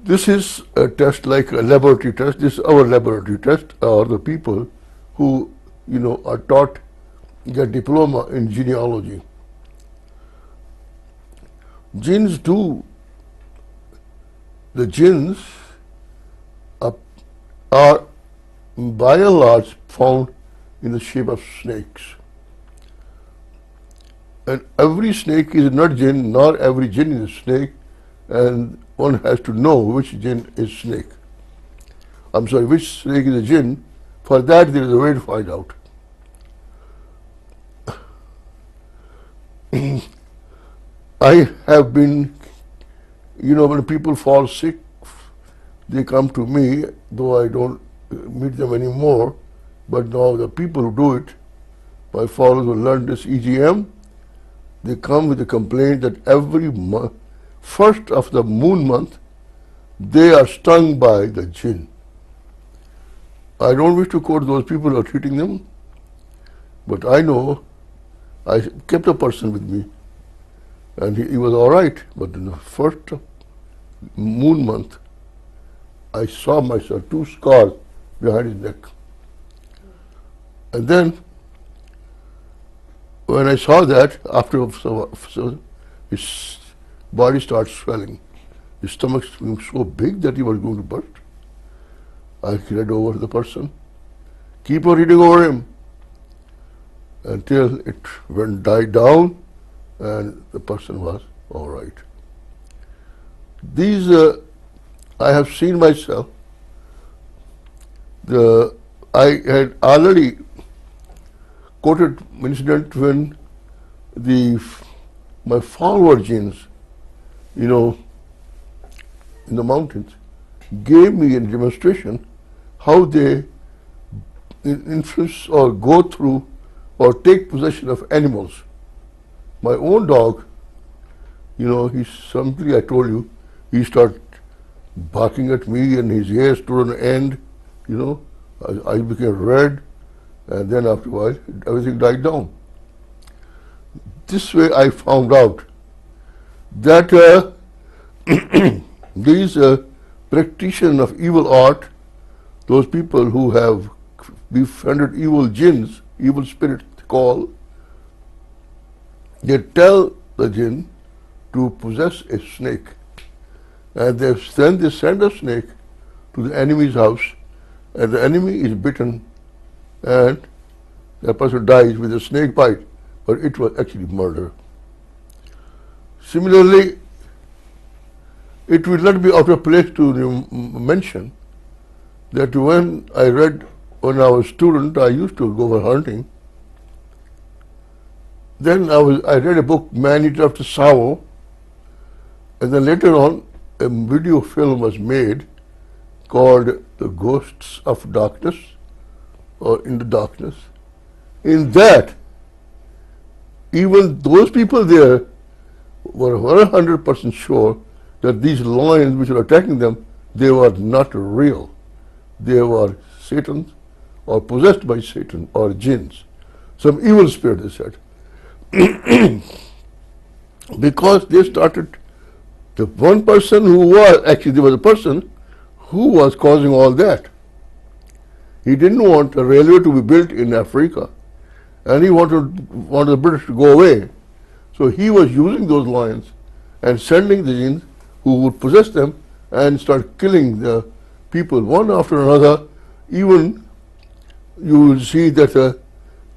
This is a test like a laboratory test. This is our laboratory test, or the people who, are taught, get diploma in Jinniology. Jinns the jinns are by and large found in the shape of snakes. And every snake is not jinn, nor every jinn is a snake, and one has to know which jinn is snake. Which snake is a jinn. For that there is a way to find out. I have been, when people fall sick, they come to me, though I don't meet them anymore, but now the people who do it, my followers who learn this EGM, they come with a complaint that every first of the moon month, they are stung by the jinn. I don't wish to quote those people who are treating them, but I know I kept a person with me, and he was all right. But in the first moon month, I saw myself 2 scars behind his neck. And then, when I saw that, after his body started swelling, his stomach became so big that he was going to burst. I read over the person, keep on reading over him until it died down, and the person was all right. These I have seen myself. I had already quoted an incident when my follower jinns, in the mountains, gave me a demonstration how they influence or go through or take possession of animals. My own dog, he's something I told you, he started barking at me and his hair stood on end, I became red, and then after a while everything died down. This way I found out that these practitioners of evil art, those people who have befriended evil jinns, evil spirits call, they tell the jinn to possess a snake, and they send a snake to the enemy's house, and the enemy is bitten, and the person dies with a snake bite, but it was actually murder. Similarly, it will not be out of place to mention that when I was a student, I used to go for hunting. Then I read a book, Man Eater After Savo, and then later on a video film was made called The Ghosts of Darkness, or In the Darkness. In that, even those people there were 100% sure that these lions which were attacking them, they were not real. They were Satans, or possessed by Satan, or jinns. Some evil spirit, they said. Because they started, the one person who was, actually there was a person who was causing all that. He didn't want a railway to be built in Africa, and he wanted the British to go away. So he was using those lions and sending the jinns who would possess them and start killing the people one after another. Even you will see that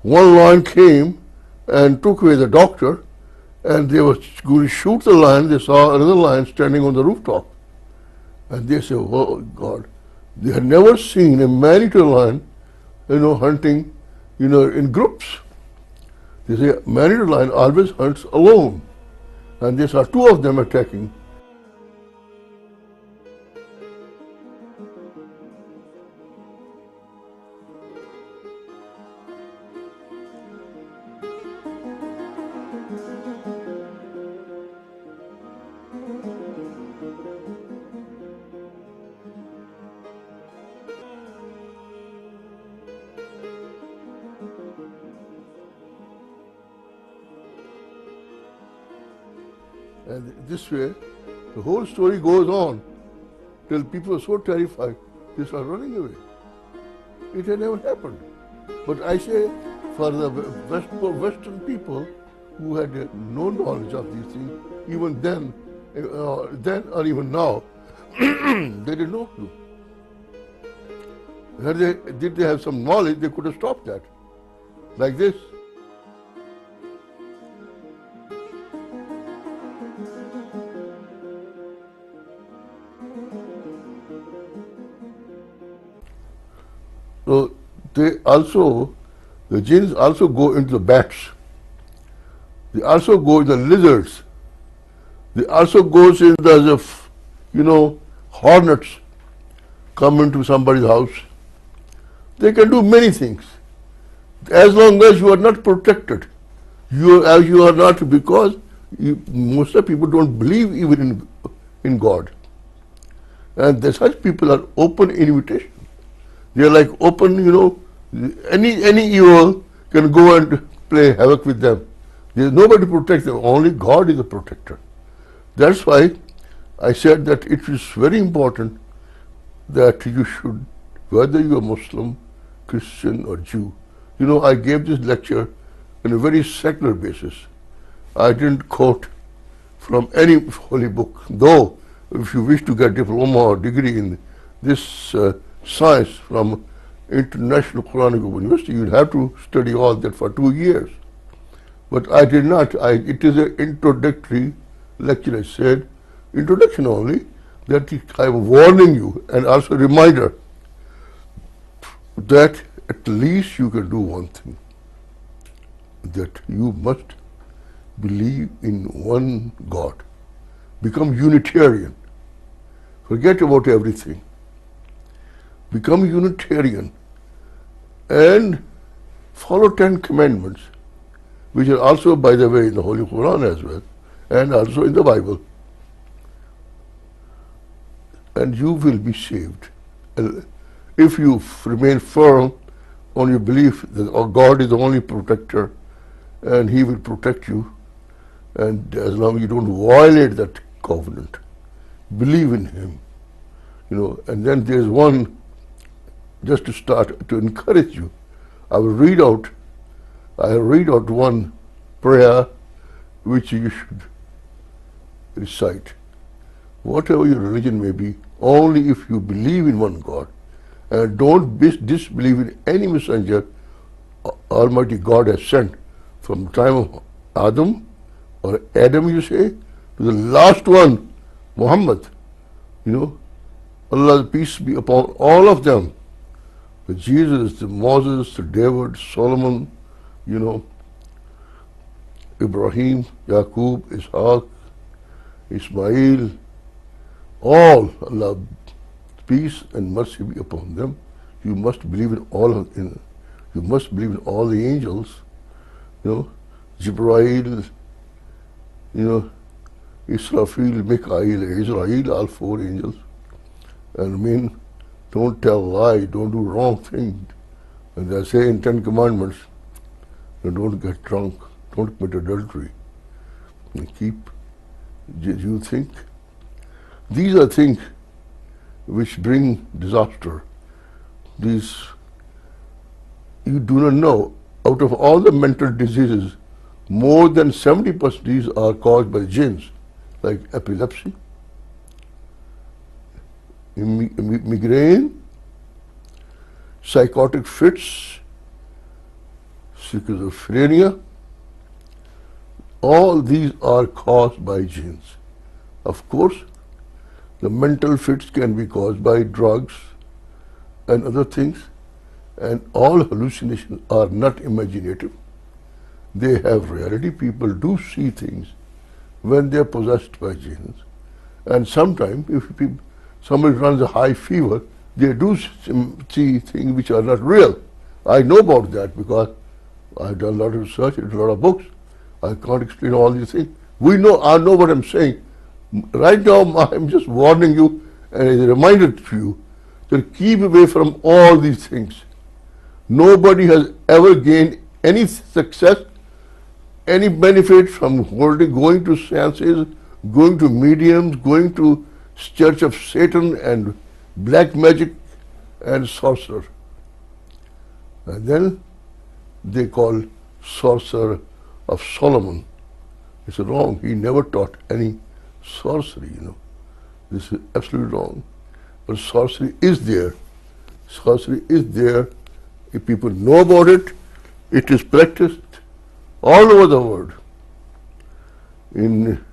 one lion came and took away the doctor, and they were going to shoot the lion. They saw another lion standing on the rooftop. And they said, oh God, they had never seen a man-eater lion, hunting, in groups. They say, man-eater lion always hunts alone. And they saw two of them attacking. And this way, the whole story goes on till people are so terrified, they start running away. It had never happened. But I say, for the Western people who had no knowledge of these things, even then or even now, they didn't know. Did they have some knowledge, they could have stopped that. Like this. So the jinns also go into the bats. They also go into the lizards. They also go into the, hornets come into somebody's house. They can do many things. As long as you are not protected. You are not, because most of the people don't believe even in God. And such people are open invitation. They are like open, any evil can go and play havoc with them. There is nobody to protect them, only God is a protector. That's why I said that it is very important that you should, whether you are Muslim, Christian or Jew, I gave this lecture on a very secular basis. I didn't quote from any holy book, though if you wish to get diploma or degree in this science from International Quranic University, you'll have to study all that for 2 years. But I did not. It is an introductory lecture, I said, introduction only, that I'm warning you, and also a reminder that at least you can do one thing, that you must believe in one God. Become Unitarian. Forget about everything. Become Unitarian and follow 10 commandments, which are also, by the way, in the Holy Quran as well, and also in the Bible. And you will be saved. If you remain firm on your belief that God is the only protector and He will protect you, and as long as you don't violate that covenant, believe in Him. And then there's one, just to start, to encourage you, I will read out one prayer which you should recite. Whatever your religion may be, only if you believe in one God, and don't disbelieve in any messenger Almighty God has sent from the time of Adam, you say, to the last one, Muhammad. Allah's peace be upon all of them. The Jesus, the Moses, the David, Solomon, Ibrahim, Yaqub, Ishaq, Ismail, all Allah, peace and mercy be upon them. You must believe in you must believe in all the angels, Jibreel, Israfil, Mikael, Israel, all 4 angels. And don't tell lie, don't do wrong thing. And they say in 10 commandments, don't get drunk, don't commit adultery. And you think? These are things which bring disaster. You do not know, out of all the mental diseases, more than 70% these are caused by jinns, like epilepsy, migraine, psychotic fits, schizophrenia, all these are caused by jinns. Of course, the mental fits can be caused by drugs and other things, and all hallucinations are not imaginative. They have reality. People do see things when they are possessed by jinns. And sometimes, if somebody runs a high fever, they do see things which are not real. I know about that because I've done a lot of research, a lot of books. I can't explain all these things. I know what I'm saying. Right now, I'm just warning you and as a reminder to you that keep away from all these things. Nobody has ever gained any success, any benefit from going to seances, going to mediums, going to Church of Satan and black magic and sorcerer. And then they call sorcerer of Solomon. It's wrong. He never taught any sorcery, This is absolutely wrong. But sorcery is there. Sorcery is there. If people know about it, it is practiced all over the world. In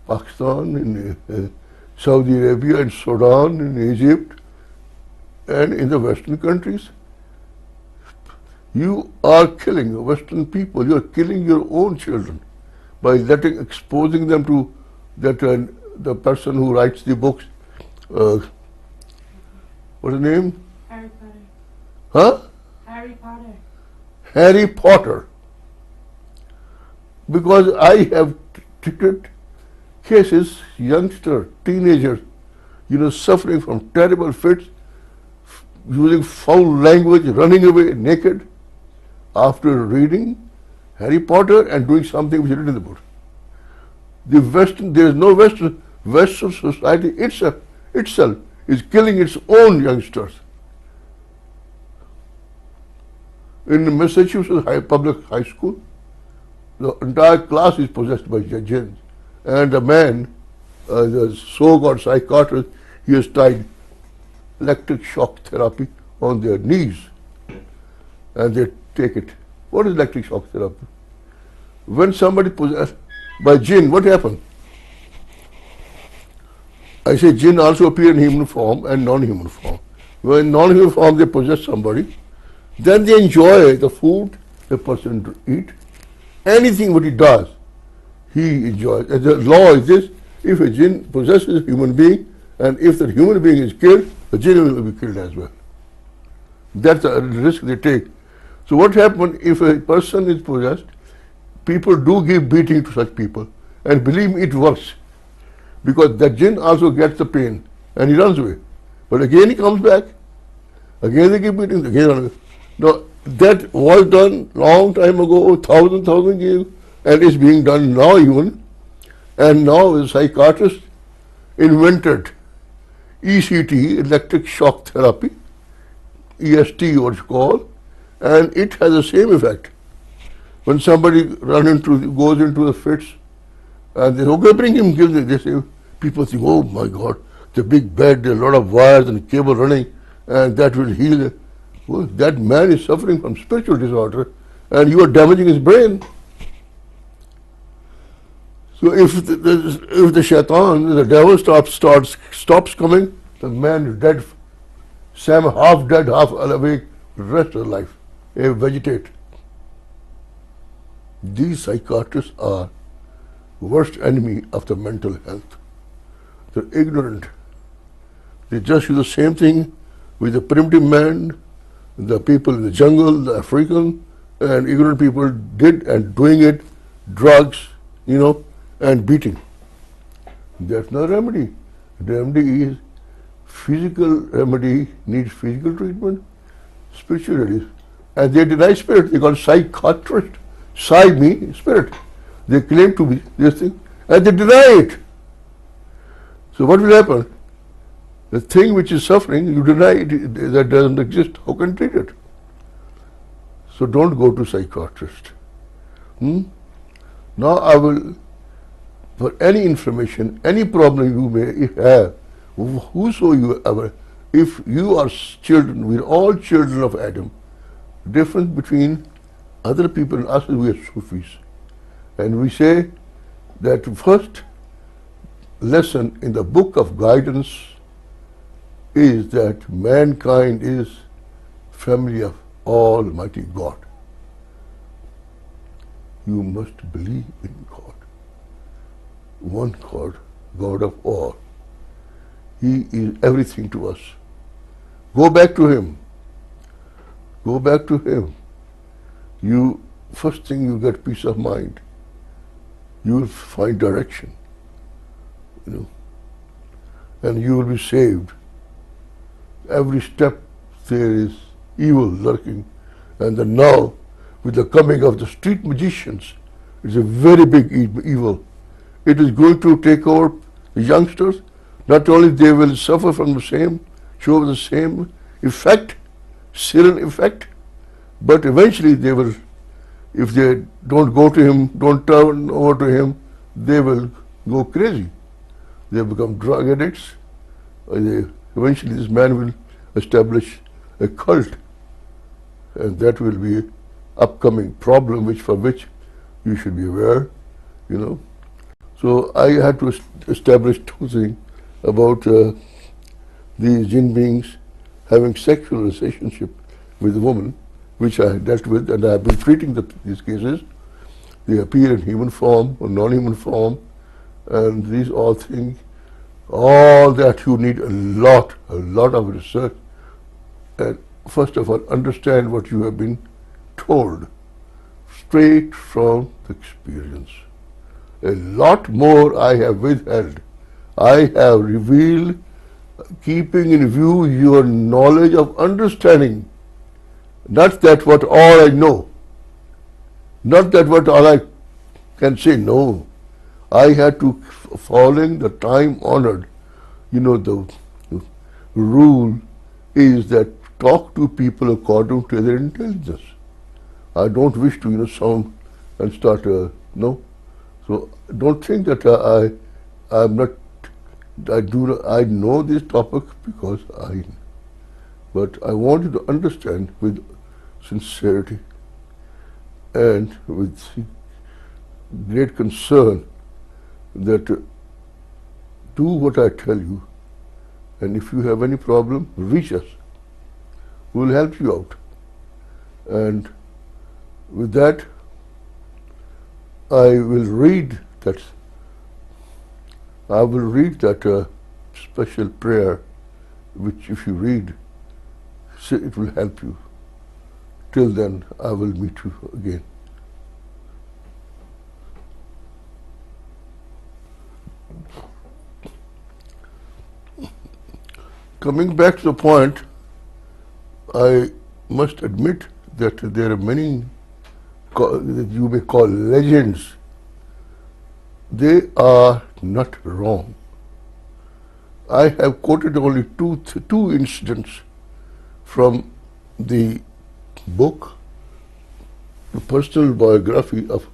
Pakistan, in Saudi Arabia, in Sudan, in Egypt, and in the Western countries. You are killing Western people. You are killing your own children by exposing them to that the person who writes the books. What's the name? Harry Potter. Huh? Harry Potter. Harry Potter. Because I have treated cases, youngsters, teenagers, suffering from terrible fits, using foul language, running away naked after reading Harry Potter and doing something which is written in the book. There is no Western society itself is killing its own youngsters. In Massachusetts public high school, the entire class is possessed by jinns. And a man, the so-called psychiatrist, he has tried electric shock therapy on their knees. And they take it. What is electric shock therapy? When somebody possessed by jinn, what happened? I say jinn also appear in human form and non-human form. When in non-human form they possess somebody, then they enjoy the food the person eat, anything what he does, he enjoys. And the law is this: if a jinn possesses a human being, and if the human being is killed, the jinn will be killed as well. That's the risk they take. So what happens if a person is possessed? People do give beating to such people, and believe me, it works, because the jinn also gets the pain and he runs away. But again he comes back. Again they give beating. Again run away. Now that was done long time ago, thousand years, and is being done now even. And now the psychiatrist invented ECT, electric shock therapy, EST what you call, and it has the same effect. When somebody goes into the fits, and they say, okay, bring him, give them. They say, people think, oh my God, the big bed, there are a lot of wires and cable running, and that will heal it. Well, that man is suffering from spiritual disorder, and you are damaging his brain. So if the shaitan, the devil stops coming, the man is dead, half dead, half awake, the rest of life, they vegetate. These psychiatrists are worst enemy of the mental health. They're ignorant. They just do the same thing with the primitive man, the people in the jungle, the African, and ignorant people did and doing it, drugs, and beating. That's not a remedy. The remedy is physical remedy, needs physical treatment, spiritual remedy. And they deny spirit. They call psychiatrist. Psi means spirit. They claim to be this thing, and they deny it. So what will happen? The thing which is suffering, you deny it, that doesn't exist. How can you treat it? So don't go to psychiatrist. Now I will, for any information, any problem you may have, whosoever, if you are children, we're all children of Adam. Difference between Other people and us, we are Sufis. And we say that first lesson in the book of guidance is that mankind is family of Almighty God. You must believe in God. One God, God of all. He is everything to us. Go back to Him. Go back to Him. You, first thing, you get peace of mind. You will find direction, and you will be saved. Every step there is evil lurking, and then now, with the coming of the street magicians, it's a very big evil. It is going to take over the youngsters. Not only they will suffer from the same, show the same effect, serum effect, but eventually they will, if they don't go to him, don't turn over to him, they will go crazy. They become drug addicts. Eventually this man will establish a cult, and that will be an upcoming problem for which you should be aware, So I had to establish two things about these jinn beings having sexual relationship with a woman, which I dealt with, and I have been treating these cases. They appear in human form or non-human form, and these all things, all that you need a lot of research, and first of all, understand what you have been told, straight from the experience. A lot more I have withheld. I have revealed, keeping in view your knowledge of understanding. Not that what all I know. Not that what all I can say, no. I had to, following the time-honored, the rule is that talk to people according to their intelligence. I don't wish to, sound and start, no. So don't think that I'm not, I know this topic because but I want you to understand with sincerity and with great concern that do what I tell you, and if you have any problem, reach us. We'll help you out. And with that, I will read that special prayer, which if you read, it will help you. Till then, I will meet you again. Coming back to the point, I must admit that there are many that you may call legends. They are not wrong. I have quoted only two incidents from the book, the personal biography of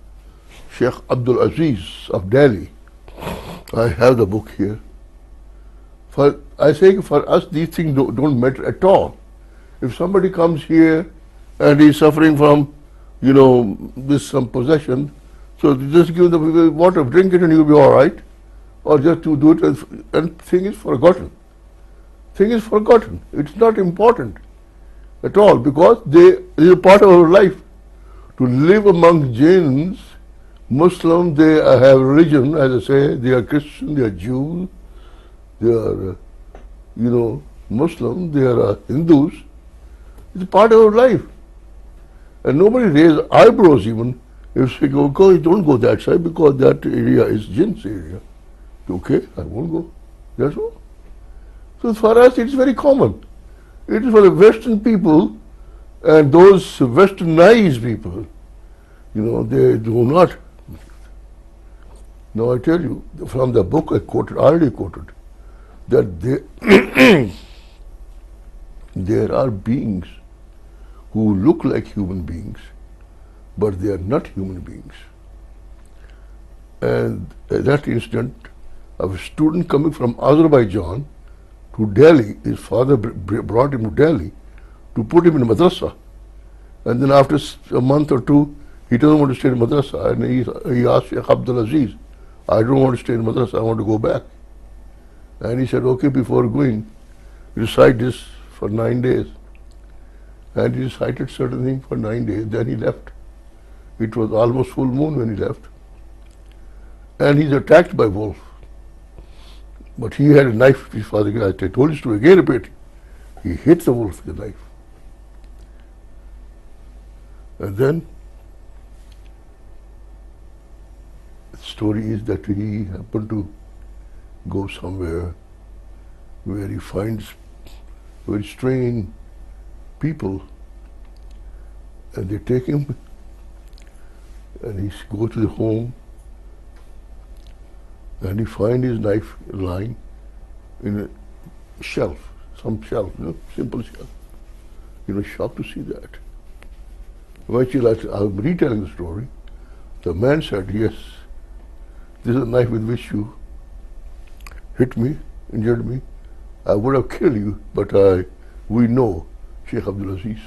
Sheikh Abdul of Delhi. I have the book here. I say for us these things don't matter at all. If somebody comes here and he's suffering from, this some possession, so just give the water, drink it, and you'll be all right. Or just to do it, and thing is forgotten. Thing is forgotten. It's not important at all, because they is a part of our life. To live among Jinns, Muslims, they have religion, as I say, they are Christian, they are Jews, they are, Muslim, they are Hindus. It's part of our life. And nobody raises eyebrows even if they go, don't go that side because that area is Jinn's area. Okay, I won't go. That's all. So for us, it's very common. It is for the Western people and those westernized people, they do not. Now I tell you, from the book I already quoted, that there are beings who look like human beings, but they are not human beings. And that incident of a student coming from Azerbaijan to Delhi, his father brought him to Delhi to put him in a madrasa. And then after a month or two, he doesn't want to stay in madrasa. And he asked Sheikh Abdul, I don't want to stay in madrasa, I want to go back. And he said, okay, before going, recite this for 9 days. And he recited certain things for 9 days, then he left. It was almost full moon when he left. And he's attacked by wolf. But he had a knife, his father, I told you to again repeat. He hit the wolf with the knife. And then the story is that he happened to go somewhere where he finds very strange people, and they take him and he goes to the home and he finds his knife lying in a shelf, some shelf, simple shelf. Shocked to see that. Eventually, I'm retelling the story. The man said, yes, this is a knife with which you hit me, injured me. I would have killed you, but we know Sheikh Abdul. He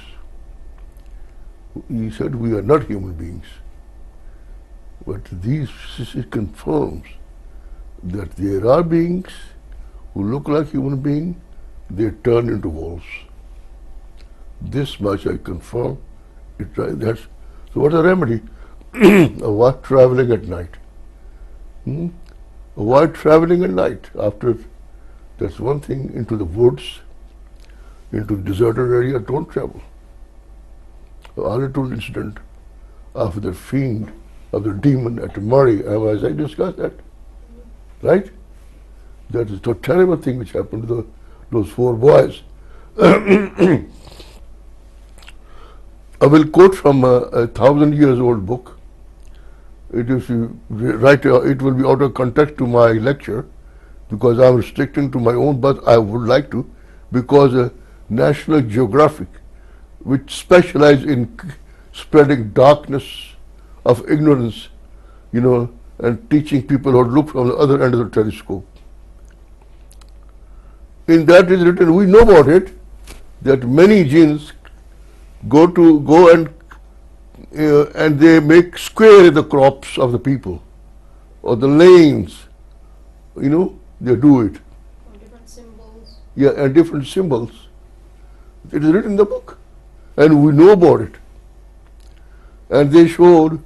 said, we are not human beings. But this confirms that there are beings who look like human beings, they turn into wolves. This much I confirm. So what's the remedy? Avoid traveling at night. Avoid traveling at night. After, that's one thing, into the woods, into the deserted area, don't travel. The Alatul incident of the fiend, of the demon at Murray, as I discussed that, right? That is a terrible thing which happened to those 4 boys. I will quote from a 1,000-year-old book. It is right. It will be out of context to my lecture, because I'm restricting to my own, but I would like to, because National Geographic, which specialize in spreading darkness of ignorance, and teaching people how to look from the other end of the telescope. In that is written, we know about it, that many jinns go and they make square the crops of the people, or the lanes, they do it. Or different symbols. Yeah, and different symbols. It is written in the book, and we know about it. And they showed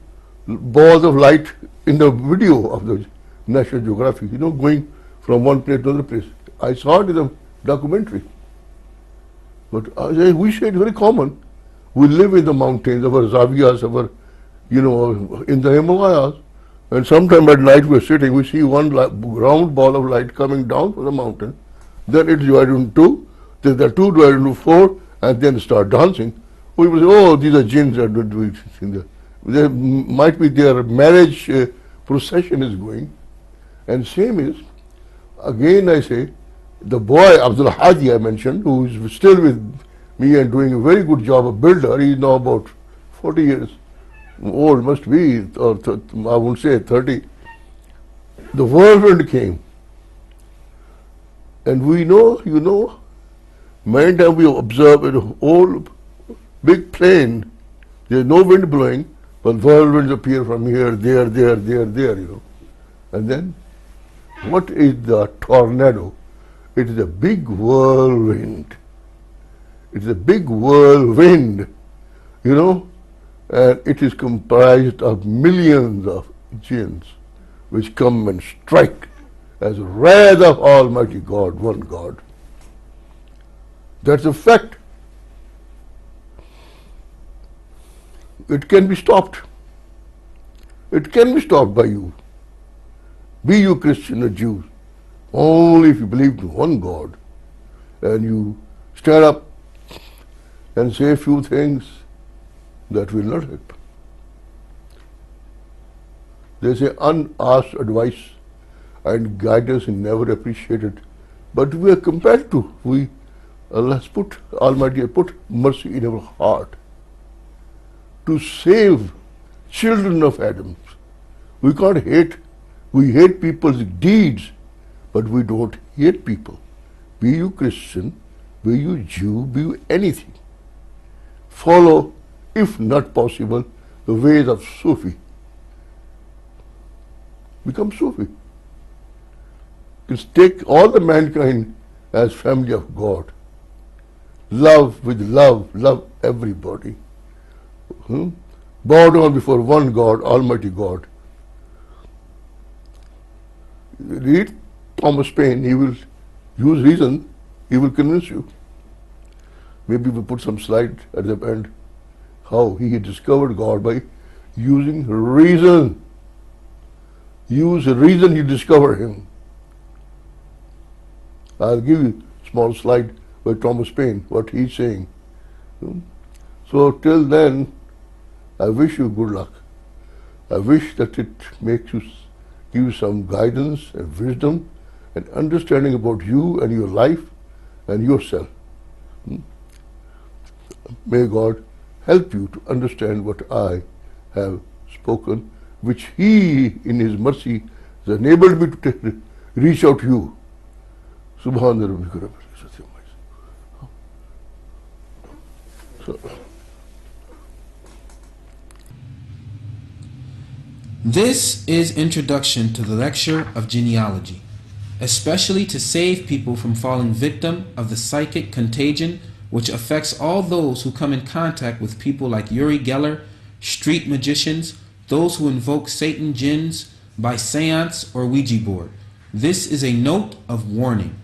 balls of light in the video of the National Geographic, going from one place to another place. I saw it in the documentary. But we say it's very common. We live in the mountains, our Zaviyas, in the Himalayas, and sometime at night we're sitting, we see one round ball of light coming down from the mountain, then it's divided into 2, then the 2 divided into 4, and then start dancing. We will say, oh, these are jinns that are doing this. There might be their marriage procession is going. And same is, again I say, the boy Abdul Hadi I mentioned, who is still with me and doing a very good job, a builder, he is now about 40 years old, must be, or I won't say 30. The whirlwind came. And we know, many times we observe a whole big plane, there's no wind blowing, but whirlwinds appear from here, there, And then, what is the tornado? It is a big whirlwind. It's a big whirlwind, and it is comprised of millions of jinns which come and strike as wrath of Almighty God, one God. That's a fact. It can be stopped. It can be stopped by you. Be you Christian or Jew, only if you believe in one God and you stand up and say a few things that will not help. They say unasked advice and guidance is never appreciated, but we are compelled to. Allah Almighty has put mercy in our heart to save children of Adam. We can't hate. We hate people's deeds, but we don't hate people. Be you Christian, be you Jew, be you anything. Follow if not possible, the ways of Sufi. Become Sufi. Just take all the mankind as family of God. Love with love, love everybody. Bow down before one God, Almighty God. Read Thomas Paine, he will use reason, he will convince you. Maybe we'll put some slide at the end, how he discovered God by using reason. Use reason, you discover him. I'll give you a small slide by Thomas Paine, what he's saying. So till then, I wish you good luck. I wish that it makes you, give you some guidance and wisdom and understanding about you and your life and yourself. May God help you to understand what I have spoken, which He, in His mercy, has enabled me to reach out to you. Subhana rabbika rabbil izzati amma yasifun. This is introduction to the lecture of Jinniology, especially to save people from falling victim of the psychic contagion which affects all those who come in contact with people like Uri Geller, street magicians, those who invoke Satan jinns by seance or Ouija board. This is a note of warning.